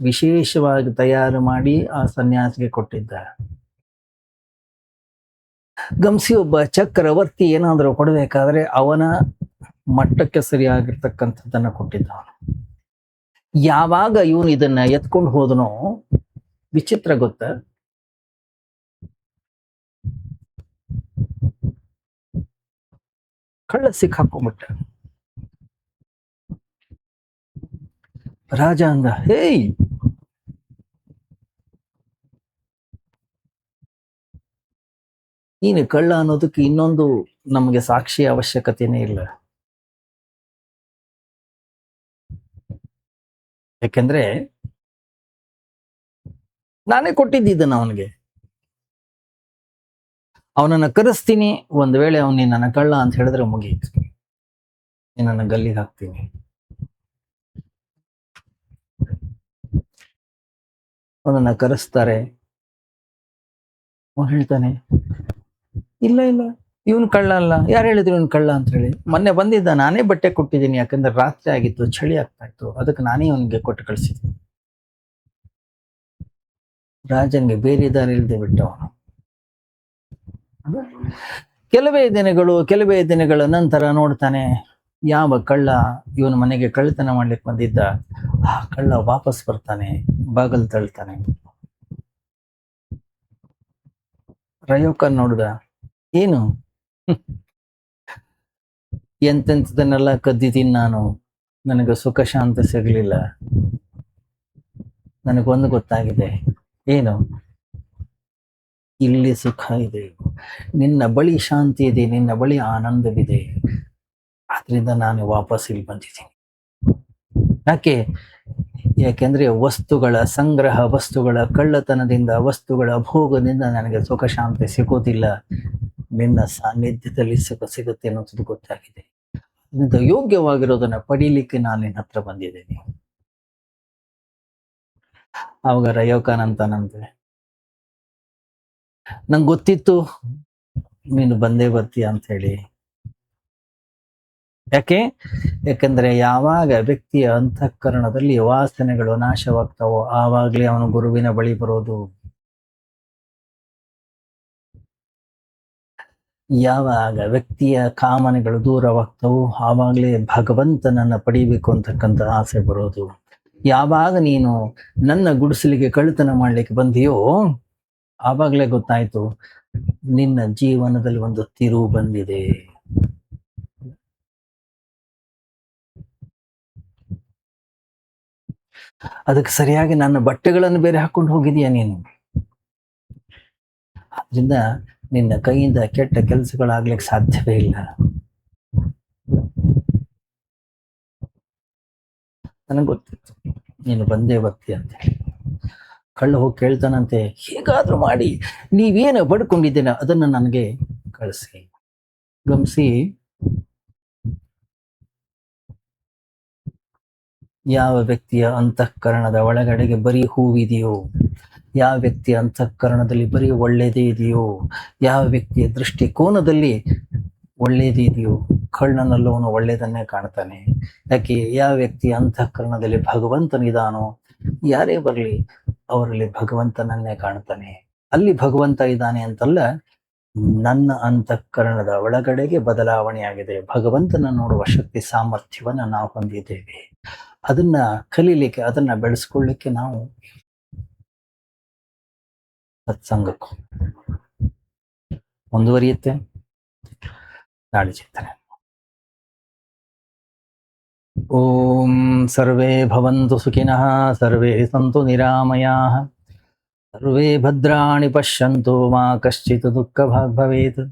A: ವಿಶೇಷವಾಗಿ ತಯಾರು ಮಾಡಿ ಆ ಸನ್ಯಾಸಿಗೆ ಕೊಟ್ಟಿದ್ದ. ಗಮನಿಸಿ, ಒಬ್ಬ ಚಕ್ರವರ್ತಿ ಏನಾದರೂ ಕೊಡಬೇಕಾದ್ರೆ ಅವನ ಮಟ್ಟಕ್ಕೆ ಸರಿಯಾಗಿರ್ತಕ್ಕಂಥದ್ದನ್ನ ಕೊಟ್ಟಿದ್ದ. ಯಾವಾಗ ಇವನು ಇದನ್ನ ಎತ್ಕೊಂಡು ಹೋದನೋ, ವಿಚಿತ್ರ ಗೊತ್ತಾ? ಕಳ್ಳ ಸಿಕ್ಕಾಕೊಂಡ್ಬಿಟ್ಟ. ರಾಜ ಅಂದ, ಹೇಯ್, ನೀನು ಕಳ್ಳ ಅನ್ನೋದಕ್ಕೆ ಇನ್ನೊಂದು ನಮಗೆ ಸಾಕ್ಷಿ ಅವಶ್ಯಕತೆನೇ ಇಲ್ಲ. ಯಾಕೆಂದ್ರೆ ನಾನೇ ಕೊಟ್ಟಿದ್ದಿದ್ದನ್ನು ಅವನಿಗೆ. ಅವನನ್ನ ಕರೆಸ್ತೀನಿ, ಒಂದ್ ವೇಳೆ ಅವನು ನನ್ನ ಕಳ್ಳ ಅಂತ ಹೇಳಿದ್ರೆ ಮುಗಿಯಿತು, ನಿನ್ನನ್ನು ಗಲ್ಲಿಗೆ ಹಾಕ್ತೀನಿ. ಅವನನ್ನ ಕರೆಸ್ತಾರೆ. ಅವನು ಹೇಳ್ತಾನೆ, ಇಲ್ಲ ಇಲ್ಲ ಇವನು ಕಳ್ಳ ಅಲ್ಲ. ಯಾರು ಹೇಳಿದ್ರು ಇವನು ಕಳ್ಳ ಅಂತ ಹೇಳಿ? ಮೊನ್ನೆ ಬಂದಿದ್ದ, ನಾನೇ ಬಟ್ಟೆ ಕೊಟ್ಟಿದ್ದೀನಿ, ಯಾಕಂದ್ರೆ ರಾತ್ರಿ ಆಗಿತ್ತು, ಚಳಿ ಆಗ್ತಾ ಇತ್ತು, ಅದಕ್ಕೆ ನಾನೇ ಅವನಿಗೆ ಕೊಟ್ಟು ಕಳಿಸಿದ್ದೀನಿ. ರಾಜನ್ಗೆ ಬೇರೆ ದಾರಿ ಇಲ್ಲದೆ ಬಿಟ್ಟ ಅವನು. ಕೆಲವೇ ದಿನಗಳ ನಂತರ ನೋಡ್ತಾನೆ, ಯಾವ ಕಳ್ಳ ಇವನ ಮನೆಗೆ ಕಳ್ಳತನ ಮಾಡ್ಲಿಕ್ಕೆ ಬಂದಿದ್ದ, ಆ ಕಳ್ಳ ವಾಪಸ್ ಬರ್ತಾನೆ, ಬಾಗಲ್ ತಳ್ತಾನೆ. ರಯೋಕ ನೋಡ್ದ, ಏನು ಎಂತೆಂಥದನ್ನೆಲ್ಲ ಕದ್ದಿದ್ದೀನಿ ನಾನು, ನನಗೆ ಸುಖ ಶಾಂತಿ ಸಿಗಲಿಲ್ಲ. ನನಗೊಂದು ಗೊತ್ತಾಗಿದೆ, ಏನು? ಇಲ್ಲಿ ಸುಖ ಇದೆ, ನಿನ್ನ ಬಳಿ ಶಾಂತಿ ಇದೆ, ನಿನ್ನ ಬಳಿ ಆನಂದವಿದೆ, ಆದ್ರಿಂದ ನಾನು ವಾಪಸ್ ಇಲ್ಲಿ ಬಂದಿದ್ದೀನಿ. ಯಾಕೆಂದ್ರೆ ವಸ್ತುಗಳ ಸಂಗ್ರಹ, ವಸ್ತುಗಳ ಕಳ್ಳತನದಿಂದ, ವಸ್ತುಗಳ ಭೋಗದಿಂದ ನನಗೆ ಸುಖ ಶಾಂತಿ ಸಿಗೋದಿಲ್ಲ. ನಿನ್ನ ಸಾನ್ನಿಧ್ಯದಲ್ಲಿ ಸುಖ ಸಿಗುತ್ತೆ ಅನ್ನೋದು ಗೊತ್ತಾಗಿದೆ. ಅದರಿಂದ ಯೋಗ್ಯವಾಗಿರೋದನ್ನ ಪಡೀಲಿಕ್ಕೆ ನಾನು ನಿನ್ನ ಹತ್ರ ಬಂದಿದ್ದೇನೆ. ಅವಾಗ ರಯೋಕಾನ್ ಅಂತಾನಂತೆ, ನಂಗೆ ಗೊತ್ತಿತ್ತು ನೀನು ಬಂದೇ ಬರ್ತೀಯ ಅಂತ ಹೇಳಿ. ಯಾಕೆಂದ್ರೆ ಯಾವಾಗ ವ್ಯಕ್ತಿಯ ಅಂತಃಕರಣದಲ್ಲಿ ವಾಸನೆಗಳು ನಾಶವಾಗ್ತಾವೋ ಆವಾಗ್ಲೇ ಅವನು ಗುರುವಿನ ಬಳಿ ಬರೋದು. ಯಾವಾಗ ವ್ಯಕ್ತಿಯ ಕಾಮನೆಗಳು ದೂರವಾಗ್ತಾವೋ ಆವಾಗ್ಲೇ ಭಗವಂತನನ್ನ ಪಡಿಬೇಕು ಅಂತಕ್ಕಂಥ ಆಸೆ ಬರೋದು. ಯಾವಾಗ ನೀನು ನನ್ನ ಗುಡಿಸಲಿಗೆ ಕಳ್ಳತನ ಮಾಡ್ಲಿಕ್ಕೆ ಬಂದಿಯೋ ಆವಾಗ್ಲೇ ಗೊತ್ತಾಯ್ತು ನಿನ್ನ ಜೀವನದಲ್ಲಿ ಒಂದು ತಿರುವು ಬಂದಿದೆ. ಅದಕ್ಕೆ ಸರಿಯಾಗಿ ನನ್ನ ಬಟ್ಟೆಗಳನ್ನು ಬೇರೆ ಹಾಕೊಂಡು ಹೋಗಿದೀಯ ನೀನು. ಆದ್ರಿಂದ ನಿನ್ನ ಕೈಯಿಂದ ಕೆಟ್ಟ ಕೆಲಸಗಳಾಗ್ಲಿಕ್ಕೆ ಸಾಧ್ಯವೇ ಇಲ್ಲ. ನನಗೆ ಗೊತ್ತಿತ್ತು ನೀನು ಬಂದೇ ಬರ್ತೀಯ ಅಂತ ಹೇಳಿ. ಕಳ್ಳ ಹೋಗಿ ಕೇಳ್ತಾನಂತೆ, ಹೇಗಾದ್ರೂ ಮಾಡಿ ನೀವೇನು ಪಡ್ಕೊಂಡಿದ್ದೀನ ಅದನ್ನ ನನಗೆ ಕಳಿಸಿ. ಗಮನಿಸಿ, ಯಾವ ವ್ಯಕ್ತಿಯ ಅಂತಃಕರಣದ ಒಳಗಡೆಗೆ ಬರೀ ಹೂವಿದೆಯೋ, ಯಾವ ವ್ಯಕ್ತಿಯ ಅಂತಃಕರಣದಲ್ಲಿ ಬರೀ ಒಳ್ಳೇದೇ ಇದೆಯೋ, ಯಾವ ವ್ಯಕ್ತಿಯ ದೃಷ್ಟಿಕೋನದಲ್ಲಿ ಒಳ್ಳೇದೇ ಇದೆಯೋ ಕಳ್ಳನಲ್ಲೂ ಅವನು ಒಳ್ಳೇದನ್ನೇ ಕಾಣ್ತಾನೆ. ಯಾವ ವ್ಯಕ್ತಿಯ ಅಂತಃಕರಣದಲ್ಲಿ ಭಗವಂತನಿದಾನೋ ಯಾರೇ ಬರಲಿ ಅವರಲ್ಲಿ ಭಗವಂತನನ್ನೇ ಕಾಣ್ತಾನೆ. ಅಲ್ಲಿ ಭಗವಂತ ಇದ್ದಾನೆ ಅಂತಲ್ಲ, ನನ್ನ ಅಂತಃಕರಣದ ಒಳಗಡೆಗೆ ಬದಲಾವಣೆ ಆಗಿದೆ. ಭಗವಂತನ ನೋಡುವ ಶಕ್ತಿ ಸಾಮರ್ಥ್ಯವನ್ನ ನಾವು ಹೊಂದಿದ್ದೇವೆ. ಅದನ್ನ ಕಲೀಲಿಕ್ಕೆ, ಅದನ್ನ ಬೆಳೆಸ್ಕೊಳ್ಳಿಕ್ಕೆ ನಾವು ಸತ್ಸಂಗಕ್ಕೂ ಮುಂದುವರಿಯುತ್ತೆ. ನಾಳೆ ಚಿಂತನೆ. ಓಂ ಸರ್ವೇ ಭವಂತು ಸುಖಿನಃ, ಸರ್ವೇ ಸಂತು ನಿರಾಮಯಾಃ, ಸರ್ವೇ ಭದ್ರಾಣಿ ಪಶ್ಯಂತು ಮಾ ಕಶ್ಚಿತ್ ದುಃಖಭಾಗ್ ಭವೇತ್.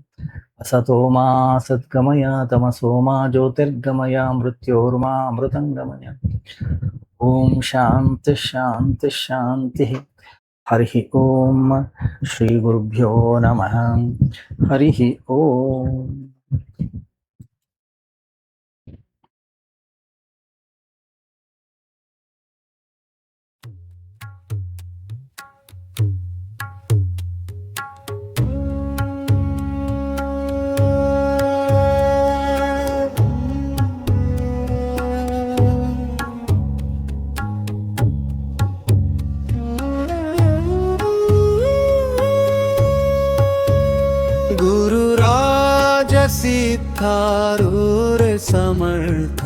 A: ಅಸತೋ ಮಾ ಸದ್ಗಮಯ, ತಮಸೋ ಮಾ ಜ್ಯೋತಿರ್ಗಮಯ, ಮೃತ್ಯೋರ್ಮಾ ಅಮೃತಂಗಮಯ. ಓಂ ಶಾಂತಿ ಶಾಂತಿ ಶಾಂತಿ. ಹರಿ ಓಂ. ಶ್ರೀ ಗುರುಭ್ಯೋ ನಮಃ. ಹರಿ ಓಂ.
B: ಸಿದ್ಧಾರೂರ ಸಮರ್ಥ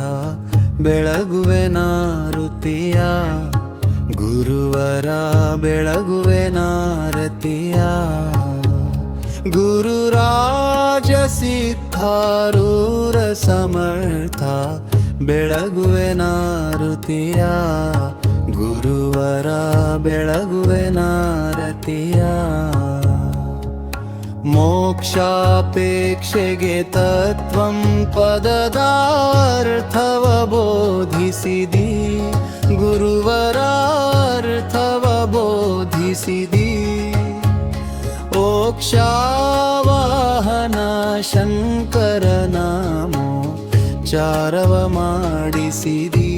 B: ಬೆಳಗುವೆ ನಾರುತಿಯ, ಗುರುವರ ಬೆಳಗುವೆ ನಾರತಿಯ. ಗುರುರಾಜ ಸಿದ್ಧಾರೂರ ಸಮರ್ಥ ಬೆಳಗುವೆ ನಾರುತಿಯ, ಗುರುವರ ಬೆಳಗುವೆ ನಾರತಿಯ. ಮೋಕ್ಷಾಪೇಕ್ಷೆಗೆ ತತ್ವಂ ಪದದಾರ್ಥವ ಬೋಧಿಸಿದಿ, ಗುರುವರಾರ್ಥವ ಬೋಧಿಸಿದಿ ಮೋಕ್ಷವಾಹನ ಶಂಕರ ನಾಮೋ ಚಾರವ ಮಾಡಿಸಿದಿ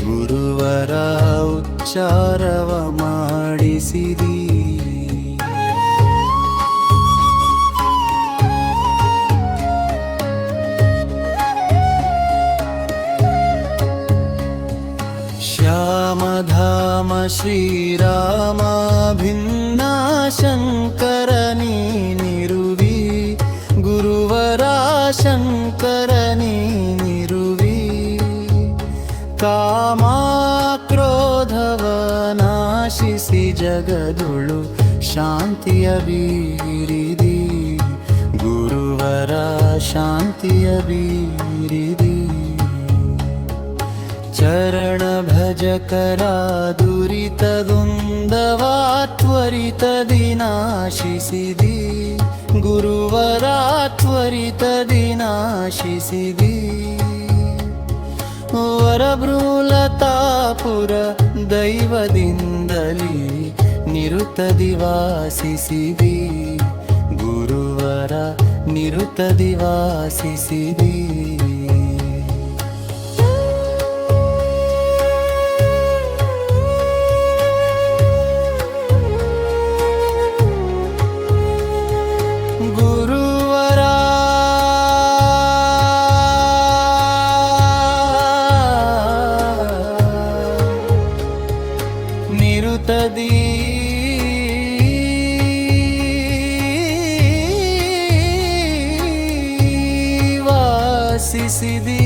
B: ಗುರುವರ ಉಚ್ಚಾರವ ಮಾಡಿಸಿದಿ ಶ್ಯಾಮಧಾಮ ಶ್ರೀರಾಮ ಭಿನ್ನ ಶಂಕರ ನೀನಿರುವಿ ಗುರುವರ ಶಂಕರ ನೀನಿರುವಿ ಕಾಮ ಕ್ರೋಧವ ನಾಶಿಸಿ ಜಗದುಳು ಶಾಂತಿಯ ಬೀರಿದಿ ಗುರುವರ ಶಾಂತಿಯ ಬೀರಿದಿ ಚರಣ ಭಜಕರ ದುರಿತದುಂದವ ತ್ವರಿತದಿ ನಾಶಿಸಿದಿ ಗುರುವರ ತ್ವರಿತದಿ ನಾಶಿಸಿದಿ ವರಭೃಲತಾಪುರ ದೈವದಿಂದಲಿ ನಿರುತದಿ ವಾಸಿಸಿದಿ ಗುರುವರ ನಿರುತದಿ ವಾಸಿಸಿದಿ ಗುರುವರ ನಿರುತದಿ ವಾಸಿಸಿದಿ